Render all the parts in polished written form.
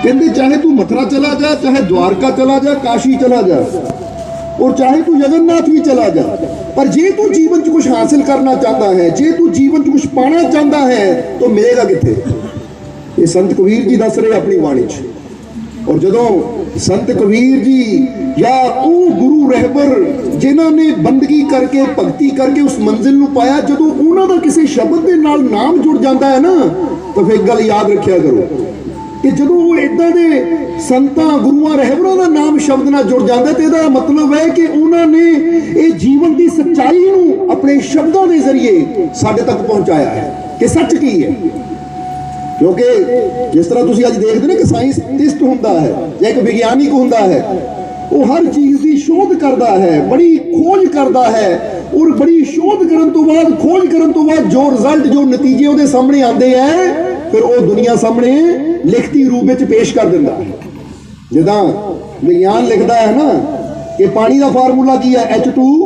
कहते चाहे तू मथुरा चला जा, चाहे द्वारका चला जा, काशी चला जा, और चाहे तू जगन्नाथ भी चला जा, पर जे तू जीवन च कुछ हासिल करना चाहता है, जे तू जीवन च कुछ पाना चाहता है, तो मिलेगा किथे? ये संत कबीर जी दस रहे अपनी बाणी च। और जदों संत कबीर जी या वो गुरु रहबर जिन्हों ने बंदगी करके भगती करके उस मंजिल नूं पाया, जदों उन्हां दा किसी शब्द दे नाल नाम जुड़ जाता है ना, तो फिर एक गल याद रखिया करो कि जदों वो इदां दे संतां गुरुआं रहबरां दा नाम शब्द नाल जुड़ जाता है, तो इसदा मतलब है कि उन्होंने ये जीवन की सच्चाई नूं अपने शब्दों के जरिए साडे तक पहुंचाया है कि सच की है। क्योंकि जिस तरह तुसीं अज देखते ना कि साइंटिस्ट हुंदा है या एक विज्ञानिक हुंदा है, वो हर चीज़ की शोध करता है, बड़ी खोज करता है, और बड़ी शोध करन तो बाद, खोज करन तो बाद जो रिजल्ट, जो नतीजे उसके सामने आते हैं, फिर वो दुनिया सामने लिखती रूप में पेश कर दिंदा है। जिदा विज्ञान लिखता है ना कि पानी का फार्मूला की है H2O,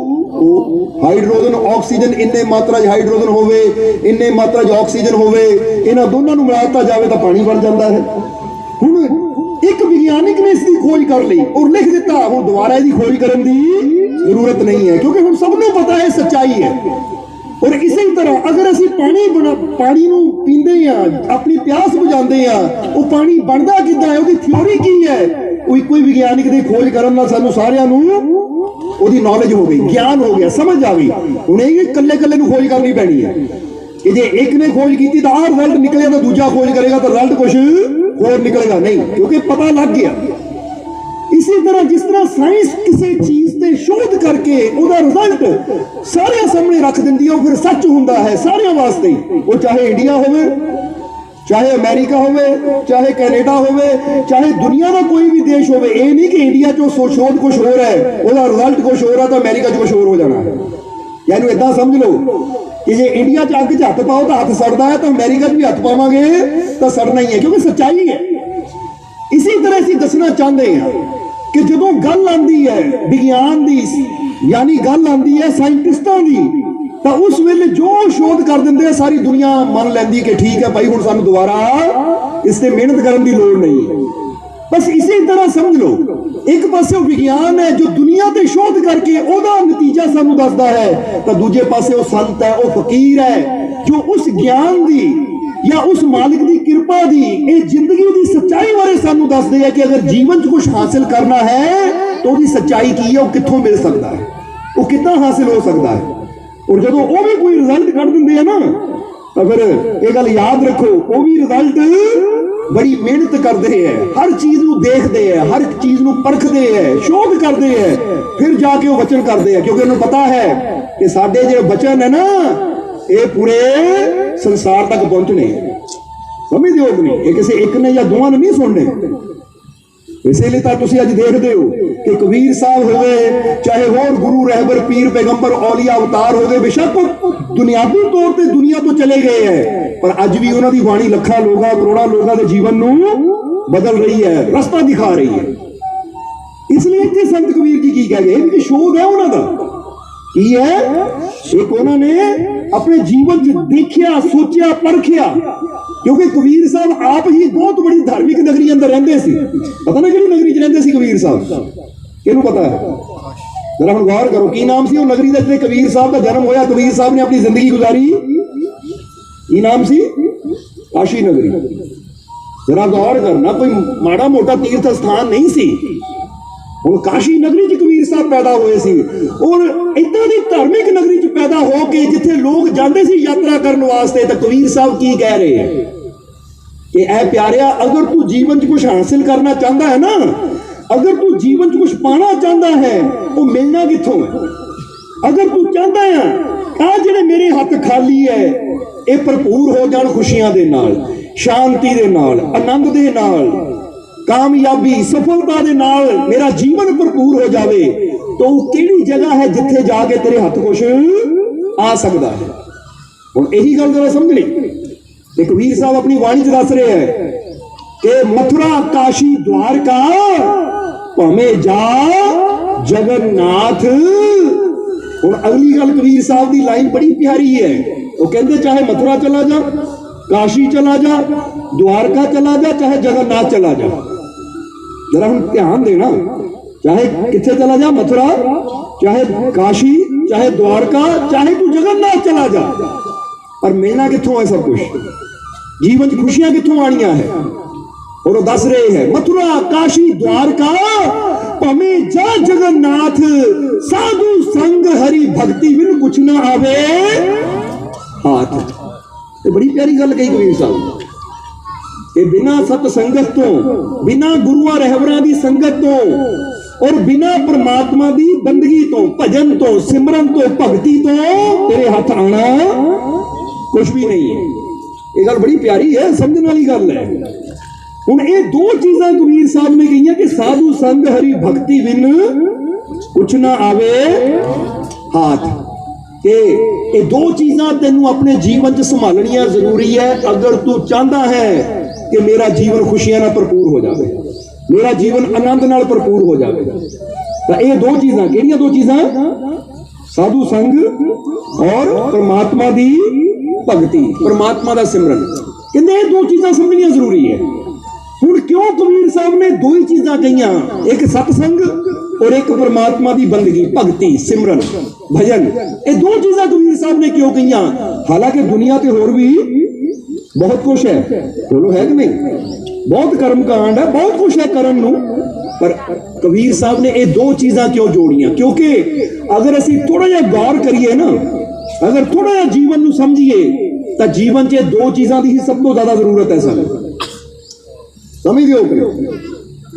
हाइड्रोजन ऑक्सीजन इन्ने मात्रा हाइड्रोजन होवे, इन्ने मात्रा ऑक्सीजन होवे, इन्हां दोनों नूं मिलाता जाए तो पानी बन जाता है। हुण एक विज्ञानिक ने इसकी खोज कर ली और लिख दिता, हुण दोबारा इसकी खोज करने की जरूरत नहीं है, क्योंकि हुण सबनूं पता है सच्चाई है। और इसी तरह अगर असीं पानी नूं पींदे हां, अपनी प्यास बुझाते हैं, वो पानी बनता किदां है, उसकी थ्योरी की है, कोई विज्ञानिक की खोज करन नाल सानूं सारिआं नूं ਉਹਦੀ नॉलेज हो गई, ज्ञान हो गया, समझ आ गई। उन्हें कल्ले कल्ले खोज करनी पैनी है कि जे एक ने खोज की तो आ रिजल्ट निकले तो दूजा खोज करेगा तो रिजल्ट कुछ और निकलेगा नहीं, क्योंकि पता लग गया। इसी तरह जिस तरह साइंस किसी चीज से शोध करके उसका रिजल्ट सारे सामने रख दी है, फिर सच होंदा है सारे वास्ते, वो चाहे इंडिया होवे, चाहे अमेरिका होवे, चाहे कैनेडा होवे, चाहे दुनिया का कोई भी देश होवे। ये नहीं कि इंडिया चो शोध कुछ हो रहा है, उसका रिजल्ट कुछ हो रहा है तो अमेरिका च कुछ और हो जाना है। यानी इदा समझ लो कि जे इंडिया च अग च हथ पाओ तो हथ सड़ता है, तो अमेरिका च भी हथ पावांगे तो सड़ना ही है, क्योंकि सच्चाई है। इसी तरह असीं दसना चाहते हैं कि जदों गल आती है विज्ञान की, यानी गल आती है साइंटिस्टां की, तो उस वेले जो शोध कर देंगे सारी दुनिया मान लैंदी कि ठीक है भाई, हुण सानूं दोबारा इससे मेहनत करने की लोड़ नहीं है। बस इसी तरह समझ लो, एक पासे विज्ञान है जो दुनिया ते शोध करके ओदा नतीजा सानूं दसदा है, तो दूजे पासे वो संत है, वो फकीर है जो उस ज्ञान की या उस मालिक की कृपा की ये जिंदगी की सच्चाई बारे सानूं दसदे है कि अगर जीवन च कुछ हासिल करना है तो उसकी सच्चाई की है, वो कित्थों मिल सकता है, वो कितना हासिल हो सकता है। और जो वो भी कोई रिजल्ट कट देंगे है ना, तो फिर एक गल याद रखो, वो भी रिजल्ट बड़ी मेहनत करते हैं, हर चीज को देखते हैं, हर चीज को परखते हैं, शोध करते हैं, फिर जाके वो वचन करते हैं, क्योंकि उन्हें पता है कि साडे जो वचन है ना ये पूरे संसार तक पहुंचने। समझते हो कि नहीं? ये किसी एक ने या दोवां ने नहीं सुनने। इसीलिए तो तुसीं अज देखते हो कि कबीर साहब हो गए, चाहे होर गुरु रहबर पीर पैगंबर औलिया अवतार हो गए, बेशक दुनियावी तौर पर दुनिया तो चले गए हैं, पर अज भी उन्होंने बाणी लखा लोगों करोड़ों लोगों के जीवन नूं बदल रही है, रास्ता दिखा रही है। इसलिए इतने संत कबीर जी की कह गए, इनकी शोध है उन्होंने की है, एक उन्होंने अपने जीवन च देखिया, सोचा, परखिया। क्योंकि कबीर साहब आप ही बहुत बड़ी धार्मिक नगरी अंदर रहते सी, पता ना किहड़ी नगरी च रहते सी कबीर साहब, किहनूं पता है? जरा हम गौर करो, की नाम सी वो नगरी का जिथे कबीर साहब का जन्म होया, कबीर साहब ने अपनी जिंदगी गुजारी, की नाम सी? काशी नगरी। जरा गौर करना, कोई माड़ा मोटा तीर्थ स्थान नहीं सी, और काशी नगरी च कबीर साहब पैदा हुए सी, और इदा की धार्मिक नगरी च पैदा होके जिथे लोग जाते सी यात्रा करने वास्ते, तो कबीर साहब की कह रहे हैं कि ऐ प्यारिया, अगर तू जीवन च कुछ हासिल करना चाहता है ना, अगर तू जीवन च कुछ पाना चाहता है, वो मिलना कित्थों है? अगर तू चाहता है आ जिहड़े मेरे हथ खाली है ये भरपूर हो जाण खुशियां दे नाल, शांति दे नाल, आनंद दे नाल, कामयाबी सफलता दे नाल मेरा जीवन भरपूर हो जावे, तो वो केड़ी जगह है जिथे जाके तेरे हथ कुछ आ सकता है? हुण यही गल जरा समझनी। कबीर साहब अपनी वाणी च दस रहे हैं कि मथुरा काशी द्वारका भावे जा जगन्नाथ। हुण अगली गल कबीर साहब की लाइन बड़ी प्यारी है, वो कहते चाहे मथुरा चला जा, काशी चला जा, द्वारका चला जा, चाहे जगन्नाथ चला जा। जरा हम ध्यान देना, चाहे कितने चला जा, मथुरा, चाहे काशी, चाहे द्वारका, चाहे तू जगन्नाथ चला जा, पर मिलना कित्थों है सब कुछ? जीवन च खुशियां कित्थों आनियां है? और वो दस रहे हैं मथुरा काशी द्वारका भमे जा जगन्नाथ, साधु संग हरि भक्ति बिन कुछ ना आवे हाथ। ये बड़ी प्यारी गल कही कबीर साहब कि बिना सत संगत तो, बिना गुरुआं रहबरां दी संगत तो और बिना परमात्मा दी बंदगी तो, भजन तो, सिमरन तो, भगती तो तेरे हाथ आना कुछ भी नहीं है। ये गल बड़ी प्यारी है, समझने वाली गल है। हुण ये दो चीज़ां कबीर साहब ने कही कि साधु संग हरि भक्ति बिन कुछ ना आवे हाथ। कि ये दो चीज़ां तेनू अपने जीवन च संभालनियां जरूरी है अगर तू चाहता है कि मेरा जीवन खुशियां नाल भरपूर हो जाए, मेरा जीवन आनंद नाल भरपूर हो जाए। तो ये दो चीज़ां किहड़ियां दो चीज़ां? साधु संग और परमात्मा दी भगती, परमात्मा दा सिमरन। कहते दो चीज़ां समझनियां जरूरी है। हुण क्यों कबीर साहब ने दो ही चीज़ां कहियां, एक सतसंग और एक परमात्मा दी बंदगी, भगती, सिमरन, भजन। ये दो चीज़ां कबीर साहब ने क्यों कहियां? हालांकि दुनिया ते होर भी बहुत कुछ है, बोलो है कि नहीं? बहुत कर्म कांड है, बहुत कुछ है करन नूं, पर कबीर साहब ने ये दो चीज़ां क्यों जोड़ियां? क्योंकि अगर असीं थोड़ा जिहा गौर करिए ना, अगर थोड़ा जिहा जीवन नूं समझिए तो जीवन च दो चीज़ां दी ही सब तो ज़्यादा जरूरत है। सानूं समझ हो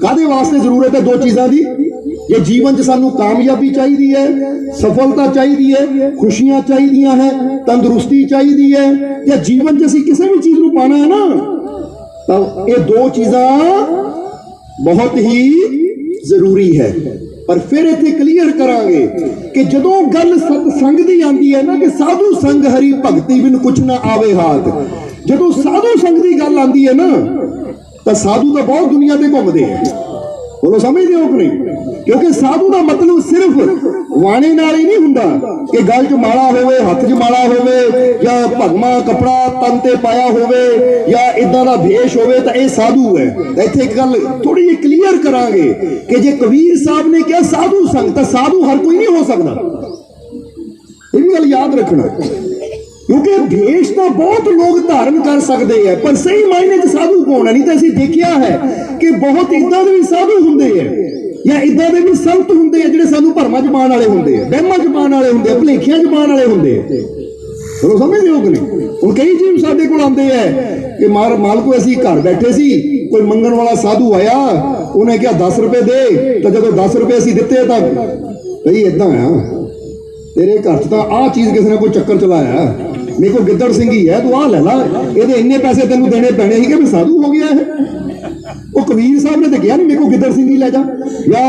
कादे वास्ते जरूरत है दो चीज़ां दी? ये जीवन च सानू कामयाबी चाहिए है, सफलता चाहिए है, खुशियां चाहिए हैं, तंदुरुस्ती चाहिए है, या जीवन च असीं किसी भी चीज़ नूं पाना है ना, तो ये दो चीज़ां बहुत ही जरूरी है। पर फिर इत्थे क्लीयर करांगे कि जदों गल सतसंग दी आंदी है ना कि साधु संग हरि भगती बिन कुछ ना आवे हाथ, जदों साधु संग दी गल आंदी है ना तो साधु तो बहुत दुनिया ते घूमते हैं, बोलो समझते हो कि नहीं? क्योंकि साधु का मतलब सिर्फ वाणे नाल ही नहीं हुंदा कि गल च माला होवे, हथ च माला होवे, या भगमा कपड़ा तन ते पाया होवे, या इदां दा भेष होवे तो यह साधु है। इत्थे एक गल थोड़ी जी क्लीयर करांगे कि जे कबीर साहब ने कहा साधु संग, तो साधु हर कोई नहीं हो सकता। ये भी गल याद रखना, क्योंकि भेष तो बहुत लोग धारण कर सकते हैं, पर सही मायने च साधु कौन है? नहीं तो असीं देखिया है कि बहुत इदां दे भी साधु हुंदे हैं, या इदां दे भी संत हुंदे हैं जिहड़े सानू भरमां च पाउण वाले हुंदे हैं, वहमां च पाउण वाले हुंदे हैं, भुलेखियां च पाउण वाले हुंदे हैं। चलो समझदे हो कि नहीं? हुण कई जीव साडे कोल आउंदे हैं कि मालको असीं घर बैठे सी, कोई मंगण वाला साधु आया, उन्हें कहा 10 रुपए दे, तो जदों 10 रुपए असीं दित्ते तां भई इदां आ तेरे घर च तां आह चीज़ किसी ने कोई चक्कर चलाया, मेरे को गिद्दड़ सिंह ही है, तू आ लै ला, ये इन्ने पैसे तेन देने पैने ही कि साधु हो गया है। वो कबीर साहब ने तो कहा नहीं मेरे को गिद्दड़ सिंह ही लै जा, या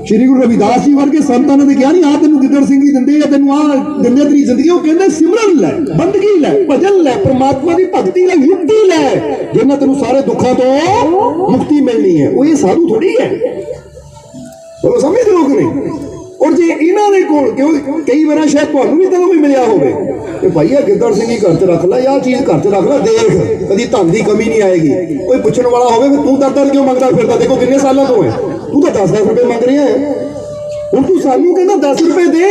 श्री गुरु रविदास जी वर्गे संतां ने तो कहा नहीं आ तेन गिद्दड़ सिंह ही दिंदे, या तेन आ दिंदे तेरी जिंदगी। वो कहते सिमरन लै, बंदगी लै, भजन लै, परमात्मा की भगती लै, युक्ति लै, जिन्हें तेन सारे दुखों तो मुक्ति मिलनी है। वो ये साधु थोड़ी है, बोलो समझ लो कि नहीं? और जे इन्हां दे कोल कई बार शायद तुहानूं भी तदों भी मिलिया होवे कि भाई ये गिद्दड़ सिंह ही घर च रख लै, या चीज़ घर च रख लै, देख कदी धन की कमी नहीं आएगी। कोई पुछण वाला होवे कि तू दर क्यों मंगदा फिरदा, देखो किन्ने सालों तो है, तू तो 10-10 रुपए मंग रहा है, हुण तू सानूं कहंदा 10 रुपए दे,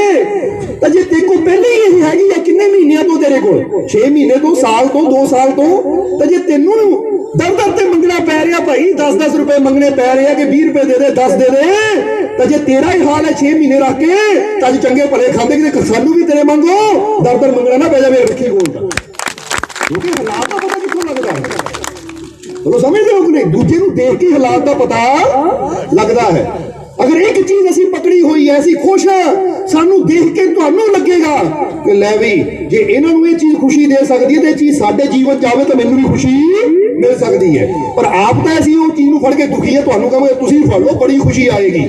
तो जे तेरे को पहले ही यही हैगी है किन्ने महीनों तो तेरे को 6 महीने तो, साल तो, 2 साल तो जे तेनों दर ते मंगना पै रहा भाई, 10-10 रुपए मंगने पै रहे कि 20 रुपए दे दे, 10 दे दे, तो जे तेरा ही हाल है 6 महीने रख के, तो अज चंगे भले खाते कि सानू भी तेरे मंगो दर मंगना ना पै जाए रखी गोल, क्योंकि हालात का पता कितों लगता है। चलो समझते हो कि नहीं? दूजे को देख के हालात का पता लगता है। अगर एक चीज असी पकड़ी हुई है, असी खुश हाँ, सानू देख के तुहानू लगेगा कि लै भी जे इन्हां नूं ये चीज खुशी दे सकती है तो चीज साडे जीवन च आवे तो मैनूं भी खुशी मिल सकती है। पर आप तो असी वो चीज नूं फड़ के दुखी है, तुहानू कहांगे तुसीं फड़ लो बड़ी खुशी आएगी,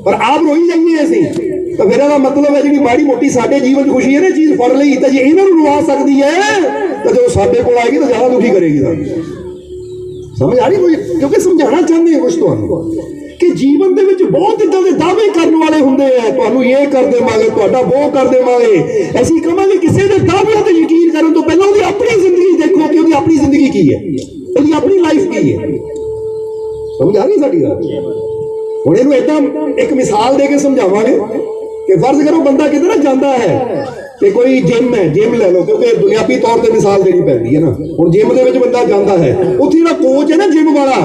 पर आप रोई जाइए असी, तो फिर इसदा मतलब है जी माड़ी मोटी साडे जीवन च खुशी है ना चीज फड़ लई, तो जे इन्हां नूं रुवा सकती है तो जो साडे कोल आएगी तो ज्यादा दुखी करेगी। समझ आ रही कोई? क्योंकि समझाना चाहते हैं कुछ तुहानू कि जीवन दे विच बहुत इदां दे दावे करने वाले हुंदे हैं, तुहानू ये कर देवांगे, तुहाडा वो कर देवांगे। असीं कहांगे किसी दे दाविਆਂ ते यकीन करन तो पहलां उहदी अपनी जिंदगी देखो कि ਉਹਦੀ ਆਪਣੀ ਜ਼ਿੰਦਗੀ ਕੀ ਹੈ, ਉਹਦੀ ਆਪਣੀ ਲਾਈਫ ਕੀ ਹੈ। ਸਮਝ ਆ ਗਈ ਸਾਡੀ ਗੱਲ? ਹੁਣ ਇਹਨੂੰ ਏਦਾਂ ਇੱਕ ਮਿਸਾਲ ਦੇ ਕੇ ਸਮਝਾਵਾਂਗੇ ਕਿ ਫਰਜ਼ ਕਰੋ ਬੰਦਾ ਕਿਧਰ ਜਾਂਦਾ ਹੈ ਤੇ ਕੋਈ ਜਿਮ ਹੈ, ਜਿਮ ਲੈ ਲਓ, ਕਿਉਂਕਿ ਦੁਨਿਆਵੀ ਤੌਰ ਤੇ ਮਿਸਾਲ ਦੇਣੀ ਪੈਂਦੀ ਹੈ ਨਾ। ਹੁਣ ਜਿਮ ਦੇ ਵਿੱਚ ਬੰਦਾ ਜਾਂਦਾ ਹੈ, ਉੱਥੇ ਜਿਹੜਾ ਕੋਚ ਹੈ ਨਾ ਜਿਮ ਵਾਲਾ,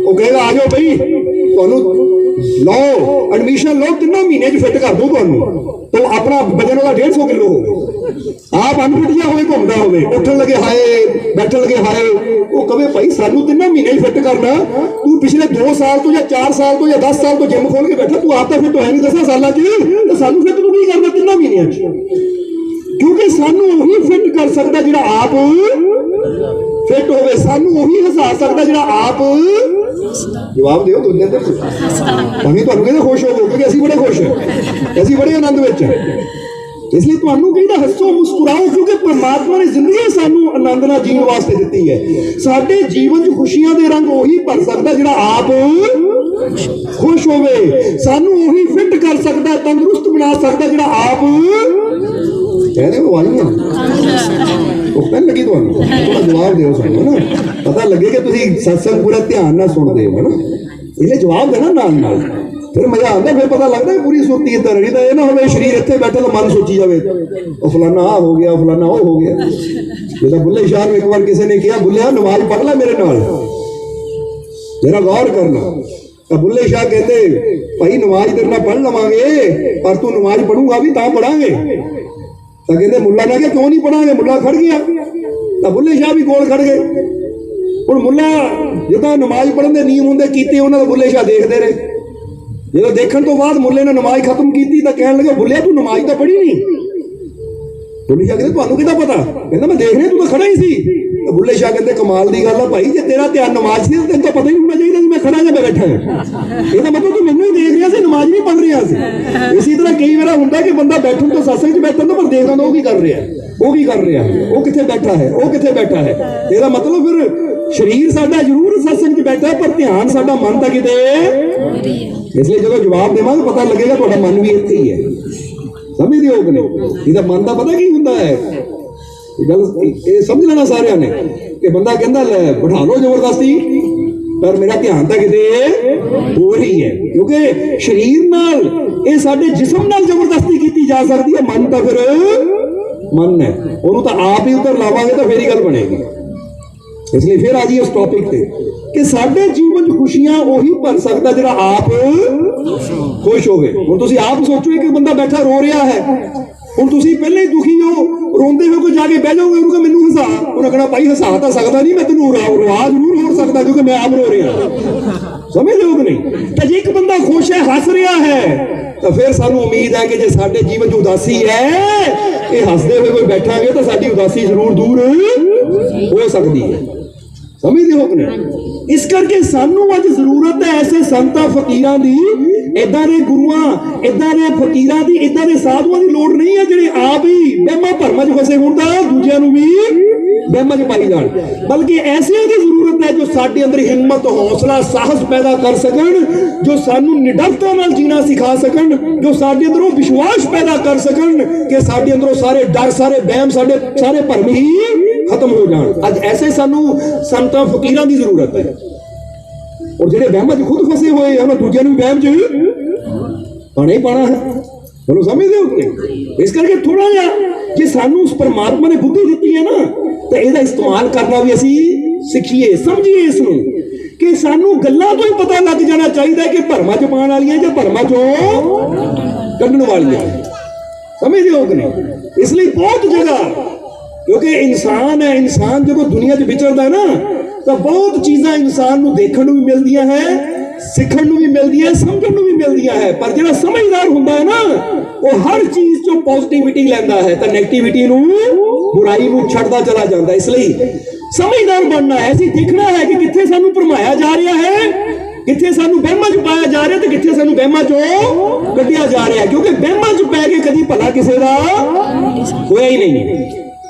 ਉਹ ਕਹੇਗਾ ਆ ਜਾਓ ਬਈ, ਤੁਹਾਨੂੰ ਲਓ ਐਡਮਿਸ਼ਨ ਲਓ, 3 ਮਹੀਨੇ 'ਚ ਫਿੱਟ ਕਰ ਦੂੰ ਤੁਹਾਨੂੰ। ਤਾਂ ਆਪਣਾ ਵਜਨ ਉਹਦਾ 150 ਕਿਲੋ ਹੋਵੇ, ਆਪ ਅਨਫਿਟ ਜਿਹਾ ਹੋਵੇ, ਘੁੰਮਦਾ ਹੋਵੇ, ਉੱਠਣ ਲੱਗੇ ਹਾਏ, ਬੈਠਣ ਲੱਗੇ ਹਾਏ, ਉਹ ਕਹੇ ਭਾਈ ਸਾਨੂੰ 3 ਮਹੀਨੇ 'ਚ ਫਿੱਟ ਕਰਨਾ, ਤੂੰ ਪਿਛਲੇ 2 ਸਾਲ ਤੋਂ ਜਾਂ 4 ਸਾਲ ਤੋਂ ਜਾਂ 10 ਸਾਲ ਤੋਂ ਜਿਮ ਖੋਲ ਕੇ ਬੈਠਾ, ਤੂੰ ਆਪ ਤਾਂ ਫਿੱਟ ਹੋਇਆ ਨਹੀਂ 10 ਸਾਲਾਂ 'ਚ, ਤਾਂ ਸਾਨੂੰ ਫਿੱਟ ਨੂੰ ਕੀ ਕਰਨਾ 3 ਮਹੀਨਿਆਂ 'ਚ? ਕਿਉਂਕਿ ਸਾਨੂੰ ਉਹੀ ਫਿੱਟ ਕਰ ਸਕਦਾ ਜਿਹੜਾ ਆਪ ਫਿੱਟ ਹੋਵੇ, ਸਾਨੂੰ ਉਹੀ ਹਸਾ ਸਕਦਾ ਜਿਹੜਾ ਆਪ। ਜਵਾਬ ਦਿਓ ਤੁਸੀਂ, ਤੁਹਾਨੂੰ ਕਹਿੰਦੇ ਖੁਸ਼ ਹੋਵੋ, ਕਿਉਂਕਿ ਅਸੀਂ ਬੜੇ ਖੁਸ਼ ਹਾਂ, ਅਸੀਂ ਬੜੇ ਆਨੰਦ ਵਿੱਚ ਹਾਂ। ਇਸ ਲਈ ਤੁਹਾਨੂੰ ਕਹਿੰਦਾ ਹੱਸੋ ਮੁਸਕਰਾਓ, ਕਿਉਂਕਿ ਪਰਮਾਤਮਾ ਨੇ ਜ਼ਿੰਦਗੀ ਸਾਨੂੰ ਆਨੰਦ ਨਾਲ ਜੀਣ ਵਾਸਤੇ ਦਿੱਤੀ ਹੈ। ਸਾਡੇ ਜੀਵਨ 'ਚ ਖੁਸ਼ੀਆਂ ਦੇ ਰੰਗ ਉਹੀ ਭਰ ਸਕਦਾ ਜਿਹੜਾ ਆਪ ਖੁਸ਼ ਹੋਵੇ, ਸਾਨੂੰ ਉਹੀ ਫਿੱਟ ਕਰ ਸਕਦਾ, ਤੰਦਰੁਸਤ ਬਣਾ ਸਕਦਾ ਜਿਹੜਾ ਆਪ। ਕਹਿੰਦੇ ਉਹ ਆਈ ਹੈ, ਉਹ ਕਹਿਣ ਲੱਗੀ ਤੁਹਾਨੂੰ, ਥੋੜਾ ਜਵਾਬ ਦਿਓ ਸਾਨੂੰ, ਹੈ ਨਾ, ਪਤਾ ਲੱਗੇ ਕਿ ਤੁਸੀਂ ਸਤਸੰਗ ਪੂਰਾ ਧਿਆਨ ਨਾਲ ਸੁਣਦੇ ਹੋ, ਹੈ ਨਾ। ਇਹਨੇ ਜਵਾਬ ਦੇਣਾ ਨਾਲ ਨਾਲ, ਫਿਰ ਮਜ਼ਾ ਆਉਂਦਾ, ਫਿਰ ਪਤਾ ਲੱਗਦਾ ਪੂਰੀ ਸੁਰਤੀ ਇੱਧਰ ਨਹੀਂ। ਤਾਂ ਇਹ ਨਾ ਹੋਵੇ ਸਰੀਰ ਇੱਥੇ ਬੈਠਾ ਤਾਂ ਮਨ ਸੋਚੀ ਜਾਵੇ ਉਹ ਫਲਾਨਾ ਆਹ ਹੋ ਗਿਆ, ਫਲਾਨਾ ਉਹ ਹੋ ਗਿਆ। ਜਿੱਦਾਂ ਬੁੱਲੇ ਸ਼ਾਹ ਨੂੰ ਇੱਕ ਵਾਰ ਕਿਸੇ ਨੇ ਕਿਹਾ, ਬੁੱਲਿਆ ਨਮਾਜ਼ ਪੜ੍ਹ ਲੈ ਮੇਰੇ ਨਾਲ, ਜਰਾ ਗੌਰ ਕਰਨਾ। ਤਾਂ ਬੁੱਲੇ ਸ਼ਾਹ ਕਹਿੰਦੇ ਭਾਈ ਨਮਾਜ਼ ਤੇਰੇ ਨਾਲ ਪੜ੍ਹ ਲਵਾਂਗੇ, ਪਰ ਤੂੰ ਨਮਾਜ਼ ਪੜੂਗਾ ਵੀ ਤਾਂ ਪੜਾਂਗੇ। ਤਾਂ ਕਹਿੰਦੇ ਮੁੱਲਾ ਨੇ ਕਿਹਾ ਕਿਉਂ ਨਹੀਂ ਪੜਾਂਗੇ, ਮੁੱਲਾ ਖੜ ਗਿਆ। ਤਾਂ ਬੁੱਲੇ ਸ਼ਾਹ ਵੀ ਕੋਲ ਖੜ ਗਏ। ਹੁਣ ਮੁੱਲਾ ਜਿੱਦਾਂ ਨਮਾਜ਼ ਪੜ੍ਹਨ ਦੇ ਨਿਯਮ ਹੁੰਦੇ ਕੀਤੇ, ਉਹਨਾਂ ਦਾ ਬੁੱਲੇ ਸ਼ਾਹ ਦੇਖਦੇ ਰਹੇ। ਜਦੋਂ ਦੇਖਣ ਤੋਂ ਬਾਅਦ ਮੁੱਲੇ ਨੇ ਨਮਾਜ਼ ਖਤਮ ਕੀਤੀ ਤਾਂ ਕਹਿਣ ਲੱਗੇ, ਬੁੱਲਿਆ ਤੂੰ ਨਮਾਜ਼ ਤਾਂ ਪੜ੍ਹੀ ਨਹੀਂ। ਬੁੱਲੇ ਸ਼ਾਹ ਕਹਿੰਦੇ ਤੁਹਾਨੂੰ ਕਿੱਦਾਂ ਪਤਾ? ਕਹਿੰਦਾ ਮੈਂ ਦੇਖ ਰਿਹਾ ਤੂੰ ਤਾਂ ਖੜਾ ਹੀ ਸੀ। ਤਾਂ ਬੁੱਲੇ ਸ਼ਾਹ ਕਹਿੰਦੇ ਕਮਾਲ ਦੀ ਗੱਲ ਆ ਭਾਈ, ਜੇ ਤੇਰਾ ਧਿਆਨ ਨਮਾਜ਼ ਸੀ ਤਾਂ ਤੈਨੂੰ ਤਾਂ ਪਤਾ ਹੀ ਹੋਣਾ ਚਾਹੀਦਾ ਸੀ ਮੈਂ ਖੜਾ ਜਾਂ ਮੈਂ ਬੈਠਾ ਹਾਂ। ਇਹਦਾ ਮਤਲਬ ਤੂੰ ਮੈਨੂੰ ਹੀ ਦੇਖ ਰਿਹਾ ਸੀ, ਨਮਾਜ਼ ਨਹੀਂ ਪੜ੍ਹ ਰਿਹਾ ਸੀ। ਇਸੇ ਤਰ੍ਹਾਂ ਕਈ ਵਾਰ ਹੁੰਦਾ ਕਿ ਬੰਦਾ ਬੈਠਣ ਤੋਂ ਸਤਸੰਗ 'ਚ ਬੈਠਣ ਤੋਂ ਪਰ ਦੇਖਦਾ ਉਹ ਕੀ ਕਰ ਰਿਹਾ, ਉਹ ਕੀ ਕਰ ਰਿਹਾ, ਉਹ ਕਿੱਥੇ ਬੈਠਾ ਹੈ, ਉਹ ਕਿੱਥੇ ਬੈਠਾ ਹੈ। ਇਹਦਾ ਮਤਲਬ ਫਿਰ ਸਰੀਰ ਸਾਡਾ ਜ਼ਰੂਰ ਸਤਸੰਗ 'ਚ ਬੈਠਾ, ਪਰ ਧਿਆਨ ਸਾਡਾ ਮਨ ਤਾਂ ਕਿਤੇ। ਇਸ ਲਈ ਜਦੋਂ ਜਵਾਬ ਦੇਵਾਂਗੇ ਪਤਾ ਲੱਗੇਗਾ ਤੁਹਾਡਾ ਮਨ ਵੀ ਇੱਥੇ ਹੀ ਹੈ। ਸਮਝਦੇ ਹੋ ਕਿ ਨਹੀਂ? ਇਹਦਾ ਮਨ ਦਾ ਪਤਾ ਕੀ ਹੁੰਦਾ ਹੈ, ਇਹ ਗੱਲ ਇਹ ਸਮਝ ਲੈਣਾ ਸਾਰਿਆਂ ਨੇ ਕਿ ਬੰਦਾ ਕਹਿੰਦਾ ਲੈ ਬਿਠਾ ਲਓ ਜ਼ਬਰਦਸਤੀ, ਪਰ ਮੇਰਾ ਧਿਆਨ ਤਾਂ ਕਿਤੇ ਹੋ ਰਹੀ ਹੈ। ਕਿਉਂਕਿ ਸਰੀਰ ਨਾਲ ਇਹ ਸਾਡੇ ਜਿਸਮ ਨਾਲ ਜ਼ਬਰਦਸਤੀ ਕੀਤੀ ਜਾ ਸਕਦੀ ਹੈ, ਮਨ ਤਾਂ ਫਿਰ ਮਨ ਹੈ, ਉਹਨੂੰ ਤਾਂ ਆਪ ਹੀ ਉੱਧਰ ਲਾਵਾਂਗੇ ਤਾਂ ਫੇਰ ਹੀ ਗੱਲ ਬਣੇਗੀ। ਇਸ ਲਈ ਫਿਰ ਆ ਜੀ ਇਸ ਟੌਪਿਕ ਤੇ ਕਿ ਸਾਡੇ ਜੀਵਨ 'ਚ ਖੁਸ਼ੀਆਂ ਉਹੀ ਭਰ ਸਕਦਾ ਜਿਹੜਾ ਆਪ ਖੁਸ਼ ਹੋਵੇ। ਹੁਣ ਤੁਸੀਂ ਆਪ ਸੋਚੋ ਕਿ ਬੰਦਾ ਬੈਠਾ ਰੋ ਰਿਹਾ ਹੈ, ਹੁਣ ਤੁਸੀਂ ਪਹਿਲਾਂ ਹੀ ਦੁਖੀ ਹੋ, ਰੋਂਦੇ ਹੋ, ਕੋਈ ਜਾ ਕੇ ਬਹਿ ਜਾਓਗੇ ਉਹਨੂੰ ਕਿ ਮੈਨੂੰ ਹਸਾ, ਉਹਨੇ ਕਹਿਣਾ ਭਾਈ ਹਸਾ ਤਾਂ ਸਕਦਾ ਨਹੀਂ, ਮੈਂ ਤੈਨੂੰ ਰਵਾ ਜ਼ਰੂਰ ਹੋ ਸਕਦਾ ਕਿਉਂਕਿ ਮੈਂ ਆਪ ਰੋ ਰਿਹਾ। ਸਮਝ ਲਓ ਕਿ ਨਹੀਂ? ਤਾਂ ਜੇ ਇੱਕ ਬੰਦਾ ਖੁਸ਼ ਹੈ, ਹੱਸ ਰਿਹਾ ਹੈ, ਤਾਂ ਫਿਰ ਸਾਨੂੰ ਉਮੀਦ ਹੈ ਕਿ ਜੇ ਸਾਡੇ ਜੀਵਨ 'ਚ ਉਦਾਸੀ ਹੈ, ਇਹ ਹੱਸਦੇ ਹੋਏ ਕੋਈ ਬੈਠਾਂਗੇ ਤਾਂ ਸਾਡੀ ਉਦਾਸੀ ਜ਼ਰੂਰ ਦੂਰ ਹੋ ਸਕਦੀ ਹੈ। ਸਮਝਦੇ ਹੋ ਕਿ ਨਹੀਂ? ਇਸ ਕਰਕੇ ਸਾਨੂੰ ਅੱਜ ਜ਼ਰੂਰਤ ਹੈ ਐਸੇ ਸੰਤਾਂ ਫਕੀਰਾਂ ਦੀ, ਏਦਾਂ ਦੇ ਗੁਰੂਆਂ, ਏਦਾਂ ਦੇ ਫਕੀਰਾਂ ਦੀ, ਏਦਾਂ ਦੇ ਸਾਧੂਆਂ ਦੀ ਲੋੜ ਨਹੀਂ ਹੈ ਜਿਹੜੇ ਆਪ ਹੀ ਵਹਿਮਾਂ ਭਰਮਾਂ 'ਚ ਫਸੇ ਹੋਣ ਤਾਂ ਦੂਜਿਆਂ ਨੂੰ ਵੀ ਵਹਿਮਾਂ 'ਚ ਪਾਈ ਜਾਣ, ਬਲਕਿ ਐਸਿਆਂ ਦੀ ਜ਼ਰੂਰਤ ਹੈ ਜੋ ਸਾਡੇ ਅੰਦਰ ਹਿੰਮਤ, ਹੌਸਲਾ, ਸਾਹਸ ਪੈਦਾ ਕਰ ਸਕਣ, ਜੋ ਸਾਨੂੰ ਨਿਡਰਤਾ ਨਾਲ ਜੀਣਾ ਸਿਖਾ ਸਕਣ, ਜੋ ਸਾਡੇ ਅੰਦਰੋਂ ਵਿਸ਼ਵਾਸ ਪੈਦਾ ਕਰ ਸਕਣ ਕਿ ਸਾਡੇ ਅੰਦਰੋਂ ਸਾਰੇ ਡਰ, ਸਾਰੇ ਵਹਿਮ, ਸਾਡੇ ਸਾਰੇ ਭਰਮ ਹੀ ਖਤਮ ਹੋ ਜਾਣ। ਅੱਜ ਐਸੇ ਸਾਨੂੰ ਸੰਤਾਂ ਫਕੀਰਾਂ ਦੀ ਜ਼ਰੂਰਤ ਹੈ। ਔਰ ਜਿਹੜੇ ਵਹਿਮਾਂ 'ਚ ਖੁਦ ਫਸੇ ਹੋਏ ਉਹਨਾਂ ਦੂਜਿਆਂ ਨੂੰ ਵਹਿਮ 'ਚ ਪਾਣਾ ਹੀ ਪਾਣਾ ਹੈ। ਤੁਹਾਨੂੰ ਸਮਝਦੇ ਹੋ ਕਿ? ਇਸ ਕਰਕੇ ਥੋੜਾ ਜਿਹਾ ਜੇ ਸਾਨੂੰ ਉਸ ਪਰਮਾਤਮਾ ਨੇ ਬੁੱਧੀ ਦਿੱਤੀ ਹੈ ਨਾ, ਤਾਂ ਇਹਦਾ ਇਸਤੇਮਾਲ ਕਰਨਾ ਵੀ ਅਸੀਂ ਸਿੱਖੀਏ, ਸਮਝੀਏ ਇਸ ਨੂੰ ਕਿ ਸਾਨੂੰ ਗੱਲਾਂ ਤੋਂ ਹੀ ਪਤਾ ਲੱਗ ਜਾਣਾ ਚਾਹੀਦਾ ਕਿ ਭਰਮਾਂ 'ਚ ਪਾਉਣ ਵਾਲੀਆਂ ਜਾਂ ਭਰਮਾਂ 'ਚੋਂ ਕੱਢਣ ਵਾਲੀਆਂ। ਸਮਝਦੇ ਹੋ ਕਿ ਨਹੀਂ? ਇਸ ਲਈ ਬਹੁਤ ਜਗ੍ਹਾ, ਕਿਉਂਕਿ ਇਨਸਾਨ ਹੈ, ਇਨਸਾਨ ਜਦੋਂ ਦੁਨੀਆ 'ਚ ਵਿਚਰਦਾ ਨਾ ਤਾਂ ਬਹੁਤ ਚੀਜ਼ਾਂ ਇਨਸਾਨ ਨੂੰ ਦੇਖਣ ਨੂੰ ਵੀ ਮਿਲਦੀਆਂ ਹੈ, ਸਿੱਖਣ ਨੂੰ ਵੀ ਮਿਲਦੀਆਂ ਹੈ, ਸਮਝਣ ਨੂੰ ਵੀ ਮਿਲਦੀਆਂ ਹੈ। ਪਰ ਜਿਹੜਾ ਸਮਝਦਾਰ ਹੁੰਦਾ ਹੈ ਨਾ, ਉਹ ਹਰ ਚੀਜ਼ 'ਚੋਂ ਪੋਜ਼ਿਟਿਵਿਟੀ ਲੈਂਦਾ ਹੈ ਤਾਂ ਨੈਗੇਟਿਵਿਟੀ ਨੂੰ, ਬੁਰਾਈ ਨੂੰ ਛੱਡਦਾ ਚਲਾ ਜਾਂਦਾ। ਇਸ ਲਈ ਸਮਝਦਾਰ ਬਣਨਾ ਹੈ, ਅਸੀਂ ਦੇਖਣਾ ਹੈ ਕਿ ਕਿੱਥੇ ਸਾਨੂੰ ਭਰਮਾਇਆ ਜਾ ਰਿਹਾ ਹੈ, ਕਿੱਥੇ ਸਾਨੂੰ ਵਹਿਮਾਂ 'ਚ ਪਾਇਆ ਜਾ ਰਿਹਾ ਤੇ ਕਿੱਥੇ ਸਾਨੂੰ ਵਹਿਮਾਂ 'ਚੋਂ ਕੱਢਿਆ ਜਾ ਰਿਹਾ, ਕਿਉਂਕਿ ਵਹਿਮਾਂ 'ਚ ਪੈ ਕੇ ਕਦੀ ਭਲਾ ਕਿਸੇ ਦਾ ਹੋਇਆ ਹੀ ਨਹੀਂ।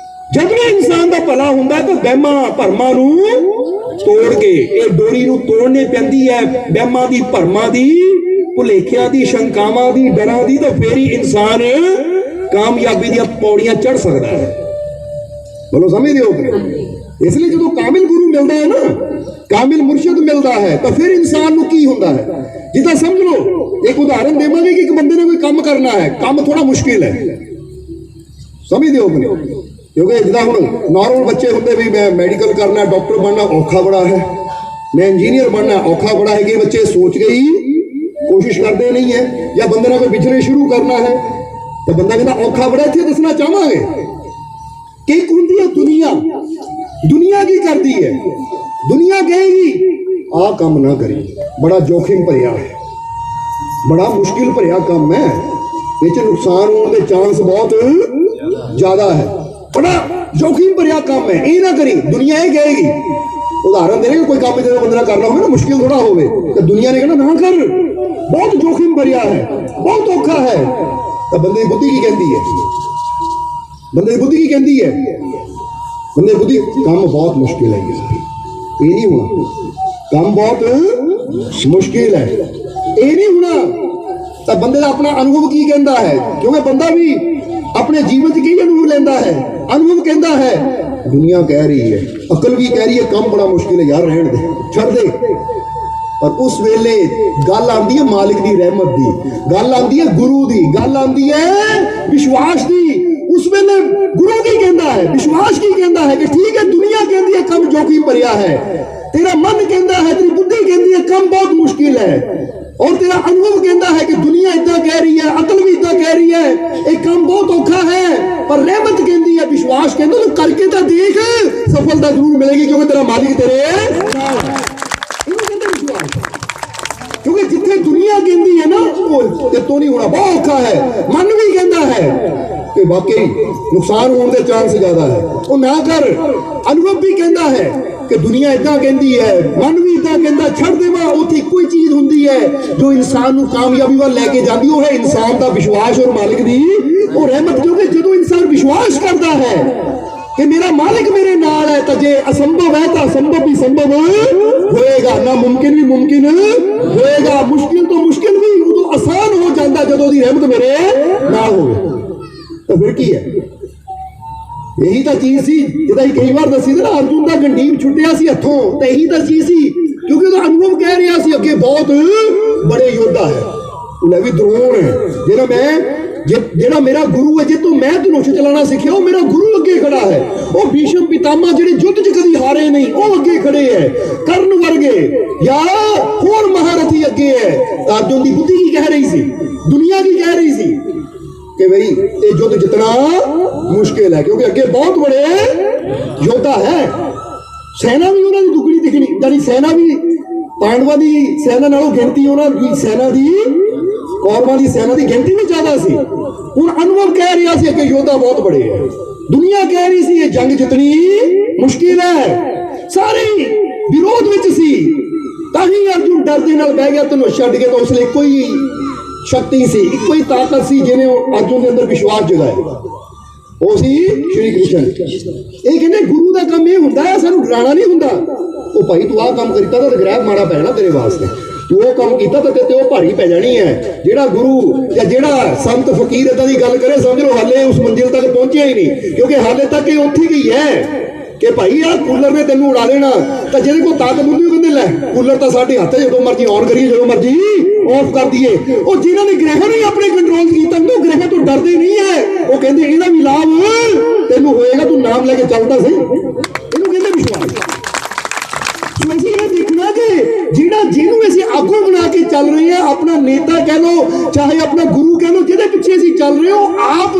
जब भी इंसान का भला होंदा तो वहमां भरमां नूं तोड़ के, ये डोरी नूं तोड़ने पैंदी है, वहमां दी, भरमां दी, भुलेखियां दी, शंकावां दी, डरां दी, तो फिर ही इंसान कामयाबी दी पौड़ियां चढ़ सकता है। बोलो समझदे हो? इसलिए जो कामिल गुरु मिलता है ना, कामिल मुर्शिद मिलता है, तो फिर इंसान की होता है। जिदा समझ लो, एक उदाहरण देवांगे कि एक बंदे ने कोई काम करना है, काम थोड़ा मुश्किल है, समझ दो अपने, क्योंकि जिदा हम नॉर्मल बच्चे होंगे भी मैं मैडिकल करना, डॉक्टर बनना औखा बड़ा है, मैं इंजीनियर बनना औखा बड़ा है, कि बच्चे सोच के ही कोशिश करते नहीं है। या बंदे ने कोई बिजनेस शुरू करना है तो बंदा कहता औखा बड़ा, इतने दसना चाहांगे कि एक होंदी है दुनिया, दुनिया की करती है, दुनिया कहेगी आ काम ना करी, बड़ा जोखिम भरिया है, बड़ा मुश्किल भरिया काम है, ये नुकसान होने के चांस बहुत ज्यादा है, बड़ा जोखिम भरिया काम है, ये ना करी, दुनिया ये कहेगी। उदाहरण दे रहे कोई काम जो बंदा करना हो ना, मुश्किल थोड़ा हो तो दुनिया ने कहना ना कर, बहुत जोखिम भरिया है, बहुत औखा है, तो बंदे की बुद्धि की कहती है, बंदे की बुद्धि की कहती है, बंदे की बुद्धि काम बहुत मुश्किल है, ये नहीं होना, काम बहुत मुश्किल है, ये नहीं होना। तो बंदे का अपना अनुभव की कहता है, क्योंकि बंदा भी अपने जीवन च कई अनुभव लेंदा है, अनुभव कहता है, दुनिया कह रही है, अकल भी कह रही है काम बड़ा मुश्किल है यार, रहने दे, छड़ दे। पर उस वेले गल आती है मालिक की रहमत की, गल आती है गुरु की, गल आती है विश्वास की। उस वेले गुरु की कहता है, विश्वास की कहता है कि ठीक है दुनिया कहती है कम जोखिम भरिया है, तेरा मन कहता है, तेरी बुद्धि कहती है कम बहुत मुश्किल है, और तेरा अनुभव कहता है कि दुनिया इतना कह रही है, अकल भी इतना कह रही है, एक काम बहुत औखा है, पर रहमत कहती है, विश्वास कहता है, तो करके तो देख, सफलता जरूर मिलेगी, क्योंकि तेरा मालिक तेरे नाल है। क्योंकि जितने दुनिया कहती है ना वो तो नहीं होना, बहुत औखा है, मन भी कहता है कि वाकई नुकसान होने के चांस ज्यादा है, वो ना कर। अनुभव भी कहता है कि दुनिया इतना कहती है, मन भी इतना कहता, छड़ देवा, उत्थे कोई चीज होती है जो इंसान को कामयाबी वाल लेके जाती, वो है इंसान का विश्वास और मालिक की वो रहमत। क्योंकि जो इंसान विश्वास करता है कि मेरा मालिक मेरे नाल है, तो जे असंभव है तो असंभव भी संभव होएगा, ना मुमकिन भी मुमकिन होएगा, मुश्किल तो मुश्किल भी उदो आसान हो जाता जो दी रहमत मेरे नाल होवे। तो फिर की है, यही तो चीज सी जिदा कई बार दसी ना, अर्जुन का गंडीव छुटिया सी हथों, तो यही तो चीज सी, क्योंकि तो अनुभव कह रहा सी अगे बहुत बड़े योद्धा है, उन्हें भी द्रोण है, जेड़ा मैं जेड़ा मेरा गुरु है, जे तो मैं धनुष चलाना सीखिया, वो मेरा गुरु अगे खड़ा है, वो भीष्म पितामह जेड़े युद्ध च कभी हारे नहीं, वो अगे खड़े है, कर्ण वर्गे या होर महारथी अगे है। अर्जुन की बुद्धि की कह रही सी, दुनिया की कह रही सी कि भाई ये युद्ध जितना मुश्किल है, क्योंकि अगे बहुत बड़े योद्धा है, सेना भी उन्होंने दुगनी दिखनी, यानी सेना भी पांडवों की सेना नालों गिनती उन्होंने सेना की, कौरवां की सेना की गिनती भी ज्यादा सी। हुण अनुभव कह रहा सी कि योद्धा बहुत बड़े है, दुनिया कह रही सी ये जंग जितनी मुश्किल है, सारे विरोध विच सी, ताही अर्जुन डर दे नाल बह गया, धनुष छड्ड के, तो उसने एक ही शक्ति सी, एक ही ताकत सी जिन्हें अर्जुन के अंदर विश्वास जगाया, वो सी श्री कृष्ण। ये कहते गुरु का काम ये होंदा है, सानू डराना नहीं होंदा, ओ भाई तू आ काम करता तो ग्रह माड़ा पैना तेरे वास्ते, तू वो काम किया तो ते भारी पै जानी है। जेड़ा गुरु या जेड़ा संत फकीर इदां दी गल करे, समझ लो हाले उस मंजिल तक पहुंचिया ही नहीं, क्योंकि हाले तक ये उत्थे गई है कि भाई आ कूलर ने तेन उड़ा देना, तो जेदे कोल ताकत होंदी कहंदे लै कूलर तो साडे हत्थ, जो मर्जी ऑन करिए, जो मर्जी ऑफ कर दिए। और जिन्होंने ग्रह नहीं अपने कंट्रोल किया, तो ग्रह तो डरते नहीं है, वो कहते इहदा भी लाभ तेन होएगा, तू नाम लेके चलता सही, इहनूं कहंदे विश्वास। देखना कि जिहड़ा जिन्हों असीं आगू बना के चल रहे हैं, अपना नेता कह लो चाहे अपना गुरु कह लो, जिहदे पिछे असीं चल रहे हो, आप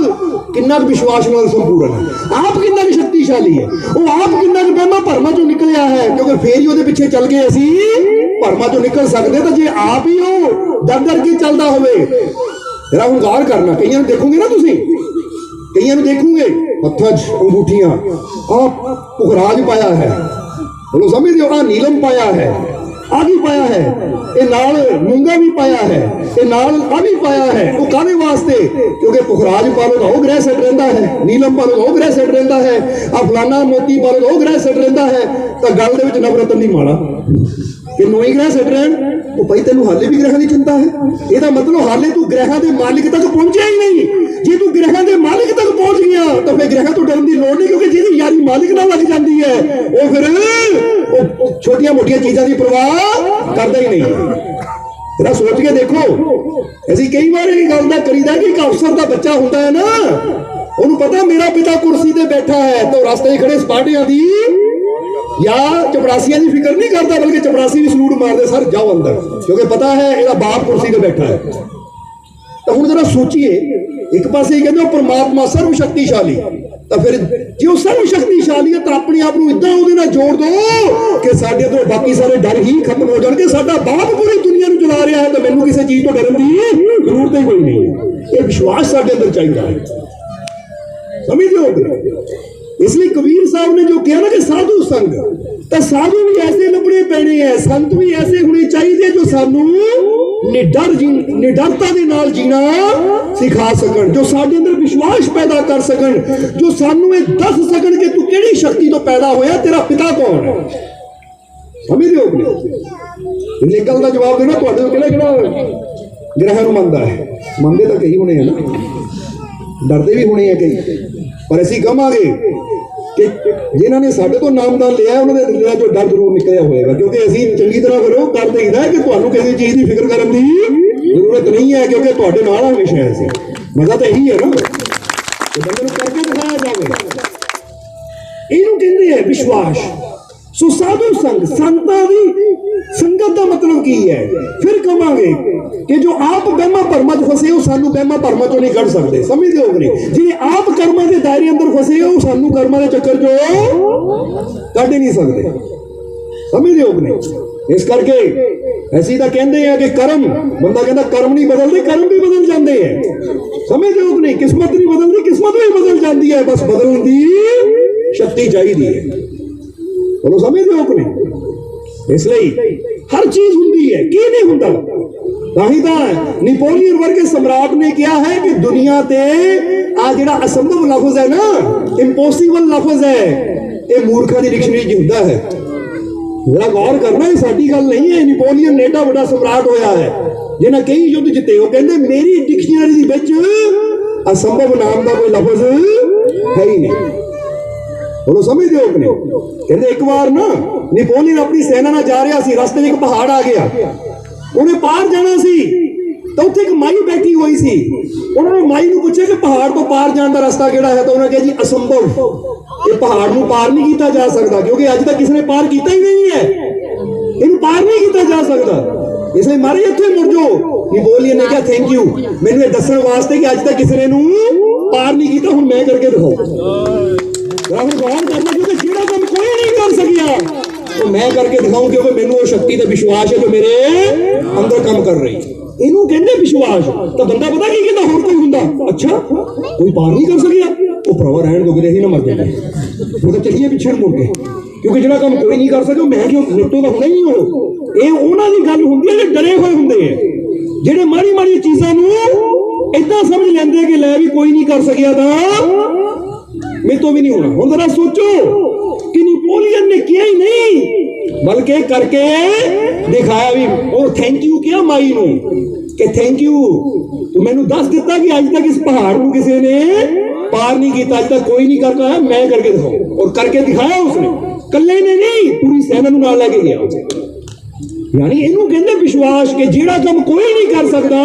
कितना विश्वास नाल संपूर्ण है, आप कितना शक्तिशाली है, वो आप कितना बहमा भरमा चो निकलिया है, क्योंकि फिर ही उहदे पिछे चल के असीं भरमा चो निकल सकते। तो जे आप ही हो डर डर के चलता होवे, जरा हंकार करना, कईयां नूं देखोगे ना तुसीं, कईयां नूं देखोगे हत्थां 'च अंगूठियां, आ पुखराज पाया है, बोलो समझ रहे हो, आ नीलम पाया है, आ भी पाया है, ये नाल मूंगा भी पाया है, ये नाल आ भी पाया है, वो काहदे वास्ते, क्योंकि पुखराज पालो तो वो ग्रह सेट रहता है, नीलम पालो तो वो ग्रह सेट रहता है, आ फलाना मोती पालो तो वो ग्रह सेट रहता है। तो गल दे विच नवरत्न नहीं माड़ा, कि 9 ग्रह सट रहे हैं। वो भाई तेन हाले भी ग्रहों की चिंता है, यदा मतलब हाले तू ग्रहों के मालिक तक पहुंचा ही नहीं। जे तू ग्रहों के मालिक तक पहुंच गया तो फिर ग्रहों तो डरन की लोड़ नहीं, क्योंकि जिहदी यारी मालिक नाल लग जाती है वो फिर छोटिया मोटिया चीज़ों की परवाह करता ही नहीं। जरा सोच के देखो, असं कई बार ये गल का करीदा कि एक अफसर का बच्चा होता है ना, उन्होंने पता मेरा पिता कुर्सी ते बैठा है, तो रास्ते खड़े सपाटियां दी या चपड़ासियां की फिक्र नहीं करता, बल्कि चपड़ासी भी सलूट मारते सर जाओ अंदर, क्योंकि पता है ਇਹਦਾ बाप कुर्सी ते बैठा है। तो हुण जरा सोचिए, एक पासे कहते परमात्मा सर्व शक्तिशाली, तो फिर जो सर्व शक्तिशाली है तो अपने आप को इदा वो जोड़ दो कि साढ़े तो बाकी सारे डर ही खत्म हो जाएंगे। साडा बाप पूरी दुनिया को चला रहा है तो मैनू किसी चीज तो डरन की जरूरत ही कोई नहीं है। ये विश्वास साडे अंदर चाहिए, समझ लो। इसलिए कबीर साहब ने जो कहा ना कि साधु संग, तो साधु भी ऐसे लभने पैने हैं, संत भी ऐसे होने चाहिए जो सानू निडरता के नाल जीना सिखा सकन, जो साडे अंदर विश्वास पैदा कर सकन, जो सानू ये दस सकन कि तू किहड़ी शक्ति तो पैदा होया, तेरा पिता कौन है। समझ रहे हो? इस गल का जवाब देना तुहाडे किहड़ा किहड़ा ग्रह नूं मनदा है। मनदे तो कई होने हैं ना, डरते भी होने हैं कई, पर असीं कहांगे कि जिन्होंने साढ़े तो नामदान लिया उन्होंने दिल जो डर जरूर निकलिया होएगा, क्योंकि असीं चंगी तरह फिर कर देईदा है कि तुहानूं किसी चीज़ की फिक्र करने की जरूरत नहीं है, क्योंकि तुहाडे नाल हमेशा है। असीं मजा तो यही है ना कि बंदे नूं करके दिखाया जाए, इहनूं कहंदे है विश्वास। सो साधु संग, संतां दी संगत का मतलब की है। फिर कहांगे कि जो आप बहमा भरमा च फसे हो, सानू बहमा भरमा चों नहीं कढ़ सकते। समझदे हो नहीं? जिहड़े आप कर्मां दे दायरे अंदर फसे हो, सानू कर्मां दे चक्कर चों कढ़ ही नहीं सकते। समझदे हो नहीं? इस करके ऐसी तो कहते हैं कि कर्म, बंदा कहता कर्म नहीं बदलते, कर्म भी बदल जाते हैं। समझदे हो नहीं? किस्मत नहीं बदलती, किस्मत भी बदल जाती है, बस बदलने की शक्ति चाहिए है। बोलो समझदे हो नहीं? इसलिए हर चीज होंगी है, की नहीं होता। ताही नेपोलियन वर्गे सम्राट ने क्या है कि दुनिया ते आ जिहड़ा असंभव लफ्ज है ना, इंपॉसिबल लफ्ज है, ये मूर्खों की डिक्शनरी च होता है। जरा गौर करना, ये साडी गल नहीं है। नेपोलियन एडा बड़ा सम्राट होया है जिन्हें कई युद्ध जिते, वो कहते मेरी डिक्शनरी विच असंभव नाम का कोई लफ्ज है ही नहीं। बोलो समझते हो नहीं? कहते एक बार ना नेपोलियन अपनी सेना ना जा रहा सी, रास्ते में एक पहाड़ आ गया, उन्हें पार जाना सी, तो उत्थे एक माई बैठी हुई सी। उन्होंने माई को पूछा कि पहाड़ तो पार जाने का रास्ता केड़ा है, तो उन्होंने कहा जी असंभव, ये पहाड़ को पार नहीं किया जा सकता, क्योंकि अज तक किसी ने पार किया ही नहीं है, इन्हें पार नहीं किया जा सकता, इसलिए मारे इत्थे मुड़ जाओ। नेपोलियन ने कहा थैंक यू, मैंने दसण वास्ते कि अज तक किसी ने पार नहीं किया, हुण मैं करके दिखाऊं। गौर करना, क्योंकि जिहड़ा काम कोई नहीं कर सकिया तो मैं करके दिखाऊं, क्योंकि मैनू वो शक्ति का विश्वास है जो मेरे अंदर काम कर रही। इनू कहते विश्वास। तो बंदा पता की कहता होर कोई हुंदा, अच्छा कोई पार नहीं कर सकिया, वो भरावा रहन दो, ही ना मर जाए, वो तो चलिए पिछे मुड़ के, क्योंकि जिहड़ा काम कोई नहीं कर सके मैं क्यों निपटो तो होना ही नहीं। हो ये उन्हां दी गल हुंदी है, डरे हुए हुंदे है, जिहड़े माड़ी माड़ी चीज़ां नूं इदां समझ लैंदे कि लै भी कोई नहीं कर सकिया तां मैं तो भी नहीं होना। हम जरा सोचो कि नेपोलियन ने किया ही नहीं, बल्कि करके दिखाया भी। और थैंक यू किया माई नू कि थैंक यू, तो मैंने दस दिता कि अज तक इस पहाड़ को किसी ने पार नहीं किया, अज तक कोई नहीं कर पाया, मैं करके दिखाऊं। और करके दिखाया उसने, कल्ले ने नहीं, पूरी सेना नू नाल लेके गया। यानी इनू कहते विश्वास कि जिहड़ा काम कोई नहीं कर सकता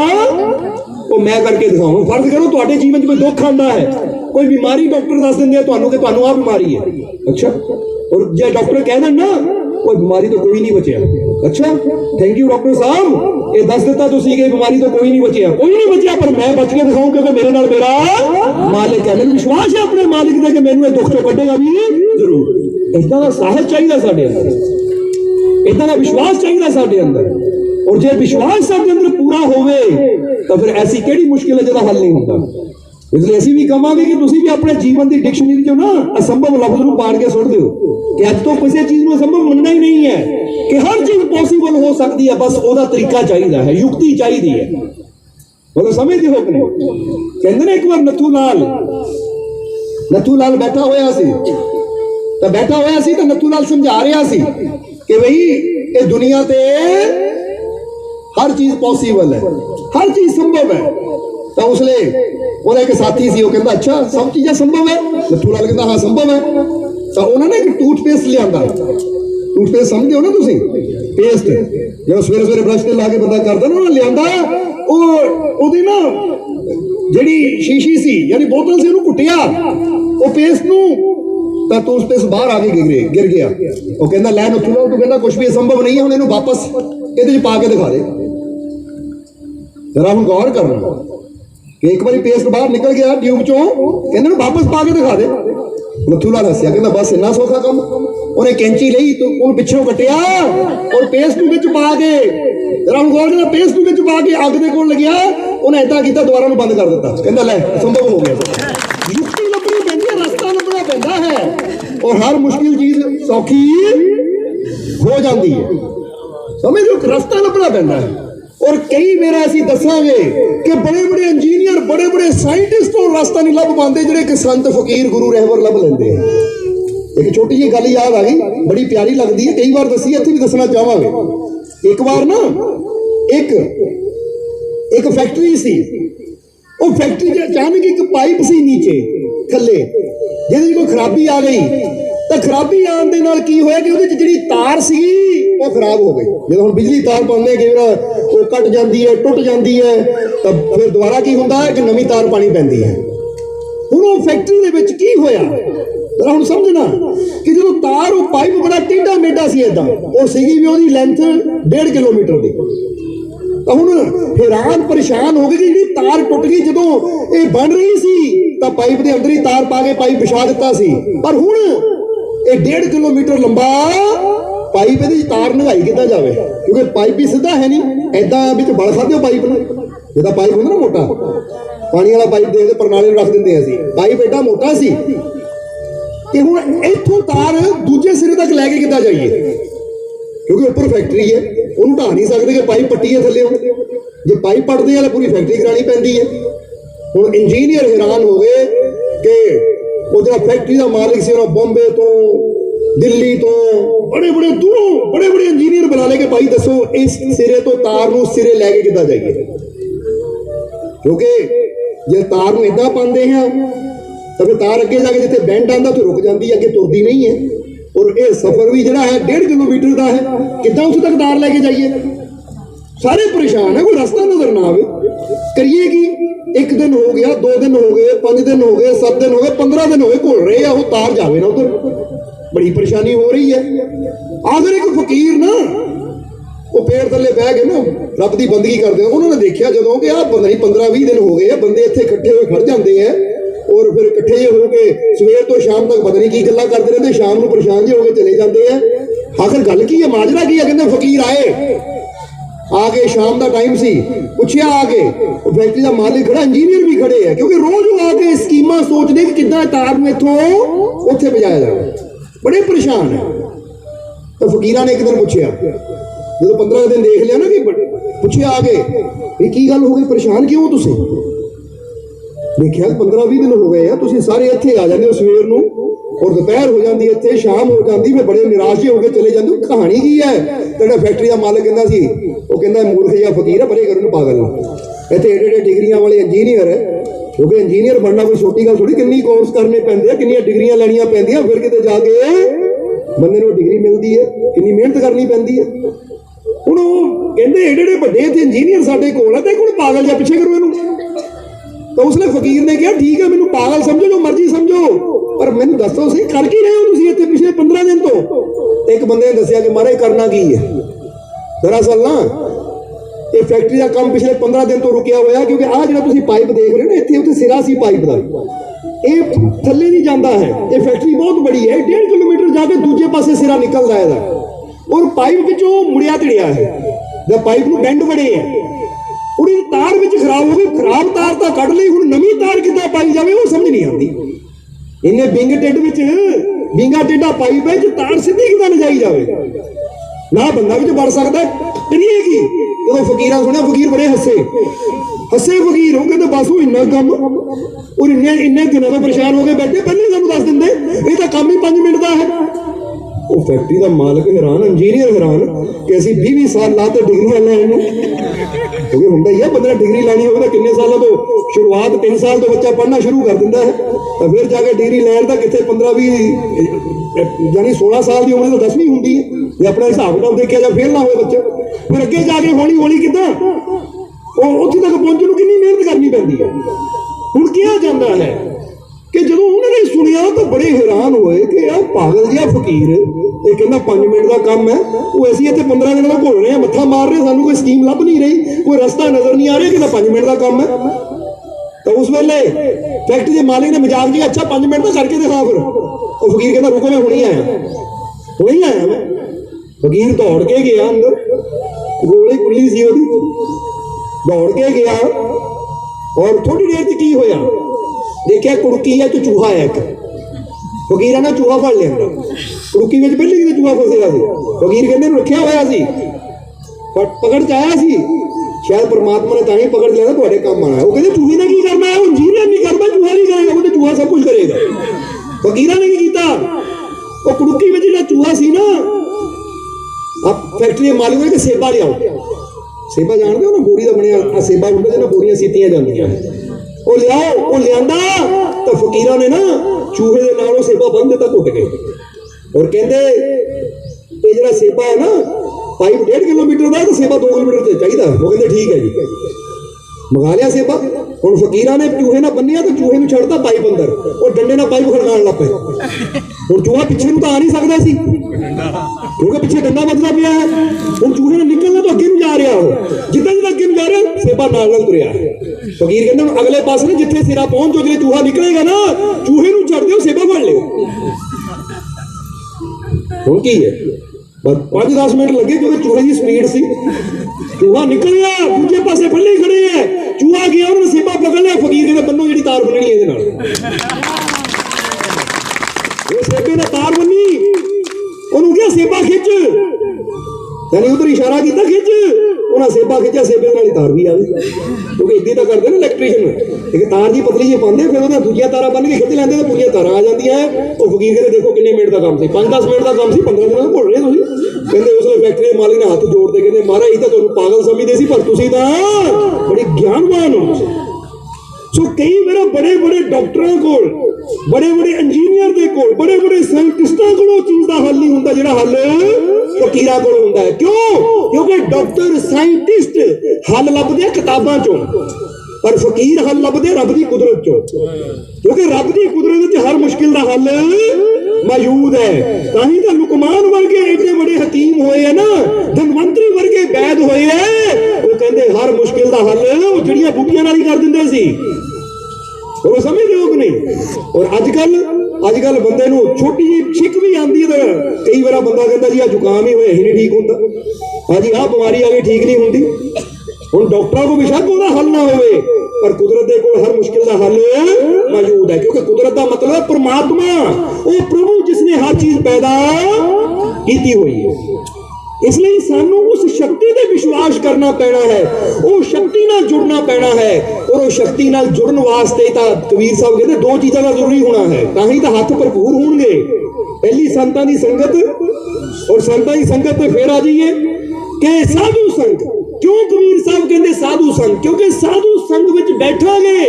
वो मैं करके दिखाऊं। फर्ज करो तुहाडे जीवन में कोई दुख आंदा है, कोई बीमारी डॉक्टर दस देंगे तुहानू कि तुहानू आ बीमारी है, अच्छा, और जो डॉक्टर कह दें ना कोई बीमारी तो कोई नहीं बचिया, अच्छा थैंक यू डॉक्टर साहब, ये दस दिता तुसीं कि बीमारी तो कोई नहीं बचिया, कोई नहीं बचिया, पर मैं बच के दिखाऊं क्योंकि मेरे नाल मेरा मालिक है, मैनूं विश्वास है अपने मालिक दे कि मैनूं ये दुख चों कढेगा भी जरूर। इदां दा साहस चाहिए साडे अंदर, इदां दा विश्वास चाहिए साडे अंदर। और जो विश्वास साडे अंदर पूरा होवे तो फिर ऐसी केड़ी मुश्किल है जिहदा हल नहीं होता। इसलिए असीं भी कहांगे कि तुसीं भी अपने जीवन की डिक्शनरी चो ना असंभव लफ्ज नूं पाड़ के सुट दिओ कि अज तो किसी चीज़ नूं असंभव मनना ही नहीं है, कि हर चीज़ पॉसीबल हो सकती है, बस ओहदा तरीका चाहिए है, युक्ति चाहिए है। बोलो समझदे हो कि नहीं? कहंदे ने एक बार नथू लाल बैठा होया सी, तो बैठा होया सी तो नथू लाल समझा रहा सी कि भाई ये दुनिया ते हर चीज पॉसिबल है, हर चीज संभव है। तो उसले ਉਹਦਾ ਇੱਕ ਸਾਥੀ ਸੀ, ਉਹ ਕਹਿੰਦਾ ਅੱਛਾ ਸਭ ਚੀਜ਼ਾਂ ਸੰਭਵ ਹੈ। ਲੱਥੂ ਲਾਲ ਕਹਿੰਦਾ ਹਾਂ ਸੰਭਵ ਹੈ। ਤਾਂ ਉਹਨਾਂ ਨੇ ਇੱਕ ਟੂਥਪੇਸਟ ਲਿਆਂਦਾ। ਟੂਥਪੇਸਟ ਸਮਝਦੇ ਹੋ ਨਾ ਤੁਸੀਂ, ਪੇਸਟ ਜਿਹੜਾ ਸਵੇਰੇ ਸਵੇਰੇ ਬ੍ਰਸ਼ ਤੇ ਲਾ ਕੇ ਬੰਦਾ ਕਰਦਾ ਨਾ, ਉਹਨਾਂ ਲਿਆਂਦਾ। ਉਹਦੀ ਨਾ ਜਿਹੜੀ ਸ਼ੀਸ਼ੀ ਸੀ ਯਾਨੀ ਬੋਤਲ ਸੀ, ਉਹਨੂੰ ਘੁੱਟਿਆ ਉਹ ਪੇਸਟ ਨੂੰ, ਤਾਂ ਟੂਥਪੇਸਟ ਬਾਹਰ ਆ ਕੇ ਗਿਰ ਗਿਆ। ਉਹ ਕਹਿੰਦਾ ਲੈ ਲੱਥੂ ਲਾਲ, ਤੂੰ ਕਹਿੰਦਾ ਕੁਝ ਵੀ ਅਸੰਭਵ ਨਹੀਂ ਹੈ, ਹੁਣ ਇਹਨੂੰ ਵਾਪਸ ਇਹਦੇ 'ਚ ਪਾ ਕੇ ਦਿਖਾ ਦੇ। ਜਰਾ ਹੁਣ ਗੌਰ ਕਰਨਾ कि एक बार पेस्ट बाहर निकल गया ट्यूब चो, कहने वापस पा के दिखा दे। ਲੱਥੂ ਲਾਲ हसिया, कहना बस इन्ना सौखा काम। उन्हें कैंची ली तो उन्हें पिछों कटिया और पेस्ट विच पा के, जरा गौर करना, पेस्ट विच पा के अग दे कोल लगिया, उन्हें इदां कीता, दोबारा बंद कर दिता। कहंदा ले संभव हो गया। युक्ति लभनी पैंदी है, रास्ता लभना पैंदा है, और हर मुश्किल चीज सौखी हो जाती है। समझो, रास्ता लभना पैंदा है। और कई मेरा ऐसी दसांगे कि बड़े बड़े इंजीनियर, बड़े बड़े साइंटिस्ट तो रास्ता नहीं लभ पाते, ਜਿਹੜੇ कि संत फकीर गुरु रहबर लभ लेंदे हैं। एक छोटी जी गल याद आ गई, बड़ी प्यारी लगती है, कई बार दसी, इत्थे भी दसना चाहांगे। एक बार ना एक फैक्ट्री सी, वो फैक्ट्री च अचानक एक पाइप सी नीचे थल्ले, जिहदे कोई खराबी आ गई। तो खराबी आने के नाल की होया कि उहदे च जिहड़ी तार सी वो खराब हो गई। जो हम बिजली तार पाने कई बार वो कट जाती है, टुट जाती है, तो फिर दोबारा की होंदा है कि नवी तार पानी पैंदी है। हुण वो फैक्ट्री दे विच की होया, जरा हुण समझना कि जो तार वो पाइप बड़ा टेढ़ा मेढ़ा सी, इदां वो सीगी भी ओहदी लेंथ 1.5 किलोमीटर दी। तो हुण हैरान परेशान हो गए कि जिहड़ी तार टुट गई, जदों ये बन रही सी तो पाइप के अंदर ही तार पा के पाइप विछा दिता सी, पर हुण ये 1.5 किलोमीटर लंबा पाइप ये तार नंगाई कितना जाए, क्योंकि पाइप भी सीधा है नहीं, ऐदा बिच बल खाते हो पाइप में, जिहदा पाइप होंदा ना मोटा पानी वाला पाइप देखते प्रणाली रख देंगे असीं, पाइप एडा मोटा सी कि हुण इत्थों तार दूजे सिरे तक लैके कितना जाइए, क्योंकि ऊपर फैक्ट्री है, उन्होंने ढा नहीं सकते कि पाइप पट्टी है थल्ले, जे पाइप पटते हैं तो पूरी फैक्ट्री करानी पैंदी है। हुण इंजीनियर हैरान हो गए कि वो जो फैक्ट्री का मालिक से बॉम्बे तो दिल्ली तो बड़े बड़े दूरों बड़े बड़े इंजीनियर बुला ले के भाई दसो इस सिरे तो तार नूं सिरे लैके किद्दां जाइए, क्योंकि जे तार नूं इदां पांदे हैं तो फिर तार अगे जाके जिथे बैंड आंदा तो रुक जाती है, अगे तुरदी नहीं है। और ये सफर भी जिहड़ा है 1.5 किलोमीटर का है, किद्दां उस तक तार लैके जाइए, सारे परेशान है, कोई रास्ता नजर ना आवे, करिए की। एक दिन हो गया, 2 दिन हो गए, 5 दिन हो गए, 7 दिन हो गए, 15 दिन हो गए, घुल रहे हैं, वो तार जावे ना उधर, बड़ी परेशानी हो रही है। आखिर एक फकीर ना वो पेड़ थले बह गए ना रब की बंदगी करते, उन्होंने देखा जो कि आ पता नहीं 15-20 दिन हो गए बंदे इतने इकट्ठे हुए खड़ जाते हैं, और फिर इकट्ठे हो के सवेर तो शाम तक पता नहीं की गल्लां करते रहते, शाम को परेशान जे हो के चले जाते हैं। आखिर गल की है, माजरा की है? कहते फकीर आके शाम का टाइम सी, पूछया आके फैक्ट्री का मालिक खड़ा, इंजीनियर भी खड़े है, क्योंकि रोज वो आके स्कीमां सोचते कि किद्दां तार में इत्थों उत्थे पहुंचाया जाए, बड़े परेशान है। तो फकीरा ने एक दिन पूछया, जो 15 दिन देख लिया ना कि पूछया आके की गल हो गई, परेशान क्यों तुसीं? देखिया 15-20 दिन हो गए हैं, तुसीं सारे इत्थे आ जाते हो सवेर नूं और दोपहर हो जाती है, इत्थे शाम हो जाती, मैं बड़े निराश होकर चले जाते हो, कहानी की है? तो फैक्ट्री का मालिक कहता सी, वो कहता मूर्ख जिहा फकीर है, परे करो पागल इत्थे एडे डिग्रियां वाले इंजीनियर है, क्योंकि इंजीनियर बनना कोई छोटी गल थोड़ी, किन्नी कोर्स करने पैंदे, किन्नियां डिग्रियां लैनियां पैंदियां, फिर किते जाके बंदे नूं डिग्री मिलती है, किन्नी मेहनत करनी पैंदी है। हुण वो कहंदे एडे वड्डे इत्थे इंजीनियर साडे कोल है, ते हुण पागल जिहा पिछे करो इहनूं। तो उसने फकीर ने कहा ठीक है, मैनू पागल समझो, जो मर्जी समझो, पर मैनू दसो सही कर की रहे हो तुसीं इत्थे पिछले 15 दिन तो? एक बंदे ने दसिया कि महाराज करना की है, दरअसल ना ये फैक्ट्री का काम पिछले 15 दिन तो रुकिया हुआ, क्योंकि आ जो तुसीं पाइप देख रहे हो ना, इत्थे उत्थे सिरा सी पाइप का, ये थल्ले नहीं जाता है, ये फैक्ट्री बहुत बड़ी है, 1.5 किलोमीटर जाके दूजे पासे सिरा निकलता है, और पाइप विचों मुड़िया तिड़िया है, जब पाइप नूं बेंड बड़े है, तार विच खराब हो गई, खराब तार तो कढ़ ली, हुण नवीं तार किद्दां पाई जावे वो समझ नहीं आती। इन्हें बिंग टेड विच बिंगा टेढ़ा पाइप है, तार सीधी किद्दां लजाई जावे, ना बंदा विच वड़ सकदा, करिए की? जदों फकीरां सुणिया, फकीर बड़े हसे फकीर हो गए, तो बस वो इन्ना कम, और इन्ने दिनों तो परेशान हो गए बैठे, पहले सानूं दस दिंदे, ये तो काम ही 5 मिनट का है, वो फैक्ट्री का मालिक हैरान, इंजीनियर हैरान कि असं 20 साल ला तो डिग्रियां लैन, क्योंकि होंगे ही है बंदे डिग्री लैनी हो किन्ने सालों तो शुरुआत 3 साल तो बच्चा पढ़ना शुरू कर दिता है, तो फिर जाके डिग्री लैन का कितने 15-20 यानी 16 साल की उम्र तो 10वीं होंगी है, जे अपना हिसाब किताब देखा जाए फेल ना हो बच्चा, फिर अगे जाके हौली हौली किदा उत्थे तक पहुंचने कितनी मेहनत करनी पैंदी है। हुण किहा जांदा है कि जो उन्होंने सुनिया तो बड़े हैरान हुए कि यार पागल जिहा फकीर ये कहना 5 मिनट का काम है, वो ऐसी इतने 15 दिन का घुल रहे हैं, मत्था मार रहे, सानू कोई स्कीम लभ नहीं रही, कोई रास्ता नजर नहीं आ रहा, कहना 5 मिनट का काम है। तो उस वेले फैक्ट्री के मालिक ने मजाक दिया, अच्छा 5 मिनट का करके दिखा फिर। वो फकीर कहना रुको मैं हुणे आया मैं। फकीर दौड़ के गया अंदर, गोली खुली सी ओदी, दौड़ के गया और थोड़ी देर तक की होया देखिया कुड़की है तो चूहा है एक, फकीर ने चूहा फड़ लिया, कुड़की में पहले कितने चूहा फसेगा सी, फकीर कहते रखिया होया सी, पकड़ च आया सी, शायद परमात्मा ने ताही पकड़ लिया थोड़े काम आना है। वो कहते चूहे ने की करना है, वो इंजीनियर नहीं करता, चूहा नहीं करेगा, वो तो चूहा सब कुछ करेगा। फकीर ने की किया, वो कुड़की में जो चूहा सी ना, अब फैक्ट्री मालिक ने सेबा लिया, सेबा जानते हो ना, बोरी का बनया सेबा होंगे ना, बोरियां सीतियां जांदियां, वो लियाओ, वो लियांदा तो फकीरा ने ना चूहे के नालों सेबा बन दिता घुट के, और कहते ये जरा सेबा है ना पाइप 1.5 किलोमीटर का, तो सेबा 2 किलोमीटर चाहिए। वो कहते ठीक है जी, मंगा लिया सेबा। हुण फकीरा ने चूहे ना बन्निया तो चूहे छड़ता पाइप अंदर, और डंडे ना पाइप खड़काण लग पे। हुण चूहा पिछे तो आ नहीं सकता सी, क्योंकि पिछे डंडा बजदा पिया है। हुण चूहे ने निकलना तो अगे नहीं जा रहा, हो जिद्दां जिद्दां अगे जा रहा सेबा नाल नाल तुरिया। फकीर कहते अगले पास ने जिथे सिरा पहुंच जो चूहा निकलेगा ना, चूहे नूं छड़ दिओ, सेबा फड़ लिओ। हुण की है बस 5-10 मिनट लगे, क्योंकि चूहे की स्पीड सी, चूहा निकल गया, दूजे पासे फले खड़े है, चूहा गया उन्होंने सेबा पकड़ लिया, फकीर कहते बन्नो जी तार बन्नी ये सेबे ने तार बन्नी, उन्होंने क्या सेबा खिंच, यानी उधर इशारा किया खिंच, उन्हें सेबा खिंचा, सेबे वाली तार भी आ गई, क्योंकि इद्दां तां करदे ना इलैक्ट्रीशियन, एक तार जी पतली जी पाते, फिर उन्हें दूजिया तारा बन के खिंच लैंदे, तो पूरियां तारां आ जांदियां है। वो फकीर कहते देखो किन्ने मिनट का काम सी, 5-10 मिनट का काम सी, 15 दिन का भुल रहे तुसीं। कहते उस फैक्ट्री के मालिक ने हाथ जोड़ते कहते महाराज ये तो तुहानूं पागल समझदे सी, पर तुसीं तां बड़े ज्ञानवान हो। सो कई मेरा बड़े बड़े डॉक्टरों को, बड़े बड़े इंजीनियर दे कोल, बड़े बड़े साइंटिस्टां कोल चीज का हल नहीं होंदा, जिहड़ा हल फकीरां कोल होंदा है। क्यों? क्योंकि डॉक्टर साइंटिस्ट हल लभदे किताबां चों, पर फकीर हल लभदे रब की कुदरत चों, क्योंकि रब की कुदरत च हर मुश्किल का हल मौजूद है। ताही तो लुकमान वर्गे एडे बड़े हकीम होए है ना, धनवंतरी वर्गे वैद होए है, वो कहते हर मुश्किल का हल वो जड़ियां बूटियां नाल ही कर दिंदे सी, और समझ लोग नहीं। और अजकल बंदे नूं छोटी जी छिक भी आती है, तो कई बार बंदा कहता जी आ जुकाम ही होया ही नहीं ठीक होंदा, हाँ जी आ बीमारी आ गई ठीक नहीं होंदी। हुण डॉक्टरों को बेशक उसका हल ना होवे, पर कुदरत दे कोल हर मुश्किल का हल मौजूद है, क्योंकि कुदरत का मतलब परमात्मा, वो प्रभु जिसने हर चीज पैदा की हुई है। इसलिए सानू उस शक्ति ते विश्वास करना पैना है, वो शक्ति नाल जुड़ना पैना है, और वो शक्ति नाल जुड़न वास्ते तां कबीर साहब कहते 2 चीज़ों का जरूरी होना है, तां ही तां हथ भरपूर होणगे। पहली संतां दी संगत, और संतां दी संगत ते फिर आ जाइए कि साधु संग। क्यों कबीर साहब कहते साधु संग? क्योंकि साधु संग विच बैठांगे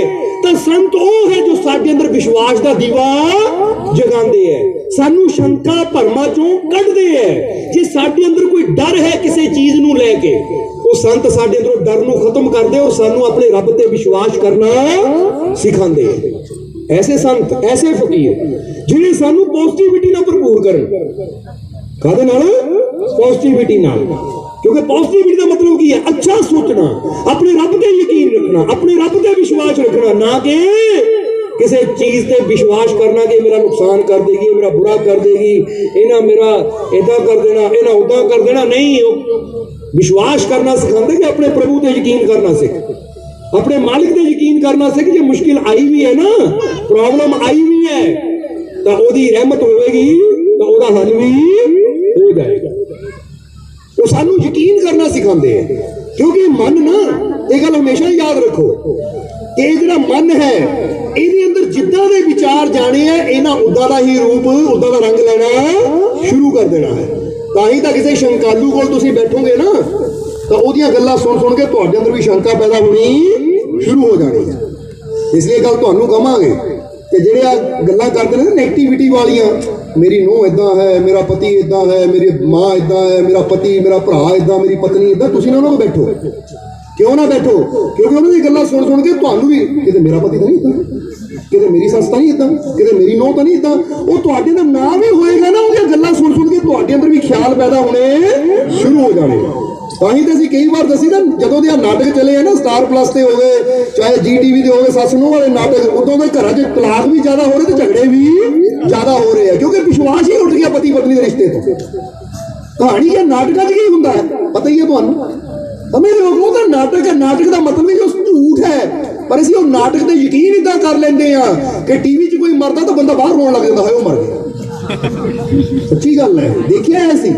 तो संत वो है जो साडे अंदर विश्वास का दीवा जगांदे है, सानू शंका भरमा चों कढदे है। जे साडे अंदर कोई डर है किसी चीज नूं लैके, वो संत साडे अंदरों डर नूं खत्म करदे और सानू अपने रब ते विश्वास करना सिखांदे। ऐसे संत, ऐसे फकीर जिन्हें सानू पॉजिटिविटी नाल भरपूर करन, कादे नाल? पॉजिटिविटी नाल। क्योंकि पॉजिटिविटी का मतलब की है अच्छा सोचना, अपने रब पे यकीन रखना, अपने रब पे विश्वास रखना, ना कि किसी चीज पे विश्वास करना कि मेरा नुकसान कर देगी, मेरा बुरा कर देगी, इन्हें मेरा इदा कर देना, इन्हें उदा कर देना। नहीं, विश्वास करना सिखाते कि अपने प्रभु पे यकीन करना सीख, अपने मालिक पे यकीन करना सीख। जो मुश्किल आई भी है ना, प्रॉब्लम आई भी है, तो ओदी रहमत होगी तो ओदा हल भी हो जाएगा। वो सानू यकीन करना सिखाते हैं, क्योंकि मन ना, ये गल हमेशा याद रखो कि जो मन है ये अंदर ਅੰਦਰ ਜਿੱਦਾਂ ਦੇ ਵਿਚਾਰ ਜਾਣੇ ਆ ਇਹਨਾਂ ਉਦਾਂ ਦਾ ਹੀ ਰੂਪ ਉਦਾਂ ਦਾ ਰੰਗ ਲੈਣਾ ਸ਼ੁਰੂ ਕਰ ਦੇਣਾ ਹੈ। ਤਾਂ ਹੀ ਤਾਂ ਕਿਸੇ ਸ਼ੰਕਾਲੂ ਕੋਲ ਤੁਸੀਂ ਬੈਠੋਗੇ ਨਾ ਤਾਂ ਉਹਦੀਆਂ ਗੱਲਾਂ ਸੁਣ ਕੇ ਤੁਹਾਡੇ ਅੰਦਰ ਵੀ ਸ਼ੰਕਾ ਪੈਦਾ ਹੋਣੀ ਸ਼ੁਰੂ ਹੋ ਜਾਣੀ ਹੈ। ਇਸ ਲਈ ਗੱਲ ਤੁਹਾਨੂੰ ਕਹਾਂਗੇ ਕਿ ਜਿਹੜੇ ਆ ਗੱਲਾਂ ਕਰਦੇ ਨੇ ਨੈਗੇਟਿਵਿਟੀ ਵਾਲੀਆਂ, ਮੇਰੀ ਨੂੰਹ ਇਦਾਂ ਹੈ, ਮੇਰਾ ਪਤੀ ਇਦਾਂ ਹੈ, ਮੇਰੀ ਮਾਂ ਇਦਾਂ ਹੈ, ਮੇਰਾ ਪਤੀ ਮੇਰਾ ਭਰਾ ਇਦਾਂ, ਮੇਰੀ ਪਤਨੀ ਇਦਾਂ, ਤੁਸੀਂ ਨਾ ਉਹਨਾਂ ਕੋਲ ਬੈਠੋ। ਕਿਉਂ ਨਾ ਬੈਠੋ? ਕਿਉਂਕਿ ਉਹਨਾਂ ਦੀ ਗੱਲਾਂ ਸੁਣ ਕੇ ਤੁਹਾਨੂੰ ਵੀ ਕਿਤੇ ਮੇਰਾ ਪਤੀ ਤਾਂ ਨਹੀਂ ਇਦਾਂ, ਕਿਤੇ ਮੇਰੀ ਸੱਸ ਤਾਂ ਨਹੀਂ ਇਦਾਂ, ਕਿਤੇ ਮੇਰੀ ਨੂੰਹ ਤਾਂ ਨਹੀਂ ਇਦਾਂ। ਉਹ ਤੁਹਾਡੇ ਦਾ ਨਾਂ ਵੀ ਹੋਏਗਾ ਨਾ, ਉਹਦੀਆਂ ਗੱਲਾਂ ਸੁਣ ਕੇ ਤੁਹਾਡੇ ਅੰਦਰ ਵੀ ਖਿਆਲ ਪੈਦਾ ਹੋਣੇ ਸ਼ੁਰੂ ਹੋ ਜਾਣੇ। ਤਾਂ ਹੀ ਤਾਂ ਅਸੀਂ ਕਈ ਵਾਰ ਦੱਸੀ ਨਾ, ਜਦੋਂ ਦੇ ਆ ਨਾਟਕ ਚਲੇ ਆ ਨਾ ਸਟਾਰ ਪਲੱਸ ਤੇ ਹੋ ਗਏ, ਚਾਹੇ GTV ਦੇ ਹੋ ਗਏ, ਸੱਸ ਨੂੰਹ ਵਾਲੇ ਨਾਟਕ, ਉਦੋਂ ਦੇ ਘਰਾਂ 'ਚ ਤਲਾਕ ਵੀ ਜ਼ਿਆਦਾ ਹੋ ਰਹੇ ਤੇ ਝਗੜੇ ਵੀ ਜ਼ਿਆਦਾ ਹੋ ਰਹੇ ਆ, ਕਿਉਂਕਿ ਵਿਸ਼ਵਾਸ ਹੀ ਉੱਠ ਗਿਆ ਪਤੀ ਪਤਨੀ ਦੇ ਰਿਸ਼ਤੇ ਤੋਂ। ਕਹਾਣੀ ਇਹ ਨਾਟਕਾਂ 'ਚ ਕੀ ਹੁੰਦਾ ਹੈ ਪਤਾ ਹੀ ਹੈ ਤੁਹਾਨੂੰ। ਸਮਝਦੇ ਹੋ? ਉਹ ਤਾਂ ਨਾਟਕ ਹੈ, ਨਾਟਕ ਦਾ ਮਤਲਬ ਹੀ ਉਹ ਝੂਠ ਹੈ, ਪਰ ਅਸੀਂ ਉਹ ਨਾਟਕ ਤੇ ਯਕੀਨ ਇਦਾਂ ਕਰ ਲੈਂਦੇ ਆ ਕਿ TV 'ਚ ਕੋਈ ਮਰਦਾ ਤਾਂ ਬੰਦਾ ਬਾਹਰ ਰੋਣ ਲੱਗ ਜਾਂਦਾ ਹੈ ਉਹ ਮਰ ਗਿਆ। ਸੱਚੀ ਗੱਲ ਹੈ, ਦੇਖਿਆ ਐਸੀ।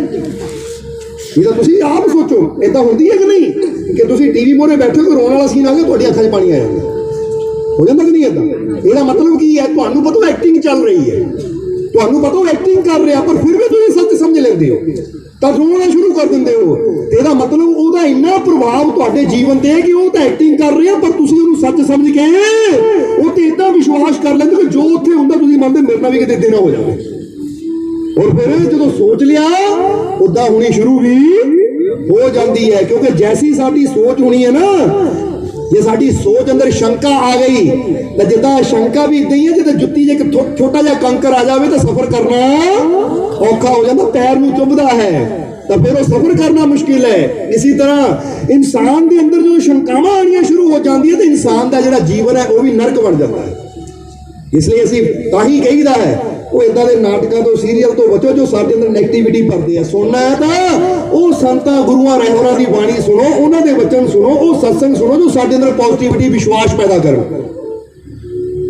ਇਹ ਤਾਂ ਤੁਸੀਂ ਆਪ ਸੋਚੋ, ਏਦਾਂ ਹੁੰਦੀ ਹੈ ਕਿ ਨਹੀਂ ਕਿ ਤੁਸੀਂ TV ਮੋਰੇ ਬੈਠੇ ਹੋ, ਰੋਣ ਵਾਲਾ ਸੀਨ ਆ ਗਿਆ, ਤੁਹਾਡੀ ਅੱਖਾਂ 'ਚ ਪਾਣੀ ਆ ਜਾਂਦਾ, ਹੋ ਜਾਂਦਾ ਕਿ ਨਹੀਂ ਏਦਾਂ? ਇਹਦਾ ਮਤਲਬ ਕੀ ਹੈ? ਤੁਹਾਨੂੰ ਪਤਾ ਐਕਟਿੰਗ ਚੱਲ ਰਹੀ ਹੈ, ਤੁਹਾਨੂੰ ਪਤਾ ਉਹ ਐਕਟਿੰਗ ਕਰ ਰਿਹਾ, ਪਰ ਫਿਰ ਵੀ ਤੁਸੀਂ ਸੱਚ ਸਮਝ ਲੈਂਦੇ ਹੋ ਤਾਂ ਰੋਣਾ ਸ਼ੁਰੂ ਕਰ ਦਿੰਦੇ ਹੋ। ਤੇ ਇਹਦਾ ਮਤਲਬ ਉਹਦਾ ਇੰਨਾ ਪ੍ਰਭਾਵ ਤੁਹਾਡੇ ਜੀਵਨ ਤੇ ਹੈ ਕਿ ਉਹ ਤਾਂ ਐਕਟਿੰਗ ਕਰ ਰਿਹਾ, ਪਰ ਤੁਸੀਂ ਉਹਨੂੰ ਸੱਚ ਸਮਝ ਕੇ ਉਹ ਤੇ ਇਦਾਂ ਵਿਸ਼ਵਾਸ ਕਰ ਲੈਂਦੇ ਕਿ ਜੋ ਉੱਥੇ ਹੁੰਦਾ ਤੁਸੀਂ ਮੰਨਦੇ ਮੇਰੇ ਨਾਲ ਵੀ ਕਿਤੇ ਏਦਾਂ ਨਾ ਹੋ ਜਾਵੇ। ਔਰ ਫਿਰ ਜਦੋਂ ਸੋਚ ਲਿਆ ਉਦਾਂ ਹੋਣੀ ਸ਼ੁਰੂ ਵੀ ਹੋ ਜਾਂਦੀ ਹੈ, ਕਿਉਂਕਿ ਜੈਸੀ ਸਾਡੀ ਸੋਚ ਹੋਣੀ ਹੈ ਨਾ, ਜੇ ਸਾਡੀ ਸੋਚ ਅੰਦਰ ਸ਼ੰਕਾ ਆ ਗਈ ਤਾਂ ਜਿੱਦਾਂ ਸ਼ੰਕਾ ਵੀ ਇਦਾਂ ਹੀ ਹੈ, ਜਿੱਦਾਂ ਜੁੱਤੀ 'ਚ ਇੱਕ ਛੋਟਾ ਜਿਹਾ ਕੰਕਰ ਆ ਜਾਵੇ ਤਾਂ ਸਫ਼ਰ ਕਰਨਾ ਔਖਾ ਹੋ ਜਾਂਦਾ, ਪੈਰ ਨੂੰ ਚੁੱਭਦਾ ਹੈ ਤਾਂ ਫਿਰ ਉਹ ਸਫ਼ਰ ਕਰਨਾ ਮੁਸ਼ਕਿਲ ਹੈ। ਇਸੇ ਤਰ੍ਹਾਂ ਇਨਸਾਨ ਦੇ ਅੰਦਰ ਜਦੋਂ ਸ਼ੰਕਾਵਾਂ ਆਉਣੀਆਂ ਸ਼ੁਰੂ ਹੋ ਜਾਂਦੀਆਂ ਤਾਂ ਇਨਸਾਨ ਦਾ ਜਿਹੜਾ ਜੀਵਨ ਹੈ ਉਹ ਵੀ ਨਰਕ ਬਣ ਜਾਂਦਾ ਹੈ। ਇਸ ਲਈ ਅਸੀਂ ਤਾਂ ਹੀ ਕਹੀਦਾ ਹੈ ਉਹ ਇਦਾਂ ਦੇ ਨਾਟਕਾਂ ਤੋਂ ਸੀਰੀਅਲ ਤੋਂ ਬਚੋ ਜੋ ਸਾਡੇ ਅੰਦਰ ਨੈਗੇਟਿਵਿਟੀ ਭਰਦੇ ਆ। ਸੁਣਨਾ ਹੈ ਤਾਂ ਉਹ ਸੰਤਾਂ ਗੁਰੂਆਂ ਰਹਿਬਰਾਂ ਦੀ ਬਾਣੀ ਸੁਣੋ, ਉਹਨਾਂ ਦੇ ਵਚਨ ਸੁਣੋ, ਉਹ ਸਤਸੰਗ ਸੁਣੋ ਜੋ ਸਾਡੇ ਅੰਦਰ ਪੋਜ਼ਿਟਿਵਿਟੀ ਵਿਸ਼ਵਾਸ ਪੈਦਾ ਕਰਨ।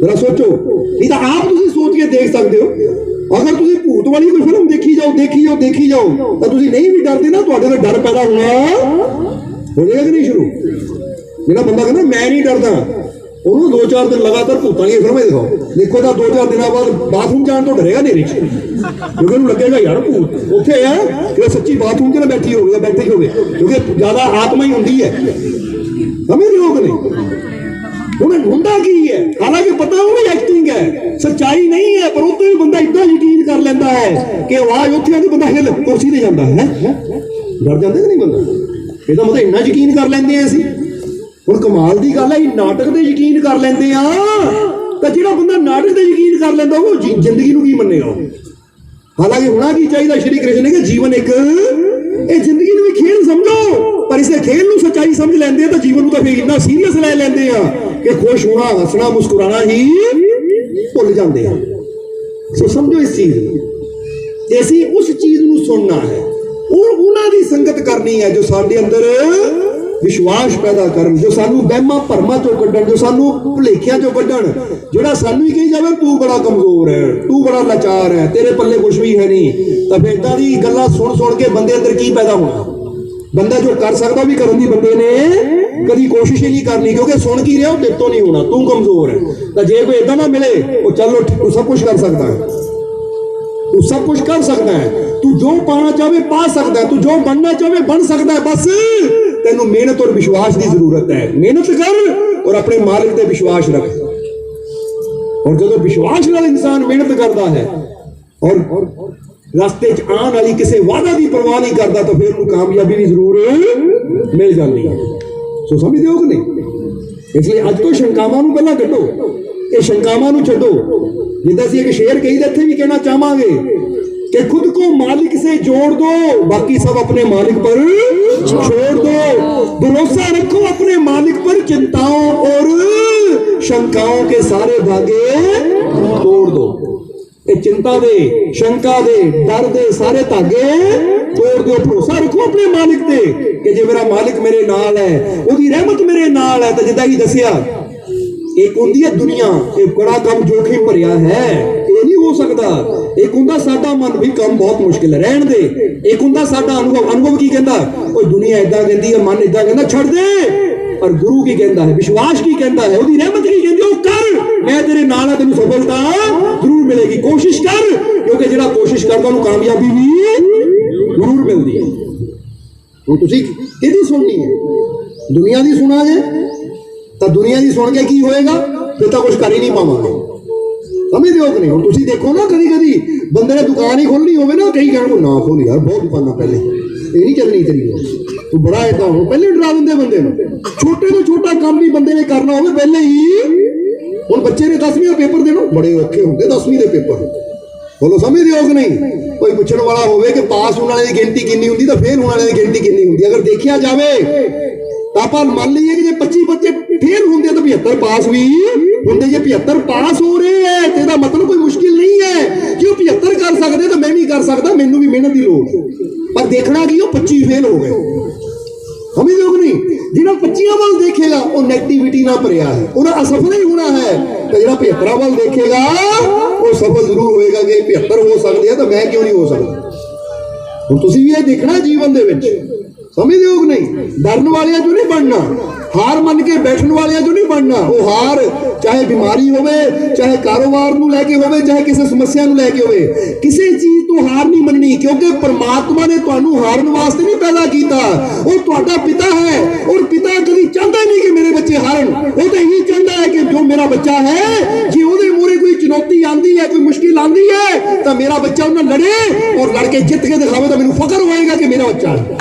ਜਰਾ ਸੋਚੋ, ਨਹੀਂ ਤਾਂ ਆਪ ਤੁਸੀਂ ਸੋਚ ਕੇ ਦੇਖ ਸਕਦੇ ਹੋ। ਅਗਰ ਤੁਸੀਂ ਭੂਤ ਵਾਲੀ ਕੋਈ ਫਿਲਮ ਦੇਖੀ ਜਾਓ ਤਾਂ ਤੁਸੀਂ ਨਹੀਂ ਵੀ ਡਰਦੇ ਨਾ, ਤੁਹਾਡੇ ਅੰਦਰ ਡਰ ਪੈਦਾ ਹੋ ਜਾਏਗਾ ਕਿ ਨਹੀਂ ਸ਼ੁਰੂ। ਜਿਹੜਾ ਬੰਦਾ ਕਹਿੰਦਾ ਮੈਂ ਨਹੀਂ ਡਰਦਾ, ਉਹਨੂੰ 2-4 ਦਿਨ ਲਗਾਤਾਰ ਭੂਤਾਂ ਵਾਲੀਆਂ ਫਿਲਮਾਂ ਦਿਖਾਓ, ਦੇਖੋ ਤਾਂ 2-4 ਦਿਨਾਂ ਬਾਅਦ ਬਾਥਰੂਮ ਜਾਣ ਤੋਂ ਡਰੇਗਾ ਨਹੀਂ, ਕਿਉਂਕਿ ਉਹਨੂੰ ਲੱਗੇਗਾ ਯਾਰ ਭੂਤ ਉੱਥੇ ਹੈ ਕਿ ਸੱਚੀ ਬਾਥਰੂਮ 'ਚ ਨਾ ਬੈਠੀ ਹੋਵੇ ਜਾਂ ਬੈਠੀ ਹੋਵੇ, ਕਿਉਂਕਿ ਜ਼ਿਆਦਾ ਆਤਮਾ ਹੀ ਹੁੰਦੀ ਹੈ। ਸਮਝ ਰਹੇ ਹੋ ਕਿ ਨਹੀਂ? ਉਹਨੇ ਹੁੰਦਾ ਕੀ ਹੈ? ਹਾਲਾਂਕਿ ਪਤਾ ਉਹ ਵੀ ਐਕਟਿੰਗ ਹੈ, ਸੱਚਾਈ ਨਹੀਂ ਹੈ, ਪਰ ਉੱਥੇ ਵੀ ਬੰਦਾ ਇਦਾਂ ਯਕੀਨ ਕਰ ਲੈਂਦਾ ਹੈ ਕਿ ਆਵਾਜ਼ ਉੱਥੇ ਆਉਂਦੀ, ਬੰਦਾ ਹਿੱਲ ਕੁਰਸੀ ਤੇ ਜਾਂਦਾ ਹੈ, ਡਰ ਜਾਂਦਾ ਕਿ ਨਹੀਂ ਬੰਦਾ? ਇਹਦਾ ਮਤਲਬ ਇੰਨਾ ਯਕੀਨ ਕਰ ਲੈਂਦੇ ਆ ਅਸੀਂ। ਹੁਣ ਕਮਾਲ ਦੀ ਗੱਲ ਹੈ, ਨਾਟਕ ਤੇ ਯਕੀਨ ਕਰ ਲੈਂਦੇ ਆ, ਤਾਂ ਜਿਹੜਾ ਬੰਦਾ ਨਾਟਕ ਤੇ ਯਕੀਨ ਕਰ ਲੈਂਦਾ ਉਹ ਜ਼ਿੰਦਗੀ ਨੂੰ ਕੀ ਮੰਨੇਗਾ? ਹਾਲਾਂਕਿ ਹੋਣਾ ਕੀ ਚਾਹੀਦਾ ਸ਼੍ਰੀ ਕ੍ਰਿਸ਼ਨ ਨੇ ਕਿ ਜੀਵਨ ਇੱਕ ਇਹ ਜ਼ਿੰਦਗੀ ਨੂੰ ਵੀ ਖੇਲ ਸਮਝੋ, ਪਰ ਇਸੇ ਖੇਲ ਨੂੰ ਸੱਚਾਈ ਸਮਝ ਲੈਂਦੇ ਆ ਤਾਂ ਜੀਵਨ ਨੂੰ ਤਾਂ ਫਿਰ ਇੰਨਾ ਸੀਰੀਅਸ ਲੈ ਲੈਂਦੇ ਆ ਕਿ ਖੁਸ਼ ਹੋਣਾ, ਹੱਸਣਾ, ਮੁਸਕਰਾਣਾ ਹੀ ਭੁੱਲ ਜਾਂਦੇ ਆ। ਸੋ ਸਮਝੋ ਇਸ ਚੀਜ਼ ਨੂੰ, ਅਸੀਂ ਉਸ ਚੀਜ਼ ਨੂੰ ਸੁਣਨਾ ਹੈ, ਉਹਨਾਂ ਦੀ ਸੰਗਤ ਕਰਨੀ ਹੈ ਜੋ ਸਾਡੇ ਅੰਦਰ ਵਿਸ਼ਵਾਸ ਪੈਦਾ ਕਰਨ, ਜੋ ਸਾਨੂੰ ਵਹਿਮਾਂ ਭਰਮਾਂ ਚੋਂ ਕੱਢਣ, ਜੋ ਸਾਨੂੰ ਭੁਲੇਖਿਆਂ ਚੋਂ ਕੱਢਣ। ਜਿਹੜਾ ਸਾਨੂੰ ਹੀ ਕਹੀ ਜਾਵੇ ਤੂੰ ਬੜਾ ਕਮਜ਼ੋਰ ਹੈ, ਤੂੰ ਬੜਾ ਲਾਚਾਰ ਹੈ, ਤੇਰੇ ਪੱਲੇ ਕੁਝ ਵੀ ਹੈ ਨਹੀਂ, ਤਾਂ ਫਿਰ ਏਦਾਂ ਦੀ ਗੱਲਾਂ ਸੁਣ ਕੇ ਬੰਦੇ ਅੰਦਰ ਕੀ ਪੈਦਾ ਹੋਣਾ? ਬੰਦਾ ਜੋ ਕਰ ਸਕਦਾ ਵੀ ਕਰਨ ਦੀ ਬੰਦੇ ਨੇ ਕਦੀ ਕੋਸ਼ਿਸ਼ ਹੀ ਨਹੀਂ ਕਰਨੀ, ਕਿਉਂਕਿ ਸੁਣ ਕੀ ਰਿਹਾ ਉਹ ਤੇਰੇ ਤੋਂ ਨਹੀਂ ਹੋਣਾ, ਤੂੰ ਕਮਜ਼ੋਰ ਹੈ। ਤਾਂ ਜੇ ਕੋਈ ਏਦਾਂ ਨਾ ਮਿਲੇ ਉਹ ਚਲੋ ਤੂੰ ਸਭ ਕੁਝ ਕਰ ਸਕਦਾ ਹੈ, ਤੂੰ ਸਭ ਕੁਝ ਕਰ ਸਕਦਾ ਹੈ, ਤੂੰ ਜੋ ਪਾਣਾ ਚਾਹਵੇ ਪਾ ਸਕਦਾ ਹੈ, ਤੂੰ ਜੋ ਬਣਨਾ ਚਾਹਵੇ ਬਣ ਸਕਦਾ ਹੈ, ਬਸ ਤੈਨੂੰ ਮਿਹਨਤ ਔਰ ਵਿਸ਼ਵਾਸ ਦੀ ਜ਼ਰੂਰਤ ਹੈ। ਮਿਹਨਤ ਕਰ ਔਰ ਆਪਣੇ ਮਾਲਿਕ ਤੇ ਵਿਸ਼ਵਾਸ ਰੱਖ। ਔਰ ਜਦੋਂ ਵਿਸ਼ਵਾਸ ਨਾਲ ਇਨਸਾਨ ਮਿਹਨਤ ਕਰਦਾ ਹੈ ਔਰ ਰਸਤੇ 'ਚ ਆਉਣ ਵਾਲੀ ਕਿਸੇ ਵਾਅਦਾ ਦੀ ਪਰਵਾਹ ਨਹੀਂ ਕਰਦਾ ਤਾਂ ਫਿਰ ਉਹਨੂੰ ਕਾਮਯਾਬੀ ਵੀ ਜ਼ਰੂਰ ਮਿਲ ਜਾਂਦੀ ਹੈ। ਸੋ ਸਮਝਦੇ ਹੋ ਕਿ ਨਹੀਂ? ਇਸ ਲਈ ਅੱਜ ਤੋਂ ਸ਼ੰਕਾਵਾਂ ਨੂੰ ਪਹਿਲਾਂ ਕੱਢੋ, ਇਹ ਸ਼ੰਕਾਵਾਂ ਨੂੰ ਛੱਡੋ। ਜਿੱਦਾਂ ਅਸੀਂ ਇੱਕ ਸ਼ੇਰ ਕਹੀਦਾ, ਇੱਥੇ ਵੀ ਕਹਿਣਾ ਚਾਹਾਂਗੇ कि खुद को मालिक से जोड़ दो, बाकी सब अपने मालिक पर छोड़ दो। भरोसा रखो अपने मालिक पर, चिंताओं और शंकाओं के सारे धागे तोड़ दो। ये चिंता दे, शंका दे, डर दे सारे धागे तोड़ दो। भरोसा रखो अपने मालिक ते कि जे मेरा मालिक मेरे नाल है, उसकी रहमत मेरे नाल है। तो जिद्दां ही दसिया एक होंदी है दुनिया, एक बड़ा कम जोखिम भरिया है, ये नहीं हो सकता। एक हुंदा साडा मन भी कम बहुत मुश्किल है, रहन दे। एक हुंदा साडा अनुभव, अनुभव की कहंदा ओए दुनिया इदां कहंदी है, मन इदां कहंदा छड़ दे। और गुरु की कहंदा है, विश्वास की कहंदा है, ओदी रहमत की कहंदी ओ कर, मैं तेरे नाल हां, तेनू सफलता जरूर मिलेगी, कोशिश कर, क्योंकि जिहड़ा कोशिश करदा उहनूं कामयाबी भी जरूर मिलदी है। ਹੁਣ ਤੁਸੀਂ ਇਹਦੀ ਸੁਣਨੀ ਹੈ, ਦੁਨੀਆ ਦੀ ਸੁਣਾਂਗੇ ਤਾਂ ਦੁਨੀਆ ਦੀ ਸੁਣ ਕੇ ਕੀ ਹੋਏਗਾ, ਫਿਰ ਤਾਂ ਕੁਝ ਕਰ ਹੀ ਨਹੀਂ ਪਾਵਾਂਗੇ। ਸਮਝਦੇ ਹੋ ਕਿ ਨਹੀਂ? ਹੁਣ ਤੁਸੀਂ ਦੇਖੋ ਨਾ, ਕਦੀ ਕਦੀ ਬੰਦੇ ਨੇ ਦੁਕਾਨ ਹੀ ਖੋਲਣੀ ਹੋਵੇ ਨਾ, ਕਈ ਕਹਿਣ ਨਾ ਖੋਲ ਯਾਰ, ਬਹੁਤ ਦੁਕਾਨਾਂ ਪਹਿਲੇ, ਇਹ ਨਹੀਂ ਚੱਲਣੀ ਤੇਰੀ, ਤੂੰ ਬੜਾ ਏਦਾਂ ਹੋ, ਪਹਿਲੇ ਡਰਾ ਦਿੰਦੇ ਬੰਦੇ ਨੂੰ। ਛੋਟੇ ਤੋਂ ਛੋਟਾ ਕੰਮ ਵੀ ਬੰਦੇ ਨੇ ਕਰਨਾ ਹੋਵੇ ਪਹਿਲੇ ਹੀ। ਹੁਣ ਬੱਚੇ ਨੇ 10ਵੀਂ ਦਾ ਪੇਪਰ ਦੇਣਾ, ਬੜੇ ਔਖੇ ਹੁੰਦੇ 10ਵੀਂ ਦੇ ਪੇਪਰ, बोलो समझ रहे हो कि नहीं? कोई पूछने वाला होवे कि पास होने वाले की गिनती कितनी होती तो फेल होने वाले की गिनती कितनी होती, अगर देखा जाए तो आप मान लीजिए कि 25 बच्चे फेल होंगे तो 75 पास भी होंगे। जे 75 पास हो रहे हैं तो इसका मतलब कोई मुश्किल नहीं है कि वो 75 कर सकते तो मैं भी कर सकता, मैनू भी मेहनत की लोड़। पर देखना कि वो 25 फेल हो गए, समझ रहे हो कि नहीं? जिन्हें 25 वाल देखेगा वो नेगेटिविटी ना भरिया है, उन्हें असफल ही होना है। तो जो 75 वाल देखेगा वो सफल जरूर होएगा कि 75 हो सकते हैं तो मैं क्यों नहीं हो सकता। ਹੁਣ ਤੁਸੀਂ ਵੀ ਇਹ ਦੇਖਣਾ ਜੀਵਨ ਦੇ ਵਿੱਚ, ਸਮਝਦੇ ਹੋ ਕਿ ਨਹੀਂ? ਡਰਨ ਵਾਲਿਆਂ ਚੋਂ ਨਹੀਂ ਬਣਨਾ, ਹਾਰ ਮੰਨ ਕੇ ਬੈਠਣ ਵਾਲਿਆਂ ਚੋਂ ਨਹੀਂ ਬਣਨਾ। ਉਹ ਹਾਰ ਚਾਹੇ ਬਿਮਾਰੀ ਹੋਵੇ, ਚਾਹੇ ਕਾਰੋਬਾਰ ਨੂੰ ਲੈ ਕੇ ਹੋਵੇ, ਚਾਹੇ ਕਿਸੇ ਸਮੱਸਿਆ ਨੂੰ ਲੈ ਕੇ ਹੋਵੇ, ਕਿਸੇ ਚੀਜ਼ ਤੋਂ ਹਾਰ ਨਹੀਂ ਮੰਨਣੀ, ਕਿਉਂਕਿ ਪਰਮਾਤਮਾ ਨੇ ਤੁਹਾਨੂੰ ਹਾਰਨ ਵਾਸਤੇ ਨਹੀਂ ਪੈਦਾ ਕੀਤਾ। ਉਹ ਤੁਹਾਡਾ ਪਿਤਾ ਹੈ, ਔਰ ਪਿਤਾ ਕਦੀ ਚਾਹੁੰਦਾ ਨਹੀਂ ਕਿ ਮੇਰੇ ਬੱਚੇ ਹਾਰਨ, ਉਹ ਤਾਂ ਇਹੀ ਚਾਹੁੰਦਾ ਹੈ ਕਿ ਜੋ ਮੇਰਾ ਬੱਚਾ ਹੈ, ਜੇ ਉਹਦੇ ਮੂਹਰੇ ਕੋਈ ਚੁਣੌਤੀ ਆਂਦੀ ਹੈ, ਕੋਈ ਮੁਸ਼ਕਿਲ ਆਂਦੀ ਹੈ, ਤਾਂ ਮੇਰਾ ਬੱਚਾ ਉਹਨਾਂ ਲੜੇ ਔਰ ਲੜ ਕੇ ਜਿੱਤ ਕੇ ਦਿਖਾਵੇ, ਤਾਂ ਮੈਨੂੰ ਫਖਰ ਹੋਏਗਾ ਕਿ ਮੇਰਾ ਬੱਚਾ ਹੈ।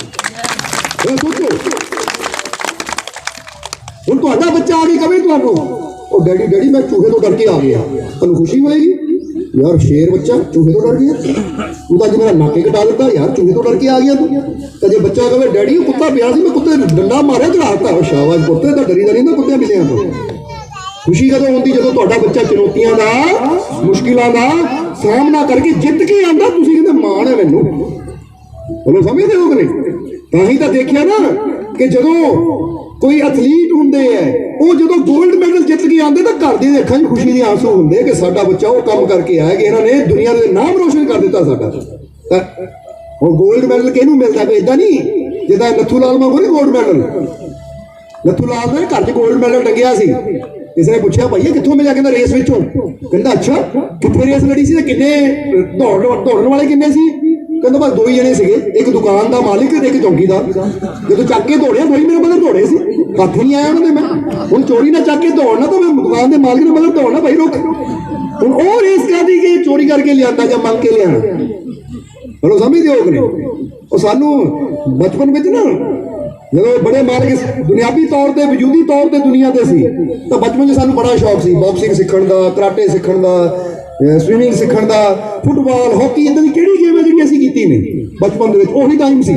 सोचो ਹੁਣ ਤੁਹਾਡਾ ਬੱਚਾ ਆ ਕੇ ਕਵੇ ਤੁਹਾਨੂੰ, ਉਹ ਡੈਡੀ ਡੈਡੀ ਮੈਂ ਚੂਹੇ ਤੋਂ ਡਰ ਕੇ ਆ ਗਿਆ, ਤੁਹਾਨੂੰ ਖੁਸ਼ੀ ਹੋਏਗੀ? ਯਾਰ ਸ਼ੇਰ ਬੱਚਾ ਚੂਹੇ ਤੋਂ ਡਰ ਗਿਆ, ਤੂੰ ਤਾਂ ਅੱਜ ਮੇਰਾ ਨੱਕ ਹੀ ਕਟਾ ਦਿੱਤਾ ਯਾਰ, ਚੂਹੇ ਤੋਂ ਡਰ ਕੇ ਆ ਗਿਆ ਤੂੰ। ਤਾਂ ਜੇ ਬੱਚਾ ਕਵੇ ਡੈਡੀ ਉਹ ਕੁੱਤਾ ਪਿਆ ਸੀ, ਮੈਂ ਕੁੱਤੇ ਡੰਡਾ ਮਾਰਿਆ ਚੜਾਤਾ, ਸ਼ਾਬਾਸ਼ ਪੁੱਤ, ਤਾਂ ਡਰੀ ਦਾ ਨਹੀਂ ਹੁੰਦਾ ਕੁੱਤਿਆਂ ਬਿੱਲਿਆਂ ਤੋਂ। ਖੁਸ਼ੀ ਕਦੋਂ ਹੁੰਦੀ? ਜਦੋਂ ਤੁਹਾਡਾ ਬੱਚਾ ਚੁਣੌਤੀਆਂ ਦਾ, ਮੁਸ਼ਕਿਲਾਂ ਦਾ ਸਾਹਮਣਾ ਕਰਕੇ ਜਿੱਤ ਕੇ ਆਉਂਦਾ, ਤੁਸੀਂ ਕਹਿੰਦੇ ਮਾਣ ਹੈ ਮੈਨੂੰ। ਬੋਲੋ ਸਮਝਦੇ ਹੋ ਕਿ ਨਹੀਂ? ਤਾਂ ਹੀ ਤਾਂ ਦੇਖਿਆ ਨਾ ਕਿ ਜਦੋਂ ਕੋਈ ਐਥਲੀਟ ਹੁੰਦੇ ਹੈ, ਉਹ ਜਦੋਂ ਗੋਲਡ ਮੈਡਲ ਜਿੱਤ ਕੇ ਆਉਂਦੇ ਤਾਂ ਘਰ ਦੇ ਅੱਖਾਂ 'ਚ ਖੁਸ਼ੀ ਦੇ ਆਂਸੂ ਹੁੰਦੇ ਕਿ ਸਾਡਾ ਬੱਚਾ ਉਹ ਕੰਮ ਕਰਕੇ ਆਇਆ ਕਿ ਇਹਨਾਂ ਨੇ ਦੁਨੀਆ ਦੇ ਨਾਮ ਰੋਸ਼ਨ ਕਰ ਦਿੱਤਾ ਸਾਡਾ। ਤਾਂ ਉਹ ਗੋਲਡ ਮੈਡਲ ਕਿਹਨੂੰ ਮਿਲਦਾ? ਕੋਈ ਇਦਾਂ ਨਹੀਂ ਜਿੱਦਾਂ ਨੱਥੂ ਲਾਲ ਵਾਂਗੂ ਨਹੀਂ ਗੋਲਡ ਮੈਡਲ। ਨੱਥੂ ਲਾਲ ਦੇ ਘਰ 'ਚ ਗੋਲਡ ਮੈਡਲ ਟੰਗਿਆ ਸੀ, ਕਿਸੇ ਨੇ ਪੁੱਛਿਆ ਭਾਈ ਇਹ ਕਿੱਥੋਂ ਮਿਲਿਆ? ਕਹਿੰਦਾ ਰੇਸ ਵਿੱਚੋਂ। ਕਹਿੰਦਾ ਅੱਛਾ ਕਿੱਥੇ ਰੇਸ ਲੜੀ ਸੀ ਤੇ ਕਿੰਨੇ ਦੌੜਨ ਵਾਲੇ ਕਿੰਨੇ ਸੀ? ਕਹਿੰਦਾ ਬਸ 2 ਹੀ ਜਣੇ ਸੀਗੇ, ਇੱਕ ਦੁਕਾਨ ਦਾ ਮਾਲਿਕ ਤੇ ਇੱਕ ਚੌਕੀਦਾਰ। ਜਦੋਂ ਚੱਕ ਕੇ ਦੌੜਿਆ 2 ਹੀ ਮੇਰੇ ਮਗਰ ਦੌੜੇ ਸੀ, ਹੱਥ ਨਹੀਂ ਆਇਆ ਉਹਨਾਂ ਦੇ। ਮੈਂ ਹੁਣ ਚੋਰੀ ਨਾ ਚੱਕ ਕੇ ਦੌੜਨਾ ਤਾਂ ਮੈਂ ਦੁਕਾਨ ਦੇ ਮਾਲਿਕ ਦੇ ਮਗਰ ਦੌੜਨਾ, ਭਾਈ ਰੁਕ। ਹੁਣ ਉਹ ਰੇਸ ਕਰਦੀ ਕਿ ਚੋਰੀ ਕਰਕੇ ਲਿਆਂਦਾ ਜਾਂ ਮੰਗ ਕੇ ਲਿਆਣਾ। ਚਲੋ ਸਮਝਦੇ ਹੋ ਕਿ ਨਹੀਂ? ਉਹ ਸਾਨੂੰ ਬਚਪਨ ਵਿੱਚ ਨਾ ਜਦੋਂ ਬੜੇ ਮਾਲਕ ਦੁਨਿਆਵੀ ਤੌਰ ਤੇ, ਵਜੂਦੀ ਤੌਰ ਤੇ ਦੁਨੀਆ ਤੇ ਸੀ, ਤਾਂ ਬਚਪਨ 'ਚ ਸਾਨੂੰ ਬੜਾ ਸ਼ੌਕ ਸੀ ਬਾਕਸਿੰਗ ਸਿੱਖਣ ਦਾ, ਕਰਾਟੇ ਸਿੱਖਣ ਦਾ, ਸਵਿਮਿੰਗ ਸਿੱਖਣ ਦਾ, ਫੁੱਟਬਾਲ, ਹਾਕੀ, ਇਦਾਂ ਦੀ ਕਿਹੜੀ ਗੇਮ ਹੈ ਜਿਹੜੀ ਅਸੀਂ ਕੀਤੀ ਨਹੀਂ ਬਚਪਨ ਦੇ ਵਿੱਚ? ਉਹੀ ਟਾਈਮ ਸੀ।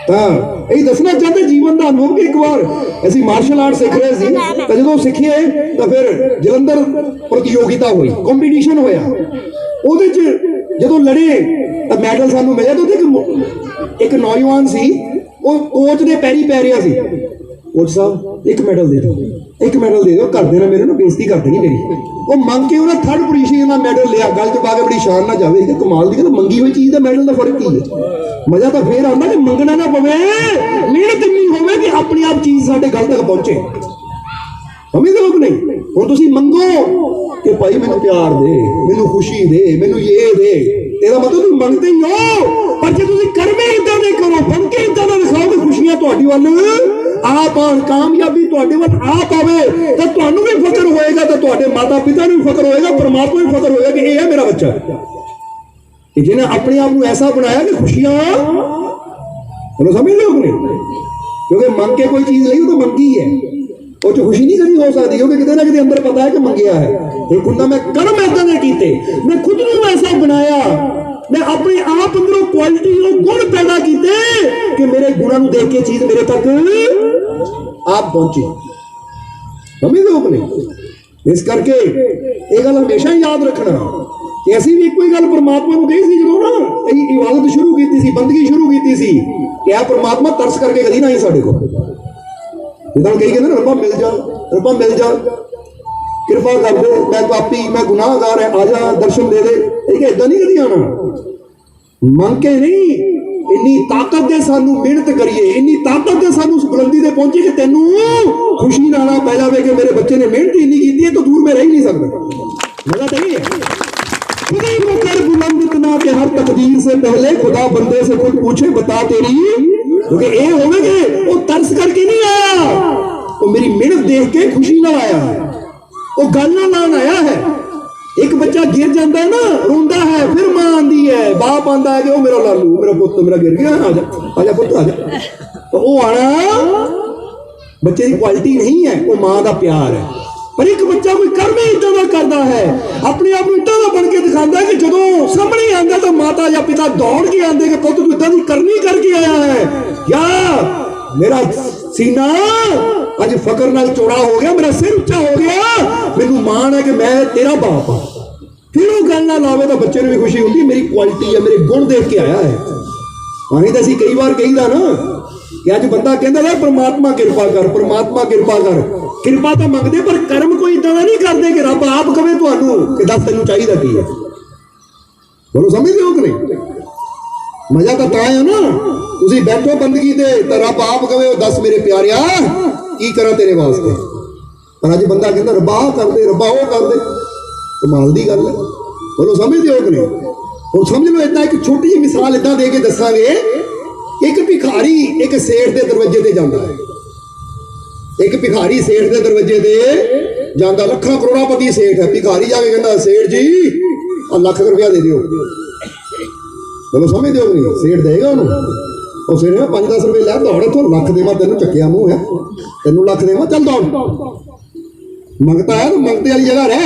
ਤਾਂ ਇਹ ਦੱਸਣਾ ਚਾਹੁੰਦੇ ਜੀਵਨ ਦਾ ਅਨੁਭਵ ਕਿ ਇੱਕ ਵਾਰ ਅਸੀਂ ਮਾਰਸ਼ਲ ਆਰਟ ਸਿੱਖ ਰਹੇ ਸੀ, ਤਾਂ ਜਦੋਂ ਸਿੱਖੀਏ ਤਾਂ ਫਿਰ ਜਲੰਧਰ ਪ੍ਰਤੀਯੋਗਿਤਾ ਹੋਈ, ਕੰਪੀਟੀਸ਼ਨ ਹੋਇਆ। ਉਹਦੇ 'ਚ ਜਦੋਂ ਲੜੇ ਤਾਂ ਮੈਡਲ ਸਾਨੂੰ ਮਿਲਿਆ। ਤਾਂ ਉਹਦੇ ਇੱਕ ਨੌਜਵਾਨ ਸੀ, ਉਹ ਕੋਚ ਦੇ ਪੈਰੀ ਪੈ ਰਿਹਾ ਸੀ, ਕੋਚ ਸਾਹਿਬ ਇੱਕ ਮੈਡਲ ਦੇ ਦਿਓ, ਇੱਕ ਮੈਡਲ ਦੇ ਦਿਓ, ਕਰਦੇ ਨਾ ਮੇਰੇ ਨੂੰ ਬੇਇੱਜ਼ਤੀ ਕਰ ਦੇਣੀ ਮੇਰੀ। ਉਹ ਮੰਗ ਕੇ ਉਹਨੇ 3rd ਪੋਜੀਸ਼ਨ ਦਾ ਮੈਡਲ ਲਿਆ, ਗਲ 'ਚ ਪਾ ਕੇ ਬੜੀ ਸ਼ਾਨ ਨਾਲ ਜਾਵੇ। ਕਿ ਕਮਾਲ ਦੀ, ਕਹਿੰਦਾ ਮੰਗੀ ਹੋਈ ਚੀਜ਼ ਦਾ ਮੈਡਲ ਦਾ ਫਰਕ ਕੀ ਹੈ? ਮਜ਼ਾ ਤਾਂ ਫੇਰ ਆਉਂਦਾ ਕਿ ਮੰਗਣਾ ਨਾ ਪਵੇ, ਮਿਹਨਤ ਇੰਨੀ ਹੋਵੇ ਕਿ ਆਪਣੇ ਆਪ ਚੀਜ਼ ਸਾਡੇ ਗਲ ਤੱਕ ਪਹੁੰਚੇ। ਸਮਝਦੇ ਹੋ ਕਿ ਨਹੀਂ? ਹੁਣ ਤੁਸੀਂ ਮੰਗੋ ਕਿ ਭਾਈ ਮੈਨੂੰ ਪਿਆਰ ਦੇ, ਮੈਨੂੰ ਖੁਸ਼ੀ ਦੇ, ਮੈਨੂੰ ਇਹ ਦੇ, ਇਹਦਾ ਮਤਲਬ ਤੁਸੀਂ ਮੰਗਦੇ ਹੀ ਹੋ। ਪਰ ਜੇ ਤੁਸੀਂ ਕਰਮੇ ਇਦਾਂ ਦੇ ਕਰੋ, ਬਣ ਕੇ ਇਦਾਂ ਦਾ ਦਿਖਾਓ ਕਿ ਖੁਸ਼ੀਆਂ ਤੁਹਾਡੀ ਵੱਲ ਆਪ ਆਉਣ, ਕਾਮਯਾਬੀ ਤੁਹਾਡੇ ਵੱਲ ਆਪ ਆਵੇ, ਤਾਂ ਤੁਹਾਨੂੰ ਵੀ ਫਖਰ ਹੋਏਗਾ, ਤਾਂ ਤੁਹਾਡੇ ਮਾਤਾ ਪਿਤਾ ਨੂੰ ਵੀ ਫਖਰ ਹੋਏਗਾ, ਪਰਮਾਤਮਾ ਨੂੰ ਫਖਰ ਹੋਏਗਾ ਕਿ ਇਹ ਹੈ ਮੇਰਾ ਬੱਚਾ, ਕਿ ਜਿਹਨੇ ਆਪਣੇ ਆਪ ਨੂੰ ਐਸਾ ਬਣਾਇਆ ਕਿ ਖੁਸ਼ੀਆਂ ਉਹਨੂੰ ਸਮਝ ਲਓ ਕਿ ਨਹੀਂ? ਕਿਉਂਕਿ ਮੰਗ ਕੇ ਕੋਈ ਚੀਜ਼ ਲਈ ਉਹ ਤਾਂ ਮੰਗੀ ਹੈ, ਉਹ 'ਚ ਖੁਸ਼ੀ ਨਹੀਂ ਕਦੀ ਹੋ ਸਕਦੀ, ਕਿਉਂਕਿ ਕਿਤੇ ਨਾ ਕਿਤੇ ਅੰਦਰ ਪਤਾ ਹੈ ਕਿ ਮੰਗਿਆ ਹੈ। ਇੱਕ ਹੁੰਦਾ ਮੈਂ ਕਰਮ ਏਦਾਂ ਦੇ ਕੀਤੇ, ਮੈਂ ਖੁਦ ਨੂੰ ਐਸਾ ਬਣਾਇਆ, ਮੈਂ ਆਪਣੇ ਆਪ ਅੰਦਰੋਂ ਕੁਆਲਿਟੀ, ਉਹ ਗੁਣ ਪੈਦਾ ਕੀਤੇ ਕਿ ਮੇਰੇ ਗੁਣਾਂ ਨੂੰ ਦੇਖ ਕੇ ਚੀਜ਼ ਮੇਰੇ ਤੱਕ ਆਪ ਪਹੁੰਚੀ। ਸਮਝਦੇ ਹੋ ਕਿ ਨਹੀਂ? ਇਸ ਕਰਕੇ ਇਹ ਗੱਲ ਹਮੇਸ਼ਾ ਹੀ ਯਾਦ ਰੱਖਣਾ ਕਿ ਅਸੀਂ ਵੀ ਇੱਕੋ ਹੀ ਗੱਲ ਪਰਮਾਤਮਾ ਨੂੰ ਕਹੀ ਸੀ ਜਦੋਂ ਨਾ ਇਹ ਇਬਾਦਤ ਸ਼ੁਰੂ ਕੀਤੀ ਸੀ, ਬੰਦਗੀ ਸ਼ੁਰੂ ਕੀਤੀ ਸੀ, ਕਿ ਆ ਪਰਮਾਤਮਾ ਤਰਸ ਕਰਕੇ ਕਦੀ ਨਾ ਆਈ ਸਾਡੇ ਕੋਲ। ਜਿੱਦਾਂ ਕਈ ਕਹਿੰਦੇ ਨਾ ਰੱਬਾ ਮਿਲ ਜਾ, ਰੱਬਾ ਮਿਲ ਜਾ, ਕਿਰਪਾ ਕਰ ਦੇ, ਮੈਂ ਪਾਪੀ, ਮੈਂ ਗੁਨਾਹਗਾਰ ਹੈ, ਆ ਜਾ ਦਰਸ਼ਨ ਦੇ ਦੇ। ਇਹ ਕਿ ਏਦਾਂ ਨਹੀਂ ਕਦੀ ਆਉਣਾ, ਮੰਗ ਕੇ ਨਹੀਂ, इन्नी ताकत दे सानू मेहनत करिए, इन्नी ताकत दे सानू उस बुलंदी ते पहुंचे कि तेनू खुशी ना ना पै जावे कि मेरे बच्चे ने मेहनत ही नहीं की है तो दूर में रह ही नहीं सकता। मजा तो ये है। खुदा को कर बुलंद इतना कि हर तकदीर से पहले खुदा बंदे से कुछ पूछे बता तेरी, क्योंकि ये होवे वो तरस करके नहीं आया, वो मेरी मेहनत देख के खुशी ना आया, वो गल ना लान आया है। एक बच्चा गिर जाता है ना, रोंदा है, फिर मां आंदी है, बाप आंदा है कि ओ मेरा लालू, मेरा पुत, मेरा गिर गया, आजा पुत आजा। तो वो आना बच्चे की क्वालिटी नहीं है, वो मां का प्यार है। पर एक बच्चा कोई कर्म ही इतना का करता है, अपने आप को इतना का बन के दिखाता है कि जो सामने आंदा तो माता या पिता दौड़ के आंदे कि पुत तू इतना की करनी करके आया है, या मेरा सीना अज फकर नाल चौड़ा हो गया, मेरा सिर उच्चा हो गया, मैनू मान है कि मैं तेरा बाप हाँ। फिर वो गल ना लावे तो बच्चे भी खुशी होती, मेरी क्वालिटी है, मेरे गुण देख के आया है। अं तो असीं कई बार कहीदा ना कि अज बंदा कहता है परमात्मा कृपा कर, परमात्मा कृपा कर, कृपा तो मंगते पर कर्म कोई इदा नहीं करते कि रब आप कहे तुहानू कि दस तेनू चाहिए की है। बोलो समझते हो कि नहीं? मजा तो है ना, तुम बैठो बंदगी दे तो रब आप कहे दस मेरे प्यारिया की करा तेरे वास्ते। पर अज बंदा कहता रब्बा कर दे, रब्बा वो कर दे, कमाल की गल है। बोलो समझते हो कि नहीं? और समझ लो इतना एक छोटी जी मिसाल इदा दे के दसांगे, एक भिखारी एक सेठ के दरवाजे ते जाता है, एक भिखारी सेठ के दरवाजे ते जाता, लखा करोड़ापति सेठ है, भिखारी जाके कहता सेठ जी लाख रुपया दे दियो। बोलो समझते हो नहीं? सेठ देगा उन्होंने, और सेठ 5-10 रुपये लै दौड़ इतों, लख देवा तेन चक्या मुँह है, तेन लख देवा चल दौड़। मंगता है तो मंगते वाली जगह रह,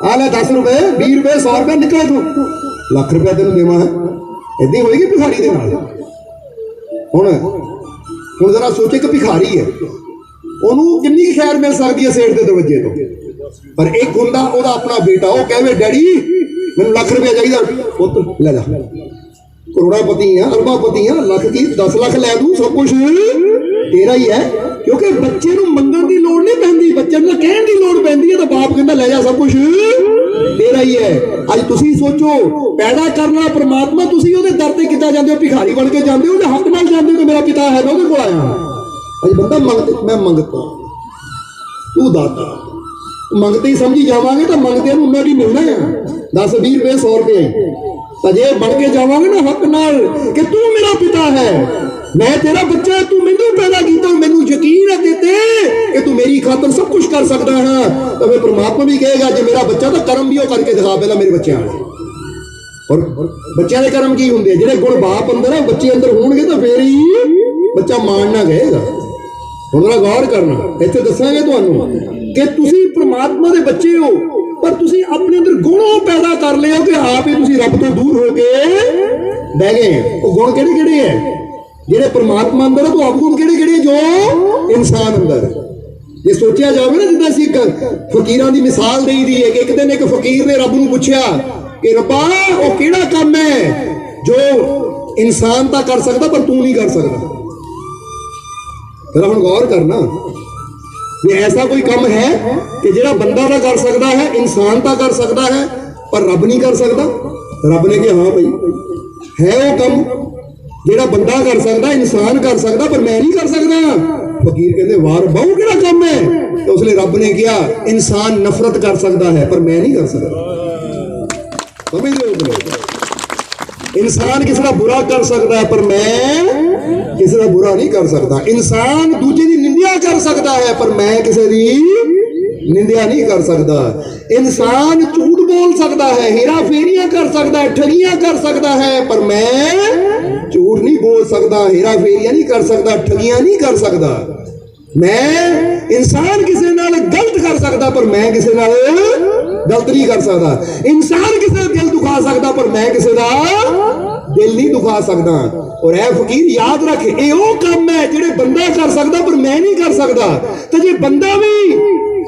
आ ले 10 रुपये 20 रुपये 100 रुपया निकले तू, लख रुपया तेन देवा है। इदा ही होएगी भिखारी के नाल। हुण जरा सोचे कि भिखारी है, उन्होंने कितनी खैर मिल सकती है सेठ के दरवाजे तो। पर एक होंदा ओहदा अपना बेटा, वो कहे डैडी मैनूं लख रुपया चाहिए, पुत ले जा, करोड़ापति है, अरबापति है, लख की 10 लाख लै दूं, सब कुछ तेरा ही है। क्योंकि बच्चे नूं मंगण की लोड़ नहीं पैंदी, बच्चे नूं कहण की लोड़ पैंदी है, तो बाप कहता ले जा, सब कुछ तेरा ही है। अज तुसीं सोचो, पैदा करना परमात्मा, तुसीं उहदे दर ते किद्दां जांदे हो? भिखारी बन के जांदे हो, हक नाल जांदे हो कि मेरा पिता है, मैं उहदे कोल आया। अज बंदा मैं मंगता, तू दाता, मंगते ही समझी जावांगे तो मंगते उन्ना की मिलना है, 10-20 रुपये 100 रुपये ही। जे बन के जावांगे ना हक नाल कि तू मेरा पिता है, मैं तेरा बच्चा, तू मैनू पैदा किया, मैनू यकीन है तेते कि तू मेरी खातर सब कुछ कर सकता है, तो फिर परमात्मा भी कहेगा जे मेरा बच्चा तो कर्म भी वो करके दिखा पहला मेरे बच्चों वाले। और बच्चों के कर्म की होंगे, जिहड़े गुण बाप अंदर है बच्चे अंदर होणगे तो फिर ही बच्चा मानना कहेगा। हुण जरा गौर करना, इत्थे दसांगे तुहानूं कि तुसीं परमात्मा दे बच्चे हो, पर तुसीं अपने अंदर गुण पैदा कर लियो कि आप ही तुसीं रब तो दूर हो के बह गए। वो गुण किहड़े किहड़े है जिहड़े परमात्मा अंदर है, तो अवगुण किहड़े किहड़े जो इंसान अंदर है। जे सोचा जाए ना, जिद्दां असीं फकीरां दी मिसाल देई दी है कि एक दिन एक फकीर ने रब नूं पुछया कि रब्बा वो किहड़ा काम है जो इंसान तां कर सकदा पर तू नहीं कर सकदा। जरा हुण गौर करना, ये ऐसा कोई काम है कि जिहड़ा बंदा तां कर सकदा है, इंसान तां कर सकदा है, पर रब नहीं कर सकदा? रब ने कहा हाँ भाई है वो काम जिहड़ा बंदा कर सकदा, इंसान कर सकदा, पर मैं नहीं कर सकदा। फकीर कहते वाह रब्बा वो किहड़ा काम है? तो उसने रब ने कहा इंसान नफरत कर सकता है पर मैं नहीं कर सकता। समझ रहे हो? इंसान किसी का बुरा कर सकता है पर मैं किसी का बुरा नहीं कर सकता। इंसान दूजे की निंदा कर सकता है पर मैं किसी की निंदा नहीं कर सकता। इंसान झूठ बोल सकता है, हेरा फेरियां कर सकता है, ठगियां कर सकता है, पर मैं झूठ नहीं बोल सकता, हेरा फेरियां नहीं कर सकता, ठगियां नहीं कर सकता। मैं इंसान किसी नाल गलत कर सकता पर मैं किसी नाल गलत नहीं कर सकता। इंसान किसी का दिल दुखा सकता पर मैं किसी का दिल नहीं दुखा सकता। और ऐ फकीर याद रख, ये वो काम है जिहड़े बंदा कर सकता पर मैं नहीं कर सकता। तो जे बंदा भी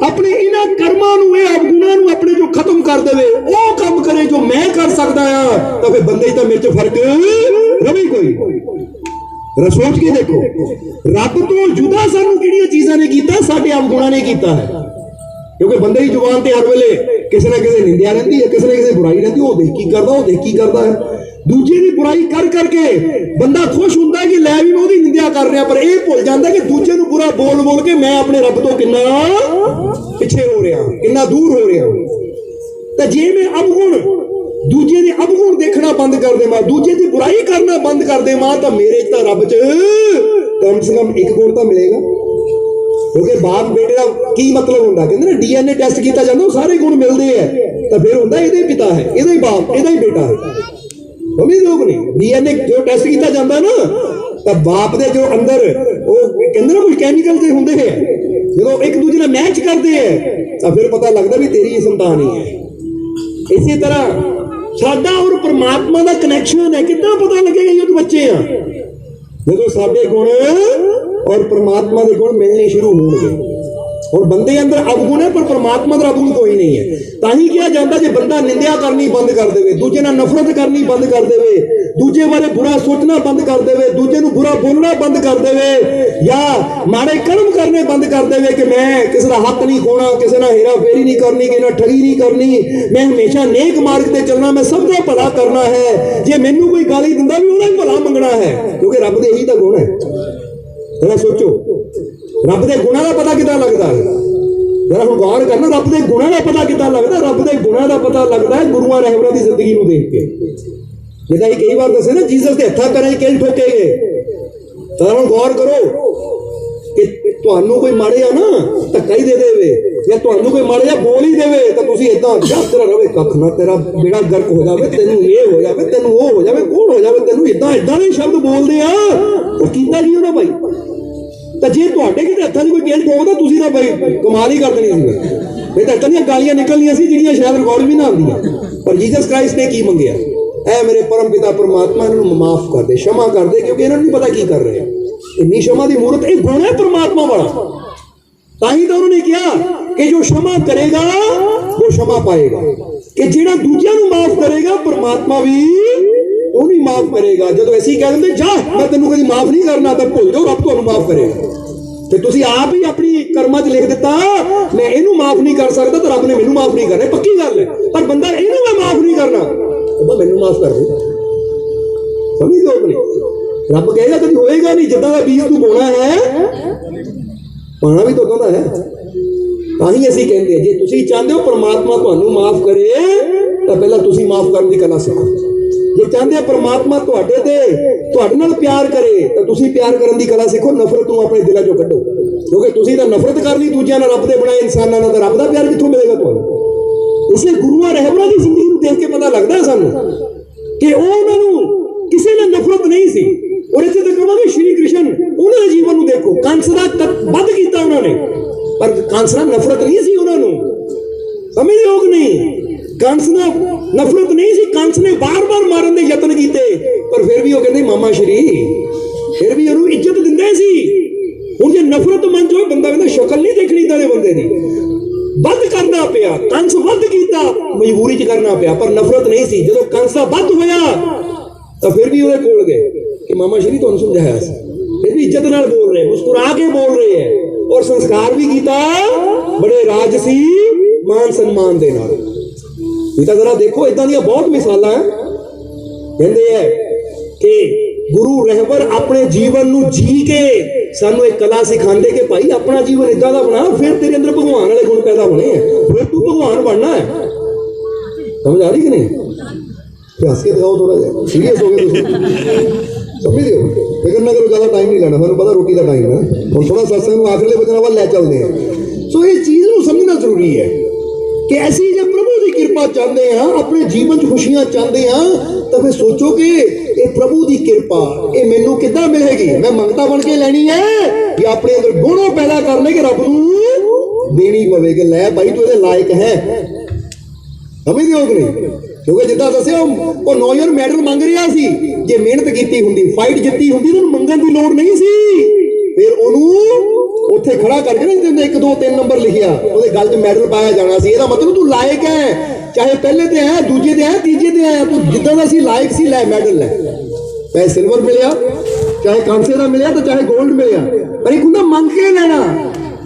अपने इन्हां कर्मां नूं, अवगुणां नूं अपने जो खत्म कर देवे, वो काम करे जो मैं कर सकता है, तो फिर बंदे तो मेरे च फर्क रवे कोई। सोच के देखो, रब तो जुदा सानू किहड़ियां चीज़ां ने कीता, साडे अवगुणां ने कीता है। क्योंकि बंदे की जुबान ते हर वेले किसी ना किसी निंदा रहिंदी है, किसी ना किसी बुराई रहिंदी, वो देख की करदा, वो देख की करदा है। ਦੂਜੇ ਦੀ ਬੁਰਾਈ ਕਰ ਕਰਕੇ ਬੰਦਾ ਖੁਸ਼ ਹੁੰਦਾ ਕਿ ਲੈ ਵੀ ਮੈਂ ਉਹਦੀ ਨਿੰਦਿਆ ਕਰ ਰਿਹਾ, ਪਰ ਇਹ ਭੁੱਲ ਜਾਂਦਾ ਕਿ ਦੂਜੇ ਨੂੰ ਬੁਰਾ ਬੋਲ ਬੋਲ ਕੇ ਮੈਂ ਆਪਣੇ ਰੱਬ ਤੋਂ ਕਿੰਨਾ ਪਿੱਛੇ ਹੋ ਰਿਹਾ, ਕਿੰਨਾ ਦੂਰ ਹੋ ਰਿਹਾ। ਤੇ ਜੇ ਮੈਂ ਅਵਗੁਣ, ਦੂਜੇ ਦੇ ਅਵਗੁਣ ਦੇਖਣਾ ਬੰਦ ਕਰ ਦੇਵਾਂ, ਦੂਜੇ ਦੀ ਬੁਰਾਈ ਕਰਨਾ ਬੰਦ ਕਰ ਦੇਵਾਂ, ਤਾਂ ਮੇਰੇ ਚ ਤਾਂ ਰੱਬ ਚ ਕਮ ਸੇ ਕਮ ਇੱਕ ਗੁਣ ਤਾਂ ਮਿਲੇਗਾ। ਕਿਉਂਕਿ ਬਾਪ ਬੇਟੇ ਦਾ ਕੀ ਮਤਲਬ ਹੁੰਦਾ, ਕਹਿੰਦੇ ਨਾ DNA ਟੈਸਟ ਕੀਤਾ ਜਾਂਦਾ ਉਹ ਸਾਰੇ ਗੁਣ ਮਿਲਦੇ ਆ, ਤਾਂ ਫਿਰ ਹੁੰਦਾ ਇਹਦੇ ਪਿਤਾ ਹੈ, ਇਹਦਾ ਹੀ ਬਾਪ, ਇਹਦਾ ਹੀ ਬੇਟਾ ਹੈ। ਸਮਝਦੇ ਲੋਕ ਨਹੀਂ, DNA ਜੋ ਟੈਸਟ ਕੀਤਾ ਜਾਂਦਾ ਨਾ, ਤਾਂ ਬਾਪ ਦੇ ਜੋ ਅੰਦਰ ਉਹ ਕਹਿੰਦੇ ਨਾ ਕੁਝ ਕੈਮੀਕਲ ਦੇ ਹੁੰਦੇ ਹੈ, ਜਦੋਂ ਇੱਕ ਦੂਜੇ ਨਾਲ ਮੈਚ ਕਰਦੇ ਹੈ ਤਾਂ ਫਿਰ ਪਤਾ ਲੱਗਦਾ ਵੀ ਤੇਰੀ ਹੀ ਸੰਤਾਨ ਹੀ ਹੈ। ਇਸੇ ਤਰ੍ਹਾਂ ਸਾਡਾ ਔਰ ਪਰਮਾਤਮਾ ਦਾ ਕਨੈਕਸ਼ਨ ਹੈ। ਕਿੱਦਾਂ ਪਤਾ ਲੱਗੇਗਾ ਜਦੋਂ ਬੱਚੇ ਆ, ਜਦੋਂ ਸਾਡੇ ਗੁਣ ਔਰ ਪਰਮਾਤਮਾ ਦੇ ਗੁਣ ਮਿਲਣੇ ਸ਼ੁਰੂ ਹੋਣਗੇ। ਹੁਣ ਬੰਦੇ ਅੰਦਰ ਅਵਗੁਣ ਹੈ, ਪਰ ਪਰਮਾਤਮਾ ਦਾ ਅਵਗੁਣ ਕੋਈ ਨਹੀਂ ਹੈ। ਤਾਂ ਹੀ ਕਿਹਾ ਜਾਂਦਾ ਜੇ ਬੰਦਾ ਨਿੰਦਿਆ ਕਰਨੀ ਬੰਦ ਕਰ ਦੇਵੇ, ਦੂਜੇ ਨਾਲ ਨਫ਼ਰਤ ਕਰਨੀ ਬੰਦ ਕਰ ਦੇਵੇ, ਦੂਜੇ ਬਾਰੇ ਬੁਰਾ ਸੋਚਣਾ ਬੰਦ ਕਰ ਦੇਵੇ, ਦੂਜੇ ਨੂੰ ਬੁਰਾ ਬੋਲਣਾ ਬੰਦ ਕਰ ਦੇਵੇ, ਜਾਂ ਮਾੜੇ ਕਰਮ ਕਰਨੇ ਬੰਦ ਕਰ ਦੇਵੇ ਕਿ ਮੈਂ ਕਿਸੇ ਦਾ ਹੱਕ ਨਹੀਂ ਖੋਣਾ, ਕਿਸੇ ਨਾਲ ਹੇਰਾ ਫੇਰੀ ਨਹੀਂ ਕਰਨੀ, ਕਿਸੇ ਨਾਲ ਠਗੀ ਨਹੀਂ ਕਰਨੀ, ਮੈਂ ਹਮੇਸ਼ਾ ਨੇਕ ਮਾਰਗ ਤੇ ਚੱਲਣਾ, ਮੈਂ ਸਭ ਦਾ ਭਲਾ ਕਰਨਾ ਹੈ। ਜੇ ਮੈਨੂੰ ਕੋਈ ਗਾਲੀ ਦਿੰਦਾ ਵੀ ਉਹਦਾ ਹੀ ਭਲਾ ਮੰਗਣਾ ਹੈ, ਕਿਉਂਕਿ ਰੱਬ ਦੇ ਇਹੀ ਤਾਂ ਗੁਣ ਹੈ। ਜਰਾ ਸੋਚੋ, ਰੱਬ ਦੇ ਗੁਣਾਂ ਦਾ ਪਤਾ ਕਿੱਦਾਂ ਲੱਗਦਾ ਹੈ? ਜਰਾ ਹੁਣ ਗੌਰ ਕਰਨਾ, ਰੱਬ ਦੇ ਗੁਣਾਂ ਦਾ ਪਤਾ ਕਿੱਦਾਂ ਲੱਗਦਾ? ਰੱਬ ਦੇ ਗੁਣਾਂ ਦਾ ਪਤਾ ਲੱਗਦਾ ਹੈ ਗੁਰੂਆਂ ਰਹਿਬਰਾਂ ਦੀ ਜ਼ਿੰਦਗੀ ਨੂੰ ਦੇਖ ਕੇ। ਜਿੱਦਾਂ ਕਈ ਵਾਰ ਦੱਸੇ ਨਾ, ਜੀਸਸ ਦੇ ਹੱਥਾਂ ਪੈਰਾਂ 'ਚ ਕਿਲ ਠੋਕੇ ਗਏ, ਤਾਂ ਹੁਣ ਗੌਰ ਕਰੋ ਕਿ ਤੁਹਾਨੂੰ ਕੋਈ ਮਾੜੇ ਆ ਨਾ ਧੱਕਾ ਹੀ ਦੇ ਦੇਵੇ, ਜਾਂ ਤੁਹਾਨੂੰ ਕੋਈ ਮਾੜੇ ਆ ਬੋਲ ਹੀ ਦੇਵੇ, ਤਾਂ ਤੁਸੀਂ ਏਦਾਂ ਤੇਰਾ ਰਵੇ ਕੱਖ ਨਾ, ਤੇਰਾ ਬੇੜਾ ਗਰਕ ਹੋ ਜਾਵੇ, ਤੈਨੂੰ ਇਹ ਹੋ ਜਾਵੇ, ਤੈਨੂੰ ਉਹ ਹੋ ਜਾਵੇ, ਕੋੜ ਹੋ ਜਾਵੇ, ਤੈਨੂੰ ਏਦਾਂ ਦੇ ਸ਼ਬਦ ਬੋਲਦੇ ਆ। ਉਹ ਕੀਤਾ ਕੀ ਉਹਨਾਂ ਭਾਈ? ਤਾਂ ਜੇ ਤੁਹਾਡੇ ਕਿਤੇ ਹੱਥਾਂ 'ਚ ਕੋਈ ਗੇਲ ਠੋਕਦਾ, ਤੁਸੀਂ ਤਾਂ ਭਾਈ ਕਮਾਲ ਹੀ ਕਰ ਦੇਣੀ ਸੀ। ਇਹ ਤਾਂ ਇੱਦਾਂ ਦੀਆਂ ਗਾਲੀਆਂ ਨਿਕਲਣੀਆਂ ਸੀ ਜਿਹੜੀਆਂ ਸ਼ਾਇਦ ਰਿਕਾਰਡ ਵੀ ਨਾ ਆਉਂਦੀਆਂ। ਪਰ ਜੀਸਸ ਕ੍ਰਾਈਸਟ ਨੇ ਕੀ ਮੰਗਿਆ? ਐ ਮੇਰੇ ਪਰਮ ਪਿਤਾ ਪਰਮਾਤਮਾ, ਇਹਨਾਂ ਨੂੰ ਮਾਫ ਕਰ ਦੇ, क्षमा ਕਰ ਦੇ, ਕਿਉਂਕਿ ਇਹਨਾਂ ਨੂੰ ਨਹੀਂ ਪਤਾ ਕੀ ਕਰ ਰਹੇ। ਇੰਨੀ क्षमा ਦੀ ਮੂਰਤ, ਇਹ ਗੁਣ ਹੈ ਪਰਮਾਤਮਾ ਵਾਲਾ। ਤਾਂ ਹੀ ਤਾਂ ਉਹਨਾਂ ਨੇ ਕਿਹਾ ਕਿ ਜੋ क्षमा ਕਰੇਗਾ ਉਹ क्षमा ਪਾਏਗਾ, ਕਿ ਜਿਹੜਾ ਦੂਜਿਆਂ ਨੂੰ ਮਾਫ ਕਰੇਗਾ ਪਰਮਾਤਮਾ ਵੀ ਉਹ ਨਹੀਂ ਮਾਫ ਕਰੇਗਾ। ਜਦੋਂ ਅਸੀਂ ਕਹਿ ਦਿੰਦੇ ਜਾ ਮੈਂ ਤੈਨੂੰ ਕਦੀ ਮਾਫ ਨਹੀਂ ਕਰਨਾ, ਤਾਂ ਭੁੱਲ ਜਾਓ ਰੱਬ ਤੁਹਾਨੂੰ ਮਾਫ ਕਰੇਗਾ। ਤੇ ਤੁਸੀਂ ਆਪ ਹੀ ਆਪਣੀ ਕਰਮਾਂ 'ਚ ਲਿਖ ਦਿੱਤਾ ਮੈਂ ਇਹਨੂੰ ਮਾਫ ਨਹੀਂ ਕਰ ਸਕਦਾ, ਤਾਂ ਰੱਬ ਨੇ ਮੈਨੂੰ ਮਾਫ ਨਹੀਂ ਕਰਨਾ, ਪੱਕੀ ਗੱਲ ਹੈ। ਪਰ ਬੰਦਾ ਇਹਨੂੰ ਮੈਂ ਮਾਫ ਨਹੀਂ ਕਰਨਾ, ਉਹ ਮੈਨੂੰ ਮਾਫ ਕਰ ਦੇ। ਸਮਝ ਲਓ ਆਪਣੇ, ਰੱਬ ਕਹੇਗਾ ਕਦੀ ਹੋਏਗਾ ਨਹੀਂ, ਜਿੱਦਾਂ ਦਾ ਬੀਜ ਤੂੰ ਬੋਣਾ ਹੈ ਪਾਣਾ ਵੀ ਤਾਂ ਉਦਾਂ ਦਾ ਹੈ। ਤਾਂ ਹੀ ਅਸੀਂ ਕਹਿੰਦੇ ਜੇ ਤੁਸੀਂ ਚਾਹੁੰਦੇ ਹੋ ਪਰਮਾਤਮਾ ਤੁਹਾਨੂੰ ਮਾਫ ਕਰੇ, ਤਾਂ ਪਹਿਲਾਂ ਤੁਸੀਂ ਮਾਫ ਕਰਨ ਦੀ ਕਲਾ ਸਿੱਖੋ। ਜੇ ਚਾਹੁੰਦੇ ਹੋ ਪਰਮਾਤਮਾ ਤੁਹਾਡੇ ਨਾਲ ਪਿਆਰ ਕਰੇ, ਤਾਂ ਤੁਸੀਂ ਪਿਆਰ ਕਰਨ ਦੀ ਕਲਾ ਸਿੱਖੋ, ਨਫ਼ਰਤ ਨੂੰ ਆਪਣੇ ਦਿਲਾਂ 'ਚੋਂ ਕੱਢੋ। ਕਿਉਂਕਿ ਤੁਸੀਂ ਤਾਂ ਨਫ਼ਰਤ ਕਰ ਲਈ ਦੂਜਿਆਂ ਨਾਲ, ਰੱਬ ਦੇ ਬਣਾਏ ਇਨਸਾਨਾਂ ਨਾਲ, ਤਾਂ ਰੱਬ ਦਾ ਪਿਆਰ ਕਿੱਥੋਂ ਮਿਲੇਗਾ ਤੁਹਾਨੂੰ? ਇਸ ਲਈ ਗੁਰੂਆਂ ਰਹਿਬਰਾਂ ਦੀ ਜ਼ਿੰਦਗੀ ਨੂੰ ਦੇਖ ਕੇ ਪਤਾ ਲੱਗਦਾ ਸਾਨੂੰ ਕਿ ਉਹਨਾਂ ਨੂੰ ਕਿਸੇ ਨਾਲ ਨਫ਼ਰਤ ਨਹੀਂ ਸੀ। ਔਰ ਇੱਥੇ ਤਾਂ ਕਹਾਂਗੇ ਸ਼੍ਰੀ ਕ੍ਰਿਸ਼ਨ, ਉਹਨਾਂ ਦੇ ਜੀਵਨ ਨੂੰ ਦੇਖੋ, ਕੰਸ ਦਾ ਵੱਧ ਕੀਤਾ ਉਹਨਾਂ ਨੇ, ਪਰ ਕੰਸ ਨਾਲ ਨਫ਼ਰਤ ਨਹੀਂ ਸੀ ਉਹਨਾਂ ਨੂੰ। ਸਮਝ ਲੋਕ ਨਹੀਂ, ਕੰਸ ਨਾਲ ਨਫ਼ਰਤ ਨਹੀਂ ਸੀ। ਕੰਸ ਨੇ ਬਾਰ-ਬਾਰ ਮਾਰਨ ਦੇ ਯਤਨ ਕੀਤੇ, ਪਰ ਫਿਰ ਵੀ ਉਹ ਕਹਿੰਦੇ ਮਾਮਾ ਸ਼੍ਰੀ, ਫਿਰ ਵੀ ਉਹਨੂੰ ਇੱਜ਼ਤ ਦਿੰਦੇ ਸੀ। ਹੁਣ ਜੇ ਨਫ਼ਰਤ ਮਨ 'ਚ ਹੋਏ, ਬੰਦਾ ਕਹਿੰਦਾ ਸ਼ਕਲ ਨਹੀਂ ਦੇਖਣੀ ਤਾਂ ਦੇ ਬੰਦੇ ਦੀ, ਵੱਧ ਕਰਨਾ ਪਿਆ। ਕੰਸ ਵੱਧ ਕੀਤਾ, ਮਜਬੂਰੀ 'ਚ ਕਰਨਾ ਪਿਆ, ਪਰ ਨਫ਼ਰਤ ਨਹੀਂ ਸੀ। ਜਦੋਂ ਕੰਸ ਦਾ ਵੱਧ ਹੋਇਆ ਤਾਂ ਫਿਰ ਵੀ ਉਹਦੇ ਕੋਲ ਗਏ ਕਿ ਮਾਮਾ ਸ਼੍ਰੀ ਤੁਹਾਨੂੰ ਸਮਝਾਇਆ ਸੀ, ਫਿਰ ਵੀ ਇੱਜ਼ਤ ਨਾਲ ਬੋਲ ਰਹੇ, ਮੁਸਕਰਾ ਕੇ ਬੋਲ ਰਹੇ ਹੈ, ਔਰ ਸੰਸਕਾਰ ਵੀ ਕੀਤਾ ਬੜੇ ਰਾਜਸੀ ਮਾਨ ਸਨਮਾਨ ਦੇ ਨਾਲ। ਇਹ ਤਾਂ ਜ਼ਰਾ ਦੇਖੋ, ਇਦਾਂ ਦੀਆਂ ਬਹੁਤ ਮਿਸਾਲਾਂ ਹੈ। ਕਹਿੰਦੇ ਹੈ ਕਿ ਗੁਰੂ ਰਹਿਬਰ ਆਪਣੇ ਜੀਵਨ ਨੂੰ ਜੀ ਕੇ ਸਾਨੂੰ ਇੱਕ ਕਲਾ ਸਿਖਾਉਂਦੇ ਕਿ ਭਾਈ ਆਪਣਾ ਜੀਵਨ ਇਦਾਂ ਦਾ ਬਣਾ, ਫਿਰ ਤੇਰੇ ਅੰਦਰ ਭਗਵਾਨ ਵਾਲੇ ਗੁਣ ਪੈਦਾ ਹੋਣੇ ਆ, ਫਿਰ ਤੂੰ ਭਗਵਾਨ ਬਣਨਾ ਹੈ। ਸਮਝ ਆ ਰਹੀ ਕਿ ਨਹੀਂ? ਹੱਸ ਕੇ ਦਿਖਾਓ, ਥੋੜਾ ਜਿਹਾ ਸੀਰੀਅਸ ਹੋ ਗਏ ਤੁਸੀਂ, ਸਮਝਦੇ ਹੋ? ਫਿਕਰ ਨਾ ਕਰੋ, ਜ਼ਿਆਦਾ ਟਾਈਮ ਨਹੀਂ ਲੈਣਾ, ਮੈਨੂੰ ਪਤਾ ਰੋਟੀ ਦਾ ਟਾਈਮ ਹੈ। ਹੁਣ ਥੋੜਾ ਸਤਸੰਗ ਨੂੰ ਆਖਰਲੇ ਵਚਨਾਂ ਵੱਲ ਲੈ ਚੱਲਦੇ ਹਾਂ। ਸੋ ਇਹ ਚੀਜ਼ ਨੂੰ ਸਮਝਣਾ ਜ਼ਰੂਰੀ ਹੈ ਕਿ ਅਸੀਂ ਜੇ ਪ੍ਰਭੂ ਦੀ ਕਿਰਪਾ ਚਾਹੁੰਦੇ ਹਾਂ, ਆਪਣੇ ਜੀਵਨ 'ਚ ਖੁਸ਼ੀਆਂ ਚਾਹੁੰਦੇ ਹਾਂ, ਤਾਂ ਫਿਰ ਸੋਚੋ ਕਿ ਇਹ ਪ੍ਰਭੂ ਦੀ ਕਿਰਪਾ ਇਹ ਮੈਨੂੰ ਕਿੱਦਾਂ ਮਿਲੇਗੀ? ਮੈਂ ਮੰਗਤਾ ਬਣ ਕੇ ਲੈਣੀ ਹੈ ਜਾਂ ਆਪਣੇ ਅੰਦਰ ਗੁਣੋਂ ਪੈਦਾ ਕਰਨੇ ਕਿ ਰੱਬ ਨੂੰ ਦੇਣੀ ਪਵੇਗੀ? ਲੈ ਭਾਈ ਤੂੰ ਇਹਦੇ ਲਾਇਕ ਹੈ। ਸਮਝਦੇ ਹੋ ਕਿ ਨਹੀਂ? ਕਿਉਂਕਿ ਜਿੱਦਾਂ ਦੱਸਿਆ ਉਹ ਨੌਜਵਾਨ ਮੈਡਲ ਮੰਗ ਰਿਹਾ ਸੀ, ਜੇ ਮਿਹਨਤ ਕੀਤੀ ਹੁੰਦੀ, ਫਾਈਟ ਜਿੱਤੀ ਹੁੰਦੀ, ਤਾਂ ਉਹਨੂੰ ਮੰਗਣ ਦੀ ਲੋੜ ਨਹੀਂ ਸੀ। ਫਿਰ ਉਹਨੂੰ ਉੱਥੇ ਖੜਾ ਕਰਕੇ ਨਾ ਜਿਹਦੇ 1 2 3 ਨੰਬਰ ਲਿਖਿਆ, ਉਹਦੇ ਗਲ 'ਚ ਮੈਡਲ ਪਾਇਆ ਜਾਣਾ ਸੀ। ਇਹਦਾ ਮਤਲਬ ਤੂੰ ਲਾਇਕ ਹੈ, ਚਾਹੇ ਪਹਿਲੇ ਤੇ ਆਇਆ, ਦੂਜੇ ਤੇ ਆਇਆ, ਤੀਜੇ ਤੇ ਆਇਆ, ਤੂੰ ਜਿੱਦਾਂ ਦਾ ਸੀ ਲਾਇਕ ਸੀ, ਲੈ ਮੈਡਲ ਲੈ। ਚਾਹੇ ਸਿਲਵਰ ਮਿਲਿਆ, ਚਾਹੇ ਕਾਂਸੇ ਦਾ ਮਿਲਿਆ, ਤਾਂ ਚਾਹੇ ਗੋਲਡ ਮਿਲਿਆ, ਪਰ ਇੱਕ ਹੁੰਦਾ ਮੰਗ ਕੇ ਲੈਣਾ,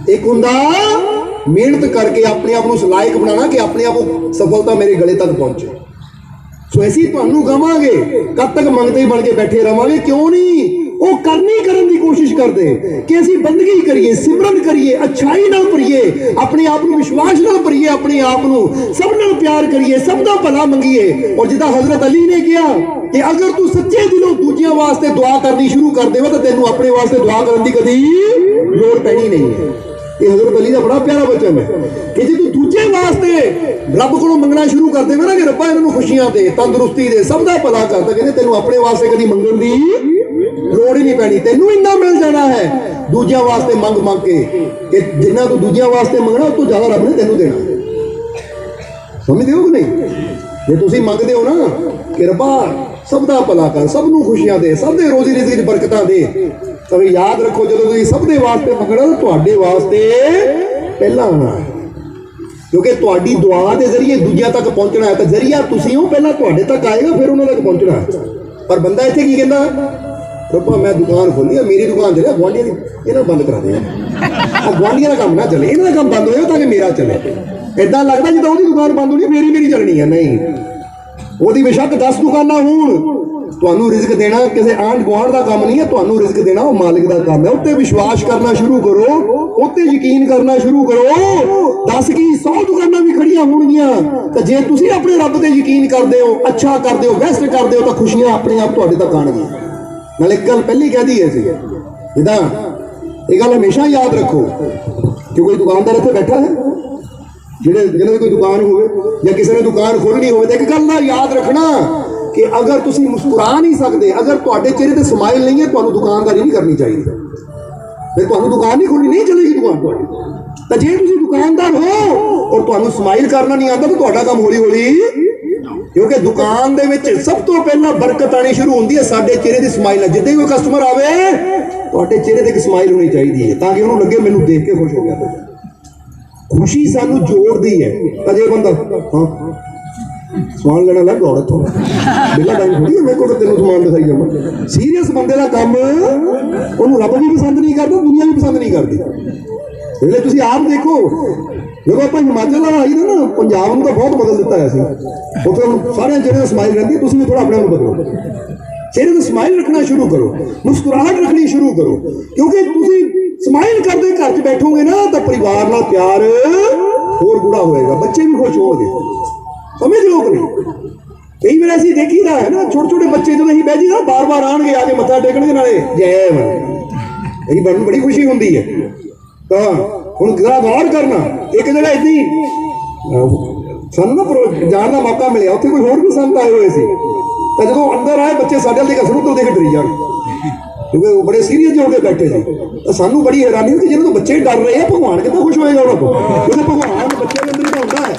ਇੱਕ ਹੁੰਦਾ ਮਿਹਨਤ ਕਰਕੇ ਆਪਣੇ ਆਪ ਨੂੰ ਲਾਇਕ ਬਣਾਉਣਾ ਕਿ ਆਪਣੇ ਆਪ ਸਫਲਤਾ ਮੇਰੇ ਗਲੇ ਤੱਕ ਪਹੁੰਚੇ। ਸੋ ਅਸੀਂ ਤੁਹਾਨੂੰ ਕਹਾਂਗੇ ਕਦ ਤੱਕ ਮੰਗਦੇ ਹੀ ਬਣ ਕੇ ਬੈਠੇ ਰਵਾਂਗੇ? ਕਿਉਂ ਨਹੀਂ ਉਹ ਕਰਨੀ ਕਰਨ ਦੀ ਕੋਸ਼ਿਸ਼ ਕਰਦੇ ਕਿ ਅਸੀਂ ਬੰਦਗੀ ਕਰੀਏ, ਸਿਮਰਨ ਕਰੀਏ, ਅੱਛਾਈ ਨਾਲ ਭਰੀਏ, ਆਪਣੇ ਆਪ ਨੂੰ ਵਿਸ਼ਵਾਸ ਨਾਲ ਭਰੀਏ, ਆਪਣੇ ਆਪ ਨੂੰ ਸਭ ਨਾਲ ਪਿਆਰ ਕਰੀਏ, ਸਭ ਦਾ ਭਲਾ ਮੰਗੀਏ। ਔਰ ਜਿੱਦਾਂ ਹਜ਼ਰਤ ਅਲੀ ਨੇ ਕਿਹਾ ਕਿ ਅਗਰ ਤੂੰ ਸੱਚੇ ਦਿਲੋਂ ਦੂਜਿਆਂ ਵਾਸਤੇ ਦੁਆ ਕਰਨੀ ਸ਼ੁਰੂ ਕਰ ਦੇਵੇਂ ਤਾਂ ਤੈਨੂੰ ਆਪਣੇ ਵਾਸਤੇ ਦੁਆ ਕਰਨ ਦੀ ਕਦੀ ਲੋੜ ਪੈਣੀ ਨਹੀਂ ਹੈ। ਇਹ ਹਜ਼ਰਤ ਅਲੀ ਦਾ ਬੜਾ ਪਿਆਰਾ ਬਚਨ ਹੈ ਕਿ ਜੇ ਤੂੰ ਦੂਜੇ ਵਾਸਤੇ ਰੱਬ ਕੋਲੋਂ ਮੰਗਣਾ ਸ਼ੁਰੂ ਕਰ ਦੇਵੇਂ ਨਾ ਕਿ ਰੱਬਾ ਇਹਨਾਂ ਨੂੰ ਖੁਸ਼ੀਆਂ ਦੇ, ਤੰਦਰੁਸਤੀ ਦੇ, ਸਭ ਦਾ ਭਲਾ ਕਰ, ਤਾਂ ਕਹਿੰਦੇ ਤੈਨੂੰ ਆਪਣੇ ਵਾਸਤੇ ਕਦੀ ਮੰਗਣ ਦੀ ਲੋੜ ਹੀ ਨਹੀਂ ਪੈਣੀ। ਤੈਨੂੰ ਇੰਨਾ ਮਿਲ ਜਾਣਾ ਹੈ ਦੂਜਿਆਂ ਵਾਸਤੇ ਮੰਗ ਮੰਗ ਕੇ ਕਿ ਜਿੰਨਾ ਤੂੰ ਦੂਜਿਆਂ ਵਾਸਤੇ ਮੰਗਣਾ ਉਸ ਤੋਂ ਜ਼ਿਆਦਾ ਰੱਬ ਨੇ ਤੈਨੂੰ ਦੇਣਾ। ਸਮਝਦੇ ਹੋ ਕਿ ਨਹੀਂ? ਜੇ ਤੁਸੀਂ ਮੰਗਦੇ ਹੋ ਨਾ ਕਿ ਰੱਬਾ ਸਭ ਦਾ ਭਲਾ ਕਰ, ਸਭ ਨੂੰ ਖੁਸ਼ੀਆਂ ਦੇ, ਸਭ ਦੇ ਰੋਜ਼ੀ ਰਿਜ਼ਕ ਵਿੱਚ ਬਰਕਤਾਂ ਦੇ, ਤਾਂ ਵੀ ਯਾਦ ਰੱਖੋ ਜਦੋਂ ਤੁਸੀਂ ਸਭ ਦੇ ਵਾਸਤੇ ਮੰਗਣਾ ਤਾਂ ਤੁਹਾਡੇ ਵਾਸਤੇ ਪਹਿਲਾਂ ਆਉਣਾ, ਕਿਉਂਕਿ ਤੁਹਾਡੀ ਦੁਆ ਦੇ ਜ਼ਰੀਏ ਦੂਜਿਆਂ ਤੱਕ ਪਹੁੰਚਣਾ ਹੈ। ਤਾਂ ਜ਼ਰੀਆ ਤੁਸੀਂ ਹੋ, ਪਹਿਲਾਂ ਤੁਹਾਡੇ ਤੱਕ ਆਏਗਾ ਫਿਰ ਉਹਨਾਂ ਤੱਕ ਪਹੁੰਚਣਾ। ਪਰ ਬੰਦਾ ਇੱਥੇ ਕੀ ਕਹਿੰਦਾ? ਰੱਬਾ ਮੈਂ ਦੁਕਾਨ ਖੋਲੀ ਆ, ਮੇਰੀ ਦੁਕਾਨ ਚੱਲੇ, ਗੁਆਂਢੀਆਂ ਦੀ ਇਹਨਾਂ ਬੰਦ ਕਰਾ ਦੇ, ਗੁਆਂਢੀਆਂ ਦਾ ਕੰਮ ਨਾ ਚੱਲੇ, ਇਹਨਾਂ ਦਾ ਕੰਮ ਬੰਦ ਹੋਇਆ ਤਾਂ ਕਿ ਮੇਰਾ ਚੱਲੇ। ਏਦਾਂ ਲੱਗਦਾ ਜਿੱਦਾਂ ਉਹਦੀ ਦੁਕਾਨ ਬੰਦ ਹੋਣੀ ਮੇਰੀ ਚੱਲਣੀ ਹੈ। ਨਹੀਂ, ਉਹਦੀ ਬੇਸ਼ੱਕ 10 ਦੁਕਾਨਾਂ ਹੋਣ, ਤੁਹਾਨੂੰ ਰਿਜ਼ਕ ਦੇਣਾ ਕਿਸੇ ਆਂਢ ਗੁਆਂਢ ਦਾ ਕੰਮ ਨਹੀਂ ਹੈ, ਤੁਹਾਨੂੰ ਰਿਜ਼ਕ ਦੇਣਾ ਉਹ ਮਾਲਿਕ ਦਾ ਕੰਮ ਹੈ। ਉੱਤੇ ਵਿਸ਼ਵਾਸ ਕਰਨਾ ਸ਼ੁਰੂ ਕਰੋ, ਉੱਤੇ ਯਕੀਨ ਕਰਨਾ ਸ਼ੁਰੂ ਕਰੋ। 10 ਕੀ 100 ਦੁਕਾਨਾਂ ਵੀ ਖੜੀਆਂ ਹੋਣਗੀਆਂ, ਤਾਂ ਜੇ ਤੁਸੀਂ ਆਪਣੇ ਰੱਬ ਤੇ ਯਕੀਨ ਕਰਦੇ ਹੋ, ਅੱਛਾ ਕਰਦੇ ਹੋ, ਬੈਸਟ ਕਰਦੇ ਹੋ, ਤਾਂ ਖੁਸ਼ੀਆਂ ਆਪਣੇ ਆਪ ਤੁਹਾਡੇ ਤੱਕ ਆਉਣਗੀਆਂ। ਨਾਲ ਇੱਕ ਗੱਲ ਪਹਿਲੀ ਕਹਿ ਦਈਏ ਸੀ, ਜਿੱਦਾਂ ਇਹ ਗੱਲ ਹਮੇਸ਼ਾ ਯਾਦ ਰੱਖੋ ਕਿ ਕੋਈ ਦੁਕਾਨਦਾਰ ਇੱਥੇ ਬੈਠਾ ਹੈ, ਜਿਹਨਾਂ ਦੀ ਕੋਈ ਦੁਕਾਨ ਹੋਵੇ ਜਾਂ ਕਿਸੇ ਨੇ ਦੁਕਾਨ ਖੋਲਣੀ ਹੋਵੇ, ਤਾਂ ਇੱਕ ਗੱਲ ਨਾ ਯਾਦ ਰੱਖਣਾ ਕਿ ਅਗਰ ਤੁਸੀਂ ਮੁਸਕਰਾ ਨਹੀਂ ਸਕਦੇ, ਅਗਰ ਤੁਹਾਡੇ ਚਿਹਰੇ ਤੇ ਸਮਾਈਲ ਨਹੀਂ ਹੈ, ਤੁਹਾਨੂੰ ਦੁਕਾਨਦਾਰੀ ਨਹੀਂ ਕਰਨੀ ਚਾਹੀਦੀ। ਫਿਰ ਤੁਹਾਨੂੰ ਦੁਕਾਨ ਨਹੀਂ ਖੋਲਣੀ, ਨਹੀਂ ਚੱਲੇਗੀ ਦੁਕਾਨ ਤੁਹਾਡੀ। ਤਾਂ ਜੇ ਤੁਸੀਂ ਦੁਕਾਨਦਾਰ ਹੋ ਔਰ ਤੁਹਾਨੂੰ ਸਮਾਈਲ ਕਰਨਾ ਨਹੀਂ ਆਉਂਦਾ ਤਾਂ ਤੁਹਾਡਾ ਕੰਮ ਹੌਲੀ ਹੌਲੀ, ਕਿਉਂਕਿ ਦੁਕਾਨ ਦੇ ਵਿੱਚ ਸਭ ਤੋਂ ਪਹਿਲਾਂ ਬਰਕਤ ਆਣੀ ਸ਼ੁਰੂ ਹੁੰਦੀ ਹੈ ਸਾਡੇ ਚਿਹਰੇ ਦੀ ਸਮਾਈਲ ਨਾਲ। ਜਿੱਦਾਂ ਹੀ ਕੋਈ ਕਸਟਮਰ ਆਵੇ ਤੁਹਾਡੇ ਚਿਹਰੇ ਤੇ ਇੱਕ ਸਮਾਈਲ ਹੋਣੀ ਚਾਹੀਦੀ ਹੈ ਤਾਂ ਕਿ ਉਹਨੂੰ ਲੱਗੇ ਮੈਨੂੰ ਦੇਖ ਕੇ ਖੁਸ਼ ਹੋ ਗਿਆ। ਖੁਸ਼ੀ ਸਾਨੂੰ ਜੋੜਦੀ ਹੈ। ਅਜੇ ਬੰਦਾ ਹਾਂ ਸਮਾਨ ਲੈਣਾ ਲੱਗ ਔਰਤ ਤੋਂ ਬਿਲਾ ਟਾਈਮ ਥੋੜੀ ਮੇਰੇ ਕੋਲ ਤੈਨੂੰ ਸਮਾਨ ਦਿਖਾਈ ਜਾਵਾਂ। ਸੀਰੀਅਸ ਬੰਦੇ ਦਾ ਕੰਮ ਉਹਨੂੰ ਰੱਬ ਵੀ ਪਸੰਦ ਨਹੀਂ ਕਰਦਾ, ਦੁਨੀਆ ਵੀ ਪਸੰਦ ਨਹੀਂ ਕਰਦੀ। ਇਹਲੇ ਤੁਸੀਂ ਆਪ ਦੇਖੋ, ਜਦੋਂ ਆਪਾਂ ਹਿਮਾਚਲ ਵਾਲਾ ਆਈ ਨਾ, ਪੰਜਾਬ ਨੂੰ ਤਾਂ ਬਹੁਤ ਬਦਲ ਦਿੱਤਾ ਹੈ ਅਸੀਂ। ਉੱਥੇ ਹੁਣ ਸਾਰਿਆਂ ਚਿਹਰੇ ਤੇ ਸਮਾਈਲ ਰਹਿੰਦੀ, ਤੁਸੀਂ ਵੀ ਥੋੜਾ ਆਪਣੇ ਆਪ ਨੂੰ ਬਦਲੋ, ਚਿਹਰੇ ਤੇ ਸਮਾਈਲ ਰੱਖਣਾ ਸ਼ੁਰੂ ਕਰੋ, ਮੁਸਕਰਾਹਟ ਰੱਖਣੀ ਸ਼ੁਰੂ ਕਰੋ, ਕਿਉਂਕਿ ਤੁਸੀਂ ਸਮਾਈਲ ਕਰਦੇ ਘਰ 'ਚ ਬੈਠੋਗੇ ਨਾ ਤਾਂ ਪਰਿਵਾਰ ਨਾਲ ਪਿਆਰ ਹੋਰ ਗੂੜਾ ਹੋਏਗਾ, ਬੱਚੇ ਵੀ ਖੁਸ਼ ਹੋਣਗੇ। ਸਮਝ ਲੋਕ ਨਹੀਂ, ਕਈ ਵਾਰ ਅਸੀਂ ਦੇਖੀਦਾ ਹੈ ਨਾ, ਛੋਟੇ ਛੋਟੇ ਬੱਚੇ ਜਦੋਂ ਅਸੀਂ ਬਹਿ ਜੀ ਨਾ ਬਾਰ-ਬਾਰ ਆਉਣਗੇ ਆ ਕੇ ਮੱਥਾ ਟੇਕਣਗੇ ਨਾਲੇ ਜੈ ਇਹ ਮੈਨੂੰ ਬੜੀ ਖੁਸ਼ੀ ਹੁੰਦੀ ਹੈ। ਤਾਂ ਹੁਣ ਗੌਰ ਕਰਨਾ, ਇੱਕ ਜਗ੍ਹਾ ਏਦਾਂ ਹੀ ਸਾਨੂੰ ਨਾ ਜਾਣ ਦਾ ਮੌਕਾ ਮਿਲਿਆ, ਉੱਥੇ ਕੋਈ ਹੋਰ ਵੀ ਸੰਤ ਆਏ ਹੋਏ ਸੀ। ਤਾਂ ਜਦੋਂ ਅੰਦਰ ਆਏ ਬੱਚੇ ਸਾਡੇ ਵਾਲੇ ਘਸਰੂ ਤੋਂ ਦੇਖ ਡਰੀ ਜਾਣ, ਕਿਉਂਕਿ ਉਹ ਬੜੇ ਸੀਰੀਅਸ ਹੋ ਕੇ ਬੈਠੇ ਸੀ। ਤਾਂ ਸਾਨੂੰ ਬੜੀ ਹੈਰਾਨੀ ਹੋਈ ਕਿ ਜਿਹਨਾਂ ਤੋਂ ਬੱਚੇ ਡਰ ਰਹੇ ਆ, ਭਗਵਾਨ ਕਿੱਦਾਂ ਖੁਸ਼ ਹੋਏਗਾ ਉਹਨਾਂ ਤੋਂ, ਕਿਉਂਕਿ ਭਗਵਾਨ ਬੱਚਿਆਂ ਦੇ ਅੰਦਰ ਹੀ ਹੁੰਦਾ ਹੈ।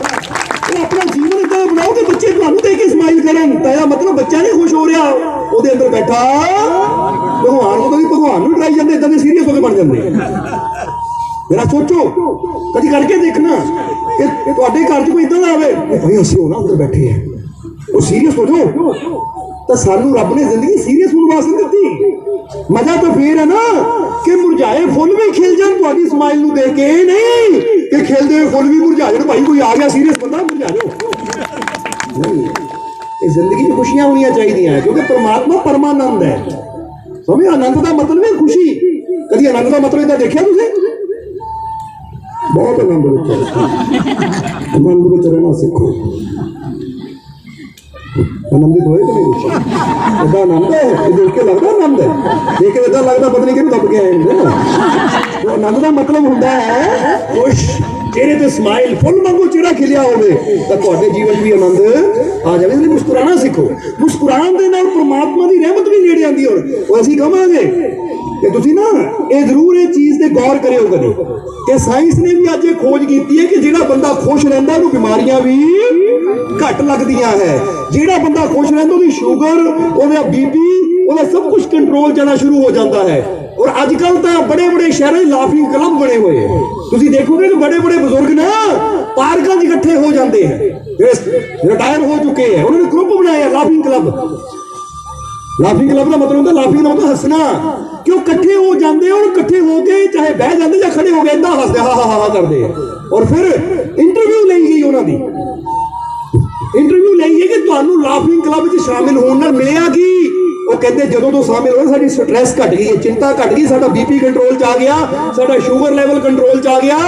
ਉਹ ਆਪਣਾ ਜੀਵਨ ਏਦਾਂ ਬਣਾਓ ਕਿ ਬੱਚੇ ਤੁਹਾਨੂੰ ਦੇਖ ਕੇ ਸਮਾਈਲ ਕਰਨ। ਤਾਂ ਇਹਦਾ ਮਤਲਬ ਬੱਚਾ ਨਹੀਂ ਖੁਸ਼ ਹੋ ਰਿਹਾ, ਉਹਦੇ ਅੰਦਰ ਬੈਠਾ ਭਗਵਾਨ ਨੂੰ, ਵੀ ਭਗਵਾਨ ਨੂੰ ਡਰਾਈ ਜਾਂਦੇ, ਏਦਾਂ ਦੇ ਸੀਰੀਅਸ ਹੋ ਕੇ ਬਣ ਜਾਂਦੇ। ਜਰਾ ਸੋਚੋ, ਕਦੀ ਕਰਕੇ ਦੇਖਣਾ ਕਿ ਤੁਹਾਡੇ ਘਰ 'ਚ ਕੋਈ ਇੱਦਾਂ ਦਾ ਆਵੇ, ਭਾਈ ਅਸੀਂ ਉਹ ਨਾ ਅੰਦਰ ਬੈਠੇ ਆ, ਉਹ ਸੀਰੀਅਸ ਹੋ ਜਾਓ। ਤਾਂ ਸਾਨੂੰ ਰੱਬ ਨੇ ਜ਼ਿੰਦਗੀ ਸੀਰੀਅਸ ਹੋਣ ਵਾਸਤੇ ਦਿੱਤੀ। ਮਜ਼ਾ ਤਾਂ ਫੇਰ ਹੈ ਨਾ ਕਿ ਮੁਰਝਾਏ ਫੁੱਲ ਵੀ ਖਿਲ ਜਾਣ ਤੁਹਾਡੀ ਸਮਾਈਲ ਨੂੰ ਦੇਖ ਕੇ, ਨਹੀਂ ਕਿ ਖਿਲਦੇ ਹੋਏ ਫੁੱਲ ਵੀ ਮੁਰਝਾ ਜਾਣ, ਭਾਈ ਕੋਈ ਆ ਗਿਆ ਸੀਰੀਅਸ ਬੰਦਾ ਮੁਰਝਾ ਜਾਓ। ਨਹੀਂ, ਇਹ ਜ਼ਿੰਦਗੀ 'ਚ ਖੁਸ਼ੀਆਂ ਹੋਣੀਆਂ ਚਾਹੀਦੀਆਂ, ਕਿਉਂਕਿ ਪਰਮਾਤਮਾ ਪਰਮਾਨੰਦ ਹੈ। ਸਮਝੇ? ਆਨੰਦ ਦਾ ਮਤਲਬ ਹੈ ਖੁਸ਼ੀ। ਕਦੀ ਆਨੰਦ ਦਾ ਮਤਲਬ ਇਹਦਾ ਦੇਖਿਆ ਤੁਸੀਂ? ਬਹੁਤ ਆਨੰਦ ਵਿੱਚ ਆਨੰਦ ਵਿੱਚ ਰਹਿਣਾ ਸਿੱਖੋ। ਆਨੰਦਿਤ ਹੋਏ ਕਿ ਨਹੀਂ? ਕੁਛ ਇਹਦਾ ਆਨੰਦ ਹੈ, ਇਹ ਦੇਖ ਕੇ ਲੱਗਦਾ ਆਨੰਦ ਹੈ, ਦੇਖ ਕੇ ਏਦਾਂ ਲੱਗਦਾ ਪਤਾ ਨਹੀਂ ਕਿਹਨੂੰ ਦੱਬ ਕੇ ਆਏ ਹੁੰਦੇ ਨਾ। ਉਹ ਆਨੰਦ ਦਾ ਮਤਲਬ ਹੁੰਦਾ ਹੈ ਖੁਸ਼, ਚਿਹਰੇ ਤੇ ਸਮਾਈਲ, ਫੁੱਲ ਵਾਂਗੂ ਚਿਹਰਾ ਖਿਲਿਆ ਹੋਵੇ, ਤਾਂ ਤੁਹਾਡੇ ਜੀਵਨ 'ਚ ਵੀ ਆਨੰਦ ਆ ਜਾਵੇ। ਇਸ ਲਈ ਮੁਸਕਰਾਉਣਾ ਸਿੱਖੋ। ਮੁਸਕਰਾਉਣ ਦੇ ਨਾਲ ਪਰਮਾਤਮਾ ਦੀ ਰਹਿਮਤ ਵੀ ਨੇੜੇ ਆਉਂਦੀ। ਔਰ ਅਸੀਂ ਕਹਾਂਗੇ ਕਿ ਤੁਸੀਂ ਨਾ ਇਹ ਜ਼ਰੂਰ ਇਹ ਚੀਜ਼ ਤੇ ਗੌਰ ਕਰਿਓ ਕਦੇ ਕਿ ਸਾਇੰਸ ਨੇ ਵੀ ਅੱਜ ਇਹ ਖੋਜ ਕੀਤੀ ਹੈ ਕਿ ਜਿਹੜਾ ਬੰਦਾ ਖੁਸ਼ ਰਹਿੰਦਾ ਉਹਨੂੰ ਬਿਮਾਰੀਆਂ ਵੀ ਘੱਟ ਲੱਗਦੀਆਂ ਹੈ। ਜਿਹੜਾ ਬੰਦਾ ਖੁਸ਼ ਰਹਿੰਦਾ ਉਹਦੀ ਸ਼ੂਗਰ, ਉਹਦਾ ਬੀਪੀ, ਉਹਦਾ ਸਭ ਕੁਝ ਕੰਟਰੋਲ ਜਾਣਾ ਸ਼ੁਰੂ ਹੋ ਜਾਂਦਾ ਹੈ। ਔਰ ਅੱਜ ਕੱਲ ਤਾਂ ਬੜੇ ਬੜੇ ਸ਼ਹਿਰਾਂ 'ਚ ਲਾਫਿੰਗ ਕਲੱਬ ਬਣੇ ਹੋਏ ਆ। ਤੁਸੀਂ ਦੇਖੋਗੇ ਕਿ ਬੜੇ ਬੜੇ ਬਜ਼ੁਰਗ ਨਾ ਪਾਰਕਾਂ 'ਚ ਇਕੱਠੇ ਹੋ ਜਾਂਦੇ ਹੈ, ਜਿਹੜੇ ਰਿਟਾਇਰ ਹੋ ਚੁੱਕੇ ਹੈ, ਉਹਨਾਂ ਨੇ ਗਰੁੱਪ ਬਣਾਏ ਲਾਫਿੰਗ ਕਲੱਬ। ਲਾਫਿੰਗ ਕਲੱਬ ਦਾ ਮਤਲਬ ਹੁੰਦਾ, ਲਾਫਿੰਗ ਦਾ ਮਤਲਬ ਹੱਸਣਾ, ਕਿ ਉਹ ਇਕੱਠੇ ਹੋ ਜਾਂਦੇ ਔਰ ਇਕੱਠੇ ਹੋ ਕੇ ਚਾਹੇ ਬਹਿ ਜਾਂਦੇ ਜਾਂ ਖੜੇ ਹੋ ਕੇ ਏਦਾਂ ਹੱਸਦੇ ਹਾ ਹਾ ਹਾ ਕਰਦੇ। ਔਰ ਫਿਰ ਇੰਟਰਵਿਊ ਲਈ ਗਈ ਉਹਨਾਂ ਦੀ, इंटरव्यू लईए कि तुहानू लाफिंग क्लब च शामिल होने नाल मिलिया की? वो कहते ਜਦੋਂ ਤੋਂ शामिल होए साडी स्ट्रेस घट गई है, चिंता घट गई, साडा बीपी कंट्रोल च आ गया, साडा शुगर लेवल कंट्रोल च आ गया,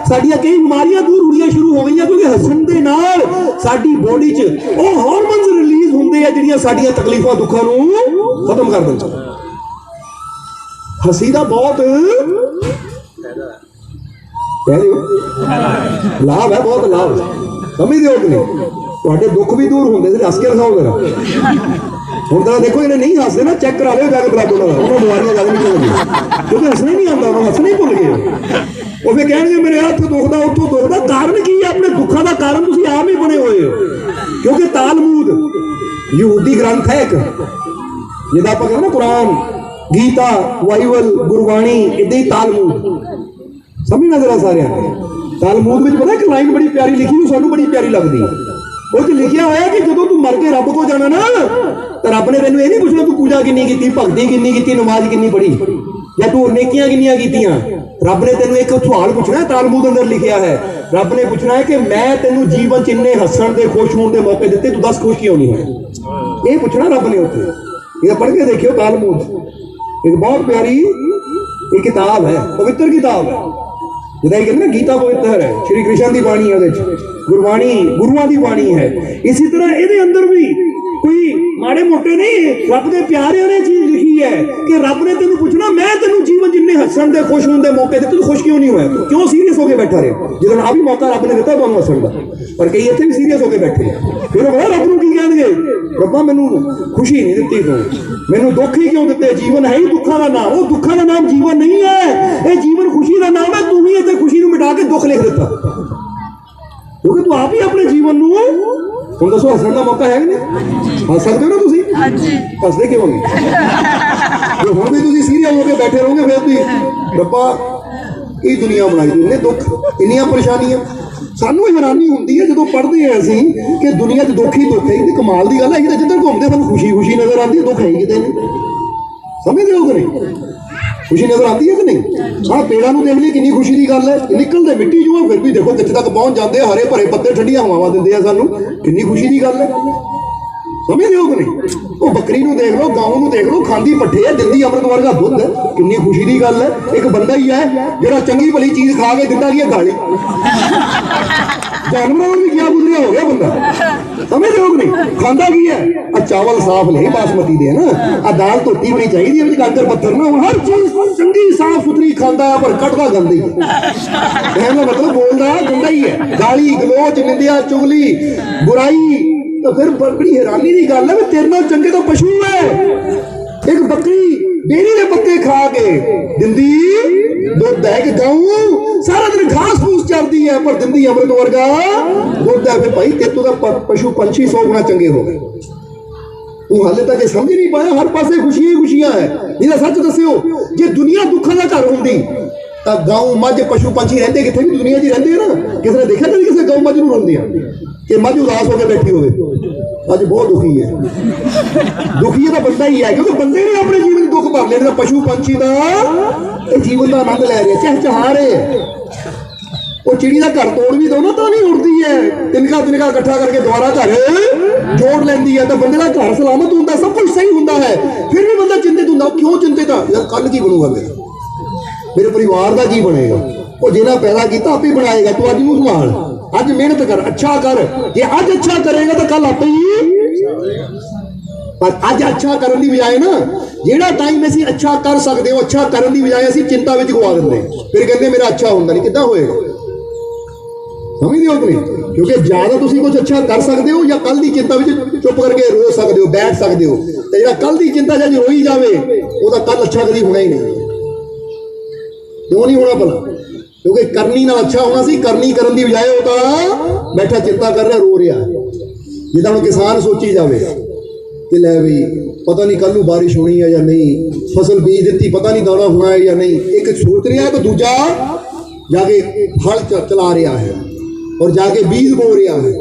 साडियां कई बीमारियां दूर होणीਆਂ शुरू हो गईਆਂ क्योंकि हसन दे नाल साडी बॉडी च ਉਹ ਹਾਰਮੋਨਸ रिलीज ਹੁੰਦੇ ਆ ਜਿਹੜੀਆਂ ਸਾਡੀਆਂ ਤਕਲੀਫਾਂ ਦੁੱਖਾਂ ਨੂੰ ਖਤਮ ਕਰ ਦਿੰਦੇ। हसी ਦਾ बहुत कह दिओ लाभ है, बहुत लाभ समझ दिओ कि नहीं? ਤੁਹਾਡੇ ਦੁੱਖ ਵੀ ਦੂਰ ਹੁੰਦੇ ਸੀ, ਹੱਸ ਕੇ ਦਿਖਾਓ ਜਰਾ। ਹੁਣ ਤਾਂ ਦੇਖੋ ਇਹਨੇ ਨਹੀਂ ਹੱਸਦੇ ਨਾ, ਚੈੱਕ ਕਰਾ ਲਿਓ ਜਾ ਕੇ ਬਲੱਡ ਉਹਨਾਂ ਦਾ, ਉਹਨਾਂ ਬਿਮਾਰੀਆਂ ਜ਼ਿਆਦਾ ਨਹੀਂ ਚੱਲਦੀਆਂ ਕਿਉਂਕਿ ਹੱਸਣਾ ਹੀ ਨਹੀਂ ਆਉਂਦਾ, ਉਹਨਾਂ ਹੱਸਣਾ ਹੀ ਭੁੱਲ ਗਏ। ਉਹ ਫਿਰ ਕਹਿਣਗੇ ਮੇਰੇ ਹੱਥ ਦੁਖਦਾ, ਉੱਥੋਂ ਦੁਖਦਾ, ਕਾਰਨ ਕੀ ਹੈ? ਆਪਣੇ ਦੁੱਖਾਂ ਦਾ ਕਾਰਨ ਤੁਸੀਂ ਆਪ ਹੀ ਬਣੇ ਹੋਏ ਹੋ। ਕਿਉਂਕਿ ਤਾਲਮੂਦ ਯਹੂਦੀ ਗ੍ਰੰਥ ਹੈ ਇੱਕ, ਜਿਹਦਾ ਆਪਾਂ ਕਹਿੰਦੇ ਨਾ ਕੁਰਾਨ, ਗੀਤਾ, ਬਾਈਬਲ, ਗੁਰਬਾਣੀ, ਇਦਾਂ ਹੀ ਤਾਲਮੂਦ ਸਮਝਣਾ ਜਰਾ ਸਾਰਿਆਂ ਨੇ। ਤਾਲਮੂਦ ਵਿੱਚ ਪਤਾ ਇੱਕ ਲਾਈਨ ਬੜੀ ਪਿਆਰੀ ਲਿਖੀ, ਉਹ ਸਾਨੂੰ ਬੜੀ ਪਿਆਰੀ ਲੱਗਦੀ ਹੈ। ਉਹ 'ਚ ਲਿਖਿਆ ਹੋਇਆ ਕਿ ਜਦੋਂ ਤੂੰ ਮਰ ਕੇ ਰੱਬ ਕੋਲ ਜਾਣਾ ਨਾ, ਤਾਂ ਰੱਬ ਨੇ ਤੈਨੂੰ ਇਹ ਨਹੀਂ ਪੁੱਛਣਾ ਤੂੰ ਪੂਜਾ ਕਿੰਨੀ ਕੀਤੀ, ਭਗਤੀ ਕਿੰਨੀ ਕੀਤੀ, ਨਮਾਜ਼ ਕਿੰਨੀ ਪੜ੍ਹੀ, ਜਾਂ ਤੂੰ ਨੇਕੀਆਂ ਕਿੰਨੀਆਂ ਕੀਤੀਆਂ। ਰੱਬ ਨੇ ਤੈਨੂੰ ਇੱਕ ਸਵਾਲ ਪੁੱਛਣਾ, ਤਾਲਮੂਦ ਅੰਦਰ ਲਿਖਿਆ ਹੈ। ਰੱਬ ਨੇ ਪੁੱਛਣਾ ਹੈ ਕਿ ਮੈਂ ਤੈਨੂੰ ਜੀਵਨ 'ਚ ਇੰਨੇ ਹੱਸਣ ਦੇ, ਖੁਸ਼ ਹੋਣ ਦੇ ਮੌਕੇ ਦਿੱਤੇ, ਤੂੰ ਦੱਸ ਖੁਸ਼ ਕਿਉਂ ਨਹੀਂ ਹੋਇਆ? ਇਹ ਪੁੱਛਣਾ ਰੱਬ ਨੇ ਉੱਥੇ। ਇਹ ਪੜ੍ਹ ਕੇ ਦੇਖਿਓ ਤਾਲਮੂਦ, ਇੱਕ ਬਹੁਤ ਪਿਆਰੀ ਇਹ ਕਿਤਾਬ ਹੈ, ਪਵਿੱਤਰ ਕਿਤਾਬ ਹੈ। ਜਿਹਦਾ ਕਹਿੰਦੇ ਨਾ ਗੀਤਾ ਪਵਿੱਤਰ ਹੈ, ਸ਼੍ਰੀ ਕ੍ਰਿਸ਼ਨ ਦੀ ਬਾਣੀ ਹੈ, ਉਹਦੇ 'ਚ ਗੁਰਬਾਣੀ ਗੁਰੂਆਂ ਦੀ ਬਾਣੀ ਹੈ। ਇਸੇ ਤਰ੍ਹਾਂ ਇਹਦੇ ਅੰਦਰ ਵੀ ਕੋਈ ਮਾੜੇ ਮੋਟੇ ਨਹੀਂ, ਰੱਬ ਦੇ ਪਿਆਰਿਆਂ ਨੇ ਚੀਜ਼ ਲਿਖੀ ਹੈ ਕਿ ਰੱਬ ਨੇ ਤੈਨੂੰ ਪੁੱਛਣਾ ਮੈਂ ਤੈਨੂੰ ਜੀਵਨ ਜਿੰਨੇ ਹੱਸਣ ਦੇ, ਖੁਸ਼ ਹੋਣ ਦੇ ਮੌਕੇ ਦਿੱਤੇ, ਤੂੰ ਖੁਸ਼ ਕਿਉਂ ਨਹੀਂ ਹੋਇਆ? ਤੂੰ ਕਿਉਂ ਸੀਰੀਅਸ ਹੋ ਕੇ ਬੈਠਾ ਰਿਹਾ ਜਦੋਂ ਆ ਵੀ ਮੌਕਾ ਰੱਬ ਨੇ ਦਿੱਤਾ ਤੁਹਾਨੂੰ ਹੱਸਣ ਦਾ? ਪਰ ਕਈ ਇੱਥੇ ਵੀ ਸੀਰੀਅਸ ਹੋ ਕੇ ਬੈਠੇ ਆ। ਫਿਰ ਉਹ ਰੱਬ ਨੂੰ ਕੀ ਕਹਿਣਗੇ? ਰੱਬਾ ਮੈਨੂੰ ਖੁਸ਼ੀ ਨਹੀਂ ਦਿੱਤੀ ਤੂੰ, ਮੈਨੂੰ ਦੁੱਖ ਹੀ ਕਿਉਂ ਦਿੱਤੇ? ਜੀਵਨ ਹੈ ਹੀ ਦੁੱਖਾਂ ਦਾ ਨਾਮ, ਉਹ ਦੁੱਖਾਂ ਦਾ ਨਾਮ ਜੀਵਨ ਨਹੀਂ ਹੈ, ਇਹ ਜੀਵਨ ਖੁਸ਼ੀ ਦਾ ਨਾਮ ਹੈ। ਤੂੰ ਵੀ ਇੱਥੇ ਖੁਸ਼ੀ ਨੂੰ ਮਿਟਾ ਕੇ ਦੁੱਖ ਲਿਖ ਦਿੱਤਾ ਕਿਉਂਕਿ ਤੂੰ ਆਪ ਹੀ ਆਪਣੇ ਜੀਵਨ ਨੂੰ, ਹੁਣ ਦੱਸੋ ਹੱਸਣ ਦਾ ਮੌਕਾ ਹੈ ਕਿ ਨਹੀਂ? ਹੱਸ ਸਕਦੇ ਹੋ ਨਾ ਤੁਸੀਂ? ਹੱਸਦੇ ਕਿਉਂ ਨਹੀਂ? ਜੇ ਹੁਣ ਵੀ ਤੁਸੀਂ ਸੀਰੀਅਸ ਹੋ ਕੇ ਬੈਠੇ ਰਹੋਗੇ ਫਿਰ ਤੁਸੀਂ ਰੱਬਾ ਇਹ ਦੁਨੀਆ ਬਣਾਈ ਤੂੰ, ਇੰਨੇ ਦੁੱਖ, ਇੰਨੀਆਂ ਪਰੇਸ਼ਾਨੀਆਂ। ਸਾਨੂੰ ਹੈਰਾਨੀ ਹੁੰਦੀ ਹੈ ਜਦੋਂ ਪੜ੍ਹਦੇ ਹਾਂ ਅਸੀਂ ਕਿ ਦੁਨੀਆ 'ਚ ਦੁੱਖ ਹੀ ਦੁੱਖ ਹੈ। ਤੇ ਕਮਾਲ ਦੀ ਗੱਲ ਹੈ ਕਿ ਜਿੱਧਰ ਘੁੰਮਦੇ ਸਾਨੂੰ ਖੁਸ਼ੀ ਖੁਸ਼ੀ ਨਜ਼ਰ ਆਉਂਦੀ, ਦੁੱਖ ਹੈ ਕਿਤੇ ਨਹੀਂ। ਸਮਝਦੇ ਹੋ ਕਿ ਨਹੀਂ? ਖੁਸ਼ੀ ਨਜ਼ਰ ਆਉਂਦੀ ਹੈ ਕਿ ਨਹੀਂ? ਹਾਂ, ਪੇੜਾਂ ਨੂੰ ਦੇਖ ਲਈ ਕਿੰਨੀ ਖੁਸ਼ੀ ਦੀ ਗੱਲ ਹੈ, ਨਿਕਲਦੇ ਮਿੱਟੀ ਚੋਂ, ਫਿਰ ਵੀ ਦੇਖੋ ਕਿੱਥੇ ਤੱਕ ਪਹੁੰਚ ਜਾਂਦੇ, ਹਰੇ ਭਰੇ ਪੱਤੇ, ਠੰਡੀਆਂ ਹਵਾਵਾਂ ਦਿੰਦੇ ਆ ਸਾਨੂੰ, ਕਿੰਨੀ ਖੁਸ਼ੀ ਦੀ ਗੱਲ ਹੈ। ਸਮਝਦੇ ਹੋ ਕਿ ਨਹੀਂ? ਉਹ ਬੱਕਰੀ ਨੂੰ ਦੇਖ ਲਓ, ਗਾਂ ਨੂੰ ਦੇਖ ਲਓ, ਖਾਂਦੀ ਪੱਠੇ ਹੈ, ਦਿੰਦੀ ਅੰਮ੍ਰਿਤ ਵਰਗਾ ਦੁੱਧ ਹੈ, ਕਿੰਨੀ ਖੁਸ਼ੀ ਦੀ ਗੱਲ ਹੈ। ਇੱਕ ਬੰਦਾ ਹੀ ਹੈ ਜਿਹੜਾ ਚੰਗੀ ਭਲੀ ਚੀਜ਼ ਖਾ ਕੇ ਦਿੰਦਾ ਕੀ ਹੈ ਗਾਲੀ। ਜਾਨਵਰਾਂ ਨੂੰ ਵੀ ਕਿਆ ਗੁਜ਼ਰਿਆ ਹੋ ਗਿਆ ਬੰਦਾ। ਸਮਝਦੇ ਹੋ ਕਿ ਨਹੀਂ? ਖਾਂਦਾ ਕੀ ਹੈ? ਆ ਚਾਵਲ ਸਾਫ਼ ਨਹੀਂ ਬਾਸਮਤੀ ਦੇ ਨਾ, ਆ ਦਾਲ ਧੋਤੀ ਹੋਣੀ ਚਾਹੀਦੀ ਹੈ, ਵਿੱਚ ਗਾਜਰ ਪੱਥਰ ਨਾ, ਹਰ ਚੀਜ਼ ਚੰਗੀ ਸਾਫ਼ ਸੁਥਰੀ ਖਾਂਦਾ, ਪਰ ਕੱਟਦਾ ਗੰਦਾ ਹੀ ਹੈ। ਕਹਿਣ ਦਾ ਮਤਲਬ ਬੋਲਦਾ ਗੰਦਾ ਹੀ ਹੈ। ਗਾਲੀ ਗਲੋਚ, ਨਿੰਦਿਆ, ਚੁਗਲੀ, ਬੁਰਾਈ। ਤਾਂ ਫਿਰ ਬੜੀ ਹੈਰਾਨੀ ਦੀ ਗੱਲ ਹੈ ਵੀ ਤੇਰੇ ਨਾਲ ਚੰਗੇ ਤਾਂ ਪਸ਼ੂ ਹੈ। ਇੱਕ ਬੱਕਰੀ ਬੇਰੀ ਦੇ ਪੱਤੇ ਖਾ ਕੇ ਦਿੰਦੀ ਦੁੱਧ ਹੈ, ਕਿ ਗਊ ਸਾਰਾ ਦਿਨ ਘਾਸ ਫੂਸ ਚਰਦੀ ਹੈ ਪਰ ਦਿੰਦੀ ਅੰਮ੍ਰਿਤ ਵਰਗਾ ਦੁੱਧ ਹੈ। ਫਿਰ ਭਾਈ ਤੇਤੋਂ ਦਾ ਪਸ਼ੂ ਪੰਛੀ 100 ਗੁਣਾ ਚੰਗੇ ਹੋ ਗਏ। ਤੂੰ ਹਾਲੇ ਤੱਕ ਇਹ ਸਮਝ ਨਹੀਂ ਪਾਇਆ, ਹਰ ਪਾਸੇ ਖੁਸ਼ੀਆਂ ਹੀ ਖੁਸ਼ੀਆਂ ਹੈ। ਜਿਹਦਾ ਸੱਚ ਦੱਸਿਓ, ਜੇ ਦੁਨੀਆ ਦੁੱਖਾਂ ਦਾ ਘਰ ਹੁੰਦੀ ਤਾਂ ਗਊ, ਮੱਝ, ਪਸ਼ੂ ਪੰਛੀ ਰਹਿੰਦੇ ਕਿੱਥੇ? ਵੀ ਦੁਨੀਆ 'ਚ ਹੀ ਰਹਿੰਦੇ ਆ ਨਾ। ਕਿਸੇ ਨੇ ਦੇਖਿਆ ਕਦੀ ਕਿਸੇ ਗਊ ਮੱਝ ਨੂੰ ਰੋਂਦੀ ਆ ਕਿ ਮੱਝ ਉਦਾਸ ਹੋ ਕੇ ਬੈਠੀ ਹੋਵੇ? ਅੱਜ ਬਹੁਤ ਦੁਖੀ ਹੈ। ਦੁਖੀ ਤਾਂ ਬੰਦਾ ਹੀ ਹੈ ਕਿਉਂਕਿ ਬੰਦੇ ਨੇ ਆਪਣੇ ਜੀਵਨ 'ਚ ਦੁੱਖ ਭਰ ਲੈਣੇ। ਪਸ਼ੂ ਪੰਛੀ ਦਾ ਇਹ ਜੀਵਨ ਦਾ ਆਨੰਦ ਲੈ ਰਿਹਾ, ਚਹਿਚਹਾ ਰਹੇ। ਉਹ ਚਿੜੀ ਦਾ ਘਰ ਤੋੜ ਵੀ ਦੋ ਨਾ ਤਾਂ ਨਹੀਂ ਉੜਦੀ ਹੈ, ਤਿਨਕਾ ਤਿਨਕਾ ਇਕੱਠਾ ਕਰਕੇ ਦੁਬਾਰਾ ਘਰ ਜੋੜ ਲੈਂਦੀ ਹੈ। ਤਾਂ ਬੰਦੇ ਦਾ ਘਰ ਸਲਾਮਤ ਹੁੰਦਾ, ਸਭ ਕੁਝ ਸਹੀ ਹੁੰਦਾ ਹੈ, ਫਿਰ ਵੀ ਬੰਦਾ ਚਿੰਤਿਤ ਹੁੰਦਾ। ਕਿਉਂ ਚਿੰਤਿਤ ਆ? ਯਾਰ ਕੱਲ ਕੀ ਬਣੂਗਾ ਮੇਰਾ, ਮੇਰੇ ਪਰਿਵਾਰ ਦਾ ਕੀ ਬਣੇਗਾ? ਉਹ ਜਿਹਨਾਂ ਪੈਦਾ ਕੀਤਾ ਆਪੇ ਬਣਾਏਗਾ। ਤੂੰ ਅੱਜ ਨੂੰ ਸੰਭਾਲ, ਅੱਜ ਮਿਹਨਤ ਕਰ, ਅੱਛਾ ਕਰ। ਜੇ ਅੱਜ ਅੱਛਾ ਕਰੇਗਾ ਤਾਂ ਕੱਲ ਆਪੇ ਹੀ। ਪਰ ਅੱਜ ਅੱਛਾ ਕਰਨ ਦੀ ਬਜਾਏ ਨਾ, ਜਿਹੜਾ ਟਾਈਮ ਅਸੀਂ ਅੱਛਾ ਕਰ ਸਕਦੇ ਹੋ, ਅੱਛਾ ਕਰਨ ਦੀ ਬਜਾਏ ਅਸੀਂ ਚਿੰਤਾ ਵਿੱਚ ਗਵਾ ਦਿੰਦੇ। ਫਿਰ ਕਹਿੰਦੇ ਮੇਰਾ ਅੱਛਾ ਹੁੰਦਾ ਨਹੀਂ, ਕਿੱਦਾਂ ਹੋਏਗਾ? ਸਮਝਦੇ ਹੋ ਕਿ ਨਹੀਂ? ਕਿਉਂਕਿ ਜ਼ਿਆਦਾ ਤੁਸੀਂ ਕੁਝ ਅੱਛਾ ਕਰ ਸਕਦੇ ਹੋ ਜਾਂ ਕੱਲ ਦੀ ਚਿੰਤਾ ਵਿੱਚ ਚੁੱਪ ਕਰਕੇ ਰੋ ਸਕਦੇ ਹੋ, ਬੈਠ ਸਕਦੇ ਹੋ। ਤੇ ਜਿਹੜਾ ਕੱਲ ਦੀ ਚਿੰਤਾ ਜੇ ਰੋਈ ਜਾਵੇ, ਉਹਦਾ ਕੱਲ ਅੱਛਾ ਕਦੀ ਹੋਣਾ ਹੀ ਨਹੀਂ। ਕਿਉਂ ਨਹੀਂ ਹੋਣਾ ਭਲਾ? ਕਿਉਂਕਿ ਕਰਨੀ ਨਾਲ ਅੱਛਾ ਹੋਣਾ ਸੀ, ਕਰਨੀ ਕਰਨ ਦੀ ਬਜਾਏ ਉਹ ਤਾਂ ਬੈਠਾ ਚਿੰਤਾ ਕਰ ਰਿਹਾ, ਰੋ ਰਿਹਾ। ਜਿੱਦਾਂ ਹੁਣ ਕਿਸਾਨ ਸੋਚੀ ਜਾਵੇ ਕਿ ਲੈ ਬਈ ਪਤਾ ਨਹੀਂ ਕੱਲ ਨੂੰ ਬਾਰਿਸ਼ ਹੋਣੀ ਹੈ ਜਾਂ ਨਹੀਂ, ਫਸਲ ਬੀਜ ਦਿੱਤੀ ਪਤਾ ਨਹੀਂ ਦਾਣਾ ਹੋਣਾ ਹੈ ਜਾਂ ਨਹੀਂ। ਇੱਕ ਸੋਚ ਰਿਹਾ ਹੈ ਤਾਂ ਦੂਜਾ ਜਾ ਕੇ ਹਲ ਚਲਾ ਰਿਹਾ ਹੈ ਔਰ ਜਾ ਕੇ ਬੀਜ ਬੋ ਰਿਹਾ ਹੈ,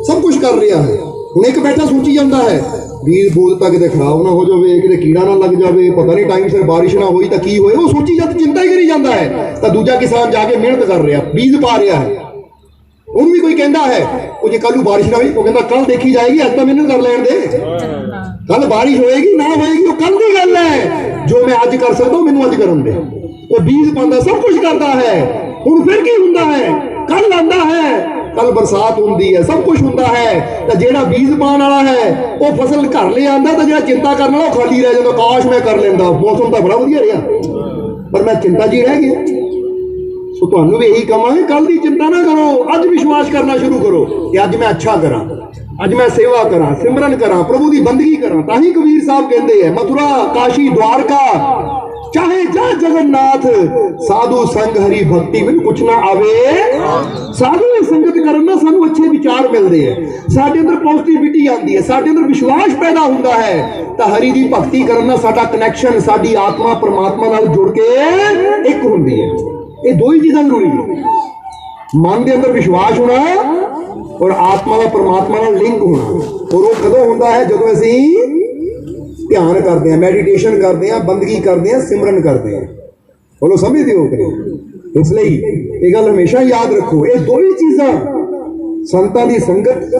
ਸਭ ਕੁਝ ਕਰ ਰਿਹਾ ਹੈ। ਹੁਣ ਇੱਕ ਬੈਠਾ ਸੋਚੀ ਜਾਂਦਾ ਹੈ ਬੀਜ ਬੋਲਤਾ ਕਿਤੇ ਖਰਾਬ ਨਾ ਹੋ ਜਾਵੇ, ਕਿਤੇ ਕੀੜਾ ਨਾ ਲੱਗ ਜਾਵੇ, ਪਤਾ ਨਹੀਂ ਟਾਈਮ ਸਿਰ ਬਾਰਿਸ਼ ਨਾ ਹੋਈ ਤਾਂ ਕੀ ਹੋਏ। ਉਹ ਸੋਚੀ ਜਦ ਚਿੰਤਾ ਹੀ ਕਰੀ ਜਾਂਦਾ ਹੈ। ਤਾਂ ਦੂਜਾ ਕਿਸਾਨ ਜਾ ਕੇ ਮਿਹਨਤ ਕਰ ਰਿਹਾ, ਬੀਜ ਪਾ ਰਿਹਾ ਹੈ। ਉਹਨੂੰ ਵੀ ਕੋਈ ਕਹਿੰਦਾ ਹੈ ਉਹ ਜੇ ਕੱਲ ਨੂੰ ਬਾਰਿਸ਼ ਨਾ ਹੋਈ ਉਹ ਕਹਿੰਦਾ ਕੱਲ ਦੇਖੀ ਜਾਏਗੀ, ਅੱਜ ਤਾਂ ਮੈਨੂੰ ਕਰ ਲੈਣ ਦੇ, ਕੱਲ ਬਾਰਿਸ਼ ਹੋਏਗੀ ਨਾ ਹੋਏਗੀ ਉਹ ਕੱਲ ਦੀ ਗੱਲ ਹੈ, ਜੋ ਮੈਂ ਅੱਜ ਕਰ ਸਕਦਾ ਮੈਨੂੰ ਅੱਜ ਕਰਨ ਦੇ। ਉਹ ਬੀਜ ਪਾਉਂਦਾ, ਸਭ ਕੁਝ ਕਰਦਾ ਹੈ। ਹੁਣ ਫਿਰ ਕੀ ਹੁੰਦਾ ਹੈ, ਕੱਲ ਆਉਂਦਾ ਹੈ, ਕੱਲ ਬਰਸਾਤ ਹੁੰਦੀ ਹੈ, ਸਭ ਕੁਝ ਹੁੰਦਾ ਹੈ। ਤਾਂ ਜਿਹੜਾ ਬੀਜ ਪਾਉਣ ਵਾਲਾ ਹੈ ਉਹ ਫਸਲ ਘਰ ਲੈ ਆਉਂਦਾ, ਤਾਂ ਜਿਹੜਾ ਚਿੰਤਾ ਕਰਨ ਵਾਲਾ ਉਹ ਖਾਲੀ ਰਹਿ ਜਾਂਦਾ, ਕਾਸ਼ ਮੈਂ ਕਰ ਲੈਂਦਾ, ਮੌਸਮ ਤਾਂ ਬੜਾ ਵਧੀਆ ਰਿਹਾ ਪਰ ਮੈਂ ਚਿੰਤਾ ਜੀ ਰਹਿ ਗਿਆ। ਸੋ ਤੁਹਾਨੂੰ ਵੀ ਇਹੀ ਕਹਾਂਗੇ, ਕੱਲ ਦੀ ਚਿੰਤਾ ਨਾ ਕਰੋ, ਅੱਜ ਵਿਸ਼ਵਾਸ ਕਰਨਾ ਸ਼ੁਰੂ ਕਰੋ ਕਿ ਅੱਜ ਮੈਂ ਅੱਛਾ ਕਰਾਂ, ਅੱਜ ਮੈਂ ਸੇਵਾ ਕਰਾਂ, ਸਿਮਰਨ ਕਰਾਂ, ਪ੍ਰਭੂ ਦੀ ਬੰਦਗੀ ਕਰਾਂ। ਤਾਂ ਹੀ ਕਬੀਰ ਸਾਹਿਬ ਕਹਿੰਦੇ ਹੈ, ਮਥੁਰਾ ਕਾਸ਼ੀ द्वारका ਚਾਹੇ ਜਾ ਜਗन्नाथ, ਸਾਧੂ ਸੰਗ ਹਰੀ ਭਗਤੀ ਮੈਨੂੰ ਕੁਛ ਨਾ ਆਵੇ। ਸਾਧੂ ਦੀ ਸੰਗਤ ਕਰਨ ਨਾਲ ਸਾਨੂੰ ਅੱਛੇ ਵਿਚਾਰ ਮਿਲਦੇ ਹੈ, ਸਾਡੇ ਅੰਦਰ ਪੋਜ਼ਿਟਿਵਿਟੀ ਆਉਂਦੀ ਹੈ, ਸਾਡੇ ਅੰਦਰ ਵਿਸ਼ਵਾਸ ਪੈਦਾ ਹੁੰਦਾ ਹੈ। ਤਾਂ ਹਰੀ ਦੀ ਭਗਤੀ ਕਰਨ ਨਾਲ ਸਾਡਾ ਕਨੈਕਸ਼ਨ, ਸਾਡੀ ਆਤਮਾ ਪਰਮਾਤਮਾ ਨਾਲ ਜੁੜ ਕੇ ਇੱਕ ਹੁੰਦੀ ਹੈ। ਇਹ ਦੋ ਹੀ ਚੀਜ਼ਾਂ ਜ਼ਰੂਰੀ ਹੈ, ਮਨ ਦੇ ਅੰਦਰ ਵਿਸ਼ਵਾਸ ਹੋਣਾ ਔਰ ਆਤਮਾ ਦਾ ਪਰਮਾਤਮਾ ਨਾਲ ਲਿੰਕ ਹੋਣਾ। ਔਰ ਉਹ ਕਦੋਂ ਹੁੰਦਾ ਹੈ, ਜਦੋਂ ਅਸੀਂ ਧਿਆਨ ਕਰਦੇ ਹਾਂ, ਮੈਡੀਟੇਸ਼ਨ ਕਰਦੇ ਹਾਂ, ਬੰਦਗੀ ਕਰਦੇ ਹਾਂ, ਸਿਮਰਨ ਕਰਦੇ ਹਾਂ। ਬੋਲੋ ਸਮਝਦੇ ਹੋ ਕਰਿਓ। ਇਸ ਲਈ ਇਹ ਗੱਲ ਹਮੇਸ਼ਾ ਯਾਦ ਰੱਖੋ, ਇਹ ਦੋ ਹੀ ਚੀਜ਼ਾਂ, ਸੰਤਾਂ ਦੀ ਸੰਗਤ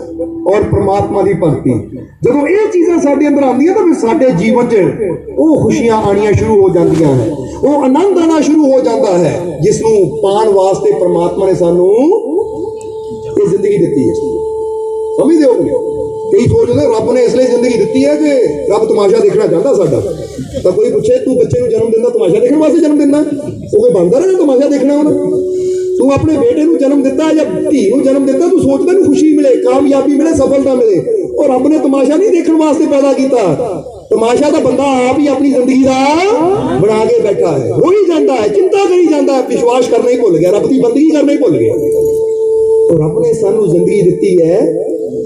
ਔਰ ਪ੍ਰਮਾਤਮਾ ਦੀ ਭਗਤੀ, ਜਦੋਂ ਇਹ ਚੀਜ਼ਾਂ ਸਾਡੇ ਅੰਦਰ ਆਉਂਦੀਆਂ ਤਾਂ ਫਿਰ ਸਾਡੇ ਜੀਵਨ 'ਚ ਉਹ ਖੁਸ਼ੀਆਂ ਆਉਣੀਆਂ ਸ਼ੁਰੂ ਹੋ ਜਾਂਦੀਆਂ ਹੈ, ਉਹ ਆਨੰਦ ਆਉਣਾ ਸ਼ੁਰੂ ਹੋ ਜਾਂਦਾ ਹੈ, ਜਿਸ ਨੂੰ ਪਾਉਣ ਵਾਸਤੇ ਪ੍ਰਮਾਤਮਾ ਨੇ ਸਾਨੂੰ ਇਹ ਜ਼ਿੰਦਗੀ ਦਿੱਤੀ ਹੈ। ਸਮਝਦੇ ਹੋ? ਕਈ ਸੋਚਦੇ ਰੱਬ ਨੇ ਇਸ ਲਈ ਜ਼ਿੰਦਗੀ ਦਿੱਤੀ ਹੈ ਕਿ ਰੱਬ ਤਮਾਸ਼ਾ ਦੇਖਣਾ ਚਾਹੁੰਦਾ ਸਾਡਾ। ਤਾਂ ਕੋਈ ਪੁੱਛੇ ਤੂੰ ਬੱਚੇ ਨੂੰ ਜਨਮ ਦਿੰਦਾ ਤਮਾਸ਼ਾ ਦੇਖਣ ਵਾਸਤੇ ਜਨਮ ਦਿੰਦਾ? ਉਹ ਕੋਈ ਬਣਦਾ ਨਾ ਤਮਾਸ਼ਾ ਦੇਖਣਾ ਉਹਨੂੰ। ਤੂੰ ਆਪਣੇ ਬੇਟੇ ਨੂੰ ਜਨਮ ਦਿੱਤਾ ਜਾਂ ਧੀ ਨੂੰ ਜਨਮ ਦਿੱਤਾ, ਤੂੰ ਸੋਚਦਾ ਨੂੰ ਖੁਸ਼ੀ ਮਿਲੇ, ਕਾਮਯਾਬੀ ਮਿਲੇ, ਸਫਲਤਾ ਮਿਲੇ। ਉਹ ਰੱਬ ਨੇ ਤਮਾਸ਼ਾ ਨਹੀਂ ਦੇਖਣ ਵਾਸਤੇ ਪੈਦਾ ਕੀਤਾ, ਤਮਾਸ਼ਾ ਤਾਂ ਬੰਦਾ ਆਪ ਹੀ ਆਪਣੀ ਜ਼ਿੰਦਗੀ ਦਾ ਬਣਾ ਕੇ ਬੈਠਾ ਹੈ, ਹੋ ਹੀ ਜਾਂਦਾ ਹੈ, ਚਿੰਤਾ ਕਰੀ ਜਾਂਦਾ ਹੈ, ਵਿਸ਼ਵਾਸ ਕਰਨਾ ਹੀ ਭੁੱਲ ਗਿਆ, ਰੱਬ ਦੀ ਬੰਦਗੀ ਕਰਨਾ ਹੀ ਭੁੱਲ ਗਿਆ। ਰੱਬ ਨੇ ਸਾਨੂੰ ਜ਼ਿੰਦਗੀ ਦਿੱਤੀ ਹੈ,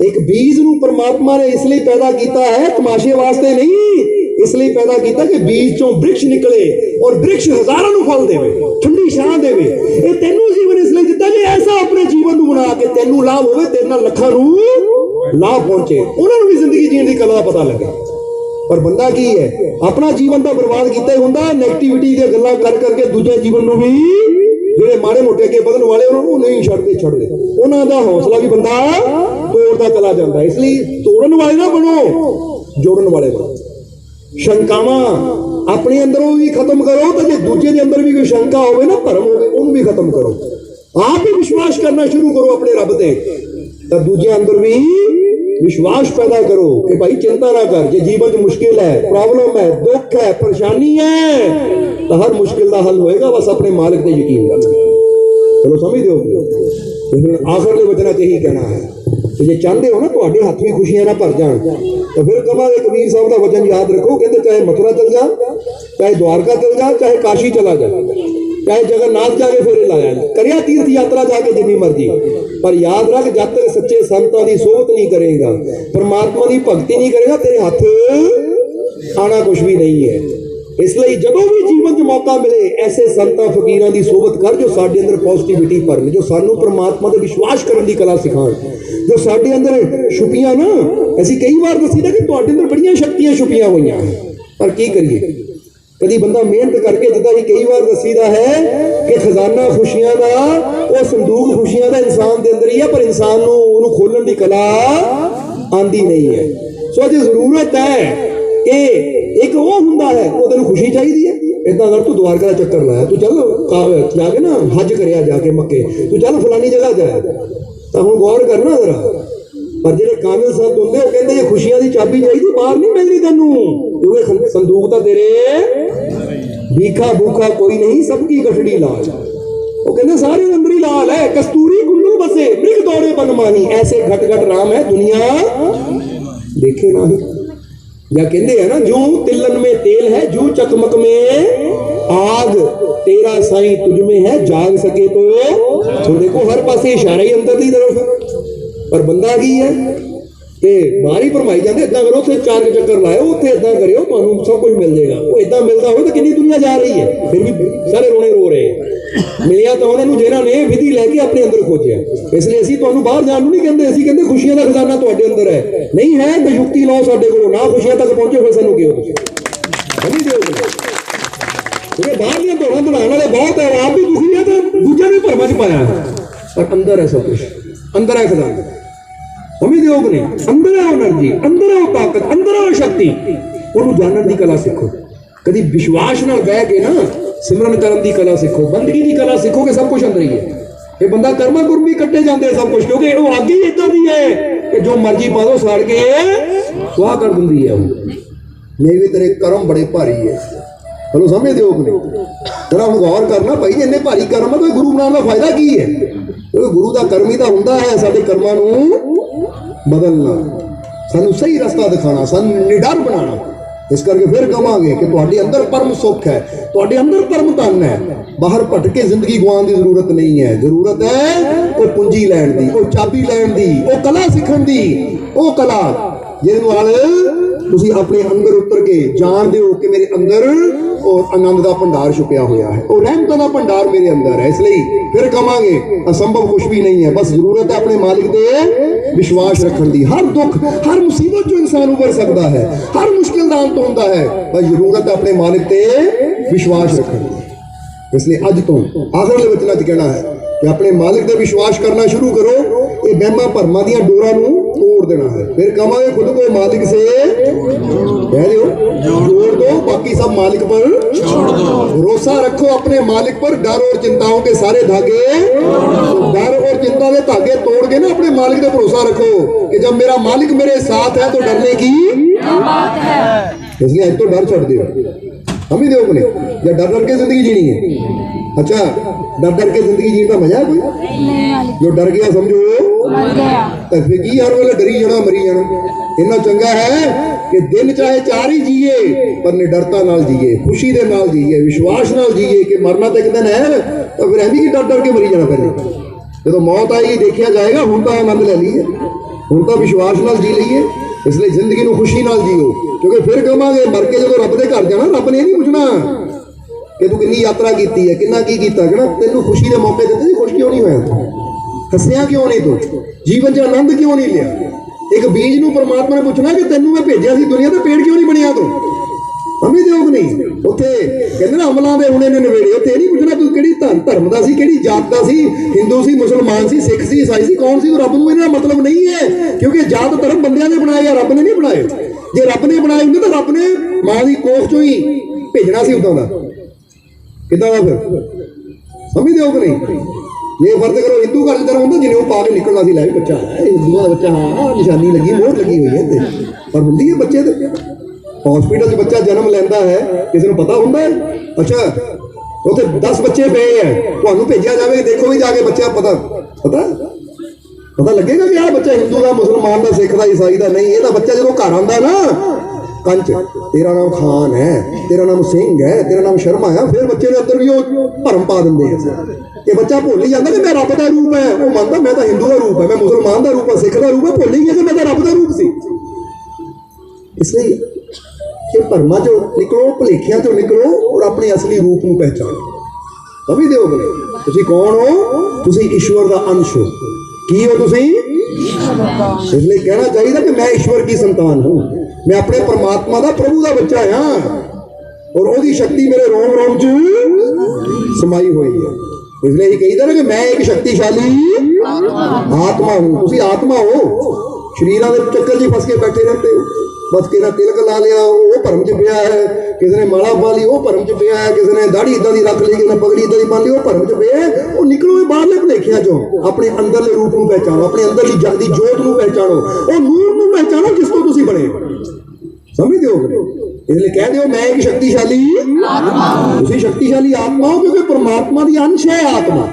ਇੱਕ ਬੀਜ ਨੂੰ ਪਰਮਾਤਮਾ ਨੇ ਇਸ ਲਈ ਪੈਦਾ ਕੀਤਾ ਹੈ, ਤਮਾਸ਼ੇ ਵਾਸਤੇ ਨਹੀਂ, ਇਸ ਲਈ ਪੈਦਾ ਕੀਤਾ ਕਿ ਬੀਜ ਚੋਂ ਬ੍ਰਿਕਸ਼ ਨਿਕਲੇ ਔਰ ਬ੍ਰਿਕਸ਼ ਹਜ਼ਾਰਾਂ ਨੂੰ ਫਲ ਦੇਵੇ, ਠੰਡੀ ਛਾਂ ਦੇਵੇ। ਇਹ ਤੈਨੂੰ ਜੀਵਨ ਇਸ ਲਈ ਦਿੱਤਾ ਕਿ ਐਸਾ ਆਪਣੇ ਜੀਵਨ ਨੂੰ ਬਣਾ ਕੇ ਤੈਨੂੰ ਲਾਭ ਹੋਵੇ, ਤੇਰੇ ਨਾਲ ਲੱਖਾਂ ਨੂੰ ਲਾਭ ਪਹੁੰਚੇ, ਉਹਨਾਂ ਨੂੰ ਵੀ ਜ਼ਿੰਦਗੀ ਜੀਣ ਦੀ ਕਲਾ ਦਾ ਪਤਾ ਲੱਗੇ। ਪਰ ਬੰਦਾ ਕੀ ਹੈ, ਆਪਣਾ ਜੀਵਨ ਤਾਂ ਬਰਬਾਦ ਕੀਤਾ ਹੀ ਹੁੰਦਾ, ਨੈਗੇਟਿਵਿਟੀ ਦੀਆਂ ਗੱਲਾਂ ਕਰ ਕਰਕੇ ਦੂਜੇ ਜੀਵਨ ਨੂੰ ਵੀ, ਜਿਹੜੇ ਮਾੜੇ ਮੋਟੇ ਅੱਗੇ ਵਧਣ ਵਾਲੇ ਉਹਨਾਂ ਨੂੰ ਨਹੀਂ ਛੱਡਦੇ, ਉਹਨਾਂ ਦਾ ਹੌਸਲਾ ਵੀ ਬੰਦਾ ਤੋੜਦਾ ਚਲਾ ਜਾਂਦਾ। ਇਸ ਲਈ ਤੋੜਨ ਵਾਲੇ ਨਾ ਬਣੋ, ਜੋੜਨ ਵਾਲੇ ਬਣੋ। ਸ਼ੰਕਾਵਾਂ ਆਪਣੇ ਅੰਦਰੋਂ ਵੀ ਖਤਮ ਕਰੋ, ਤਾਂ ਜੇ ਦੂਜੇ ਦੇ ਅੰਦਰ ਵੀ ਕੋਈ ਸ਼ੰਕਾ ਹੋਵੇ ਨਾ, ਭਰਮ ਹੋਵੇ, ਉਹਨੂੰ ਵੀ ਖਤਮ ਕਰੋ। ਆਪ ਹੀ ਵਿਸ਼ਵਾਸ ਕਰਨਾ ਸ਼ੁਰੂ ਕਰੋ ਆਪਣੇ ਰੱਬ ਤੇ, ਤਾਂ ਦੂਜੇ ਅੰਦਰ ਵੀ ਵਿਸ਼ਵਾਸ ਪੈਦਾ ਕਰੋ ਕਿ ਭਾਈ ਚਿੰਤਾ ਨਾ ਕਰ, ਜੇ ਜੀਵਨ 'ਚ ਮੁਸ਼ਕਿਲ ਹੈ, ਪ੍ਰੋਬਲਮ ਹੈ, ਦੁੱਖ ਹੈ, ਪਰੇਸ਼ਾਨੀ ਹੈ, ਤਾਂ ਹਰ ਮੁਸ਼ਕਿਲ ਦਾ ਹੱਲ ਹੋਏਗਾ, ਬਸ ਆਪਣੇ ਮਾਲਕ ਤੇ ਯਕੀਨ ਕਰ। ਚਲੋ ਸਮਝਦੇ ਹੋ? ਆਖਰਲੇ ਵਚਨਾਂ 'ਚ ਇਹੀ ਕਹਿਣਾ ਹੈ ਕਿ ਜੇ ਚਾਹੁੰਦੇ ਹੋ ਨਾ ਤੁਹਾਡੇ ਹੱਥ ਵੀ ਖੁਸ਼ੀਆਂ ਨਾਲ ਭਰ ਜਾਣ, ਤਾਂ ਫਿਰ ਕਹਾਂਗੇ ਕਬੀਰ ਸਾਹਿਬ ਦਾ ਵਚਨ ਯਾਦ ਰੱਖੋ, ਕਹਿੰਦੇ ਚਾਹੇ ਮਥੁਰਾ ਚਲ ਜਾ, ਚਾਹੇ द्वारका चल जा, चाहे काशी चला जा, चाहे जगन्नाथ जाके फेरे लाया, करिया तीर्थ यात्रा जाके जितनी मर्जी, पर याद रख जब तक सच्चे संतां दी सोबत नहीं करेगा, परमात्मा की भगती नहीं करेगा, तेरे हाथ आना कुछ भी नहीं है। इसलिए जदों भी जीवन च मौका मिले ऐसे संतां फकीरां दी सोबत कर जो साडे अंदर पॉजिटिविटी भरन, जो सानू परमात्मा ते विश्वास करन दी कला सिखाण, जो साडे अंदर छुपियां ना, असीं कई बार दसीदा कि तुहाडे अंदर बड़ियां शक्तियां छुपियां होईयां, पर की करिए, कभी बंदा मेहनत करके, जिदा ही कई बार दसीदा है कि खजाना खुशियां का, वो संदूक खुशियां का इंसान के अंदर ही है, पर इंसान नूं उहनूं खोलण दी कला आंदी नहीं है। सो अजे जरूरत है कि एक वो हुंदा है, वो तेनूं खुशी चाहिए है। इदा कर तू द्वारका का चक्कर लाया, तू चल जाके ना हज करिया जाके मक्के, तू चल फलानी जगह जाए, तो हुण गौर करना जरा। पर ਜਿਹੜੇ ਕਾਮਿਲ ਸੰਤ ਹੁੰਦੇ ਉਹ ਕਹਿੰਦੇ ਇਹ ਖੁਸ਼ੀਆਂ ਦੀ ਚਾਬੀ ਚਾਹੀਦੀ, ਬਾਹਰ ਨਹੀਂ ਮਿਲਦੀ ਤੈਨੂੰ, ਕਿਉਂਕਿ ਸੰਦੂਕ ਤਾਂ ਤੇਰੇ ਭੀਖਾ ਭੂਖਾ ਕੋਈ ਨਹੀਂ, ਸਭ ਕੀ ਗਠੜੀ ਲਾਲ। ਉਹ ਕਹਿੰਦੇ ਸਾਰੇ ਅੰਦਰ ਹੀ ਲਾਲ ਹੈ, ਕਸਤੂਰੀ ਗੁੰਨੂ ਬਸੇ ਮ੍ਰਿਗ ਦੌੜੇ ਬਨਮਾਨੀ, ਐਸੇ घट घट राम है दुनिया देखे ना। या कहते हैं ना, जू तिलन में तेल है, जू चकमक में आग, तेरा साईं तुझ में है, जाग सके तो देखो हर पासे इशारा ही अंदर की तरफ है। पर बंदा की है कि बाहर ही भरमाई जाते, इदा करो उसे 4 चक्कर लाओ, उत्थे इदा करो तुहानूं सब कुछ मिल जाएगा। वो इदा मिलता हो तो कितनी दुनिया जा रही है, फिर भी सारे रोने रो रहे हैं। मिलिया तो उन्होंने जिन्हों ने विधि लैके अपने अंदर खोजिया। इसलिए असीं तुहानूं बाहर जाण नूं नहीं कहंदे, असीं कहंदे खुशियां दा खजाना तुहाडे अंदर है, नहीं है तो युक्ति लाओ साडे कोलों, ना खुशियां तक पहुंचे फिर सानूं किहो तुसीं समझ दिओ। क्योंकि बाहर दीयां दौड़ां दौड़ाउण वाले बहुत है, आप भी दुखी है तो दूजे ने भरमां च पाया, पर अंदर है सब कुछ। अंदर है खजाना, समझते हो कि नहीं? अंदर है एनर्जी, अंदर है ताकत, अंदर है शक्ति, ਉਹਨੂੰ ਜਾਣਨ ਦੀ ਕਲਾ ਸਿੱਖੋ। ਕਦੀ ਵਿਸ਼ਵਾਸ ਨਾਲ ਬਹਿ ਕੇ ਨਾ ਸਿਮਰਨ ਕਰਨ ਦੀ ਕਲਾ ਸਿੱਖੋ, ਬੰਦਗੀ ਦੀ ਕਲਾ ਸਿੱਖੋ ਕਿ ਸਭ ਕੁਝ ਅੰਦਰ ਹੀ ਹੈ। ਇਹ ਬੰਦਾ ਕਰਮਾਂ ਕੁਰਮੀ ਕੱਟੇ ਜਾਂਦੇ ਸਭ ਕੁਝ, ਕਿਉਂਕਿ ਉਹ ਅੱਗ ਹੀ ਇਦਾਂ ਦੀ ਹੈ ਕਿ ਜੋ ਮਰਜ਼ੀ ਪਾ ਦੋ ਸਾੜ ਕੇ ਸੁਆਹ ਕਰ ਦਿੰਦੀ ਹੈ। ਨਹੀਂ ਵੀ ਤੇਰੇ ਕਰਮ ਬੜੇ ਭਾਰੀ ਹੈ। ਚਲੋ ਸਮਝਦੇ ਹੋ ਕਿ ਨਹੀਂ? ਜਰਾ ਹੁਣ ਗੌਰ ਕਰਨਾ ਭਾਈ, ਇੰਨੇ ਭਾਰੀ ਕਰਮ ਆ ਤਾਂ ਗੁਰੂ ਬਣਾਉਣ ਦਾ ਫਾਇਦਾ ਕੀ ਹੈ? ਕਿਉਂਕਿ ਗੁਰੂ ਦਾ ਕਰਮ ਹੀ ਤਾਂ ਹੁੰਦਾ ਹੈ ਸਾਡੇ ਕਰਮਾਂ ਨੂੰ ਬਦਲਣਾ, ਸਾਨੂੰ ਸਹੀ ਰਸਤਾ ਦਿਖਾਣਾ, ਸਾਨੂੰ ਨਿਡਰ ਬਣਾਉਣਾ। ਇਸ ਕਰਕੇ ਫਿਰ ਕਹਾਂਗੇ ਕਿ ਤੁਹਾਡੇ ਅੰਦਰ ਪਰਮ ਸੁੱਖ ਹੈ, ਤੁਹਾਡੇ ਅੰਦਰ ਪਰਮ ਧਨ ਹੈ। ਬਾਹਰ ਭਟਕੇ ਜ਼ਿੰਦਗੀ ਗਵਾਉਣ ਦੀ ਜ਼ਰੂਰਤ ਨਹੀਂ ਹੈ। ਜ਼ਰੂਰਤ ਹੈ ਉਹ ਪੂੰਜੀ ਲੈਣ ਦੀ, ਉਹ ਚਾਬੀ ਲੈਣ ਦੀ, ਉਹ ਕਲਾ ਸਿੱਖਣ ਦੀ, ਉਹ ਕਲਾ ਜਿਹਦੇ ਨਾਲ ਤੁਸੀਂ ਆਪਣੇ ਅੰਦਰ ਉਤਰ ਕੇ ਜਾਣਦੇ ਹੋ ਕਿ ਮੇਰੇ ਅੰਦਰ ਉਹ ਆਨੰਦ ਦਾ ਭੰਡਾਰ ਛੁਪਿਆ ਹੋਇਆ ਹੈ, ਉਹ ਰਹਿਮਤਾਂ ਦਾ ਭੰਡਾਰ ਮੇਰੇ ਅੰਦਰ ਹੈ। ਇਸ ਲਈ ਫਿਰ ਕਹਾਂਗੇ ਅਸੰਭਵ ਕੁਛ ਵੀ ਨਹੀਂ ਹੈ, ਬਸ ਜ਼ਰੂਰਤ ਹੈ ਆਪਣੇ ਮਾਲਿਕ ਤੇ ਵਿਸ਼ਵਾਸ ਰੱਖਣ ਦੀ। ਹਰ ਦੁੱਖ, ਹਰ ਮੁਸੀਬਤ ਚੋਂ ਇਨਸਾਨ ਉੱਭਰ ਸਕਦਾ ਹੈ, ਹਰ ਮੁਸ਼ਕਿਲ ਦਾ ਅੰਤ ਹੁੰਦਾ ਹੈ, ਬਸ ਜ਼ਰੂਰਤ ਹੈ ਆਪਣੇ ਮਾਲਿਕ ਤੇ ਵਿਸ਼ਵਾਸ ਰੱਖਣ ਦੀ। ਇਸ ਲਈ ਅੱਜ ਤੋਂ ਆਖਰਲੇ ਵਚਨਾਂ 'ਚ ਕਹਿਣਾ ਹੈ ਕਿ ਆਪਣੇ ਮਾਲਿਕ ਤੇ ਵਿਸ਼ਵਾਸ ਕਰਨਾ ਸ਼ੁਰੂ ਕਰੋ। ਇਹ ਵਹਿਮਾਂ ਭਰਮਾਂ ਦੀਆਂ ਡੋਰਾਂ ਨੂੰ ਤੋੜ ਦੇਣਾ ਹੈ। ਫਿਰ ਕਹਾਂਗੇ ਖੁਦ ਕੋ ਮਾलिक से कह रहे हो जोड़ दो, बाकी सब मालिक पर छोड़ दो। भरोसा रखो अपने मालिक पर, डर और चिंताओं के सारे धागे, डर और चिंता के धागे तोड़ के ना अपने मालिक पे भरोसा रखो कि जब मेरा मालिक मेरे साथ है तो डरने की बात है। इसलिए आज तो डर छोड़ दो, हम ही दो अपने, या डर डर के जिंदगी जीनी है। अच्छा, डर डर के जिंदगी जीने का मजा है कोई? जो डर गया समझो तो फिर की हर वेले डरी जाना, मरी जाना। इन्ना चंगा है कि दिन चाहे 4 ही जीए पर निडरता नाल जीए, खुशी दे नाल जीए, विश्वास नाल जीए कि मरना तो एक दिन है, तो फिर ऐसी कि डर डर के मरी जाना। पहले जो मौत आएगी देखा जाएगा, हुण तो आनंद ले लीए, हुण तो विश्वास नाल जी लीए। इसलिए जिंदगी को खुशी नाल जीओ, क्योंकि फिर कहांगे मर के जो रब दे घर जाना, रब ने नहीं पूछना कि तू कितनी यात्रा की है, कितना की कीता, कहना तेनू खुशी के मौके दिते सी, खुश क्यों नहीं होया, हसिया क्यों नहीं, तू जीवन च आनंद क्यों नहीं लिया। एक बीज नूं परमात्मा ने पूछना कि तेनू मैं भेजिया सी दुनिया ते पेड़ क्यों नहीं बनिया तू, अमी योग नहीं। उत्थे कहंदे ना अमलां दे हुणे ने नवेड़े, उत्थे नहीं पूछना तू किहड़ी धर्म दा सी, किहड़ी जात दा सी, हिंदू सी, मुसलमान सी, सिख सी, ईसाई सी, कौन सी। रब नूं इहदा मतलब नहीं है, क्योंकि जात धर्म बंदियां ने बनाए या रब ने नहीं बनाए। जे रब ने बनाए हुंदे तां रब ने मां दी कोख चों ही भेजना सी उदां दा, किदां दा फिर समझदे हो कि नहीं? ये फर्ज करो हिंदू घर तरह होंगे जिन्हें वो पा के निकलना सी, लै बच्चा है हिंदू का बच्चा, हाँ निशानी लगी, मोहर लगी हुई है, पर होंगी है बच्चे तो हॉस्पिटल से बच्चा जन्म लेंदा है, किसी को पता होंगे? अच्छा उत्थे 10 बच्चे पे है, तुहानू भेजा जाए, देखो भी जाके बच्चा पता पता पता लगेगा कि यार बच्चा हिंदू का, मुसलमान का, सिख का, ईसाई का नहीं। ये बच्चा जो घर आंदा ना कंच, तेरा नाम खान है, तेरा नाम सिंह है, तेरा नाम शर्मा है, फिर बच्चे के अंदर भी वो भरम पा देंगे। ये बच्चा भुल ही जाता कि मैं रब का रूप है, वो मानता मैं तो हिंदू का रूप है, मैं मुसलमान का रूप है, सिख का रूप है, भुल ही गया कि मैं तो रब का रूप सी। इसलिए ये भरमा चो निकलो, भुलेखियां चो निकलो और अपने असली रूप को पहचानो। अभी दो बोले तुसी कौन हो? तुसी ईश्वर का अंश हो। की हो तुसी? इसलिए कहना चाहिए कि मैं ईश्वर की संतान हूं, मैं अपने परमात्मा का, प्रभु का बच्चा हाँ, और उसकी शक्ति मेरे रोम रोम च समाई हुई है। इसलिए ही कही ना कि मैं एक शक्तिशाली आत्मा हूं। तुसी आत्मा हो, शरीर के चक्कर च फस के बैठे रहते हो। बस किसी ने तिलक ला लिया वो भरम च पिया है, किसी ने माला पा ली वो भरम च पिया है, किसी ने दाढ़ी इदा की रख ली, किसी ने पगड़ी इदा की पा ली वो भरम च पिया है। वो निकलो बाहरले भुलेखियां चो, अपने अंदरले रूप को पहचानो, अपने अंदरली जगदी जोत को पहचानो, और नूर को पहचानो जिस तो तुसी बने। समझते हो? इसलिए कह दो मैं एक शक्तिशाली तुसी शक्तिशाली आत्मा हो, क्योंकि परमात्मा की अंश है आत्मा।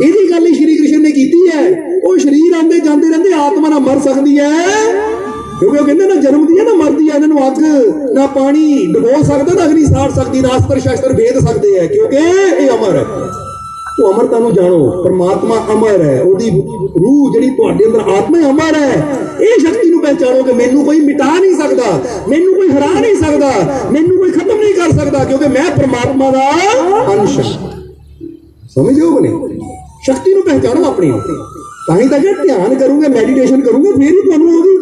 यही गल ही श्री कृष्ण ने की है। वो शरीर आते जाते रहते, आत्मा ना मर सकती है, क्योंकि वो कहते ना जन्म दी है ना मरदी है, इन्होंने अग ना पानी डुबो सकता, ना अग्नि साड़ सकती, ना अस्त्र शस्त्र भेद सकते हैं, क्योंकि ये अमर है। तो अमरता नूं जानो, परमात्मा अमर है, उसदी रूह जिहड़ी तुहाडे अंदर आत्मा अमर है। ये शक्ति नूं पहचानो कि मैनू कोई मिटा नहीं सकता, मैनू कोई हरा नहीं सकता, मैनू कोई खत्म नहीं कर सकता, क्योंकि मैं परमात्मा का अंश हूं। समझो कि नहीं? शक्ति नूं पहचानो अपनी, ताही तक ध्यान करूंगे, मैडिटेशन करूंगे, फिर ही तुहानूं ओहदी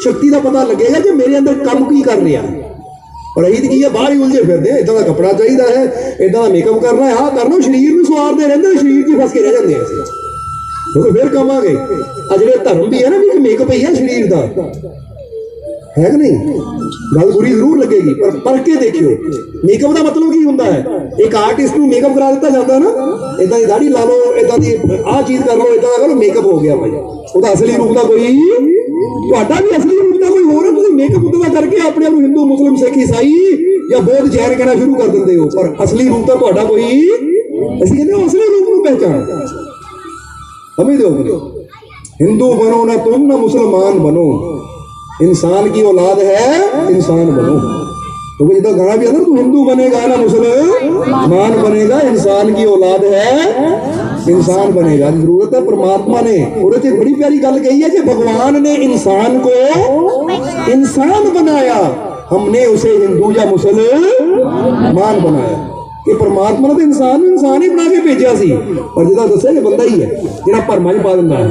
शक्ति का पता लगेगा कि मेरे अंदर कम की कर रहा है। और अं की बाहर ही उलझे फिरते, इदा का कपड़ा चाहिए है, इदा का मेकअप करना है, हाँ करना, शरीर में सवारते रहते, शरीर की फस के रह जाते हैं। ਕਿਉਂਕਿ ਫਿਰ ਕਵਾਂਗੇ ਆ ਜਿਹੜੇ ਧਰਮ ਵੀ ਹੈ ਨਾ ਵੀ ਮੇਕਅਪ ਹੀ ਹੈ ਸਰੀਰ ਦਾ, ਹੈ ਕਿ ਨਹੀਂ? ਗੱਲ ਬੁਰੀ ਜ਼ਰੂਰ ਲੱਗੇਗੀ ਪਰ ਪਰਖ ਕੇ ਦੇਖਿਓ ਮੇਕਅਪ ਦਾ ਮਤਲਬ ਕੀ ਹੁੰਦਾ ਹੈ। ਇੱਕ ਆਰਟਿਸਟ ਨੂੰ ਮੇਕਅਪ ਕਰਾ ਦਿੱਤਾ ਜਾਂਦਾ ਨਾ, ਇਦਾਂ ਦੀ ਦਾੜੀ ਲਾ ਲਓ, ਇਦਾਂ ਦੀ ਆਹ ਚੀਜ਼ ਕਰ ਲਓ, ਇਦਾਂ ਦਾ ਕਰੋ, ਮੇਕਅਪ ਹੋ ਗਿਆ ਭਾਈ। ਉਹਦਾ ਅਸਲੀ ਰੂਪ ਦਾ ਕੋਈ, ਤੁਹਾਡਾ ਵੀ ਅਸਲੀ ਰੂਪ ਦਾ ਕੋਈ ਹੋਰ ਹੈ, ਤੁਸੀਂ ਮੇਕਅਪ ਉਹਦਾ ਕਰਕੇ ਆਪਣੇ ਆਪ ਨੂੰ ਹਿੰਦੂ, ਮੁਸਲਿਮ, ਸਿੱਖ, ਈਸਾਈ ਜਾਂ ਬੌਧ ਜੈਨ ਕਹਿਣਾ ਸ਼ੁਰੂ ਕਰ ਦਿੰਦੇ ਹੋ, ਪਰ ਅਸਲੀ ਰੂਪ ਤਾਂ ਤੁਹਾਡਾ ਕੋਈ, ਅਸੀਂ ਕਹਿੰਦੇ ਹੋ ਅਸਲੀ ਰੂਪ ਨੂੰ ਪਹਿਚਾਨ। ਸਮਝਦੇ ਹੋ? हिंदू बनो ना तुम ना मुसलमान बनो, इंसान की औलाद है इंसान बनो। तो जितना गाना भी है ना, तू हिंदू बनेगा ना मुसलमान बनेगा, इंसान की औलाद है इंसान बनेगा। जरूरत है परमात्मा ने, और एक बड़ी प्यारी गल कही है कि भगवान ने इंसान को इंसान बनाया, हमने उसे हिंदू या मुसलमान बनाया। कि परमात्मा ने तो इंसान ही बना के भेजा सी, पर जिदा दस्या कि बंदा ही है जिहड़ा भरमा च पा दिंदा है।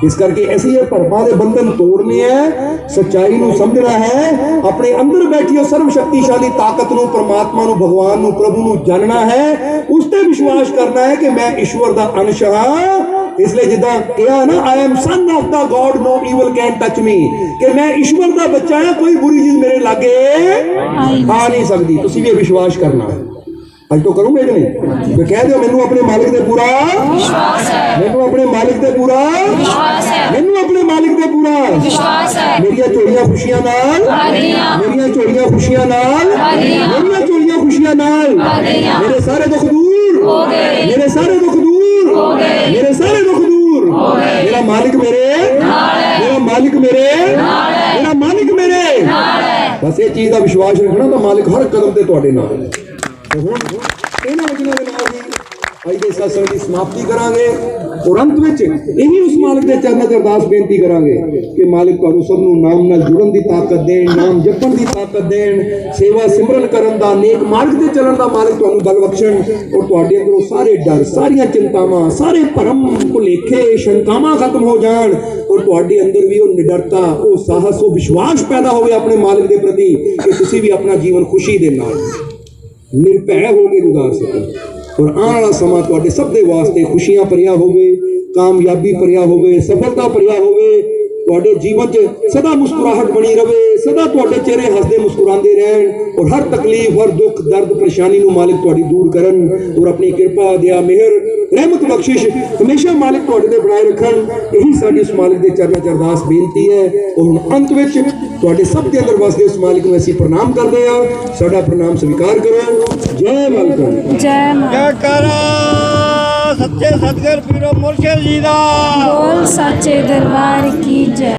इस करके ऐसी ये भरमा के बंधन तोड़ने हैं, सच्चाई नूं समझना है, अपने अंदर बैठी सर्व शक्तिशाली ताकत नूं, परमात्मा नूं, भगवान नूं, प्रभु नूं जानना है, उस ते विश्वास करना है कि मैं ईश्वर दा अंश हां। इसलिए जिदा कहा ना, I am son of the God, no evil can touch me, कि मैं ईश्वर दा बच्चा हां, कोई बुरी चीज मेरे लागे आ नहीं सकती। तुसीं भी विश्वास करना है। अज तो करूंगे कि नहीं? तो कह दो मैनू अपने मालिक दे पूरा विश्वास है, मैनू अपने मालिक दे पूरा विश्वास है, मैनू अपने मालिक दे पूरा विश्वास है। मेरिया चोरियां खुशियां नाल, मेरिया चोरियां खुशियां नाल, मेरिया चोरियां खुशियां नाल, मेरे सारे दुख दूर हो गए, मेरे सारे दुख दूर हो गए, मेरे सारे दुख दूर हो गए। मेरा मालिक मेरे नाल है, मेरा मालिक मेरे नाल है, मेरा मालिक मेरे नाल है। बस ये चीज का विश्वास रखना, तो मालिक हर कदम ते तुहाडे नाल है। सत्संग की समाप्ति करांगे और अंत में यही उस मालिक के चरणों से अरदास बेनती करांगे कि मालिक तुहानू सब नूं नाम नाल जुड़न की ताकत देण, नाम जपण की ताकत देण, सेवा सिमरन करन दा, नेक मार्ग ते चलण दा मालिक तुहानू बल बख्शण, और तुहाडे अंदरों सारे डर, सारियां चिंतावां, सारे भरम भुलेखे शंकावां खत्म हो जाण, और तुहाडे अंदर भी वो निडरता, वो साहस, वो विश्वास पैदा होवे अपने मालिक के प्रति कि तुसीं भी अपना जीवन खुशी दे नाल निरभै हो के गुजार सको, और आने वाला समा तुहाडे सब दे वास्ते खुशियां भरिया होवे, कामयाबी भरिया होवे, सफलता भरिया होवे, तुहाडे जीवन च सदा मुस्कुराहट बनी रहे, सदा तुहाडे चेहरे हसदे मुस्कुरांदे रहन, और हर तकलीफ, हर दुख, दर्द, परेशानी नूं मालिक तुहाडी दूर करन, और अपनी कृपा, दया, मेहर, रहमत, बख्शिश हमेशा मालिक तुहाडे ते बनाए रखन। यही साडी उस मालिक दे चरणों च अरदास बेनती है, और अंत विच तुहाडे सब दे अंदर वसदे उस मालिक नूं असीं प्रणाम करदे हां। साडा प्रणाम स्वीकार करो। जय मालिक, जय करा सच्चे सतगुर पीरो मुर्शिद जी दा, बोल सच्चे दरबार की जय।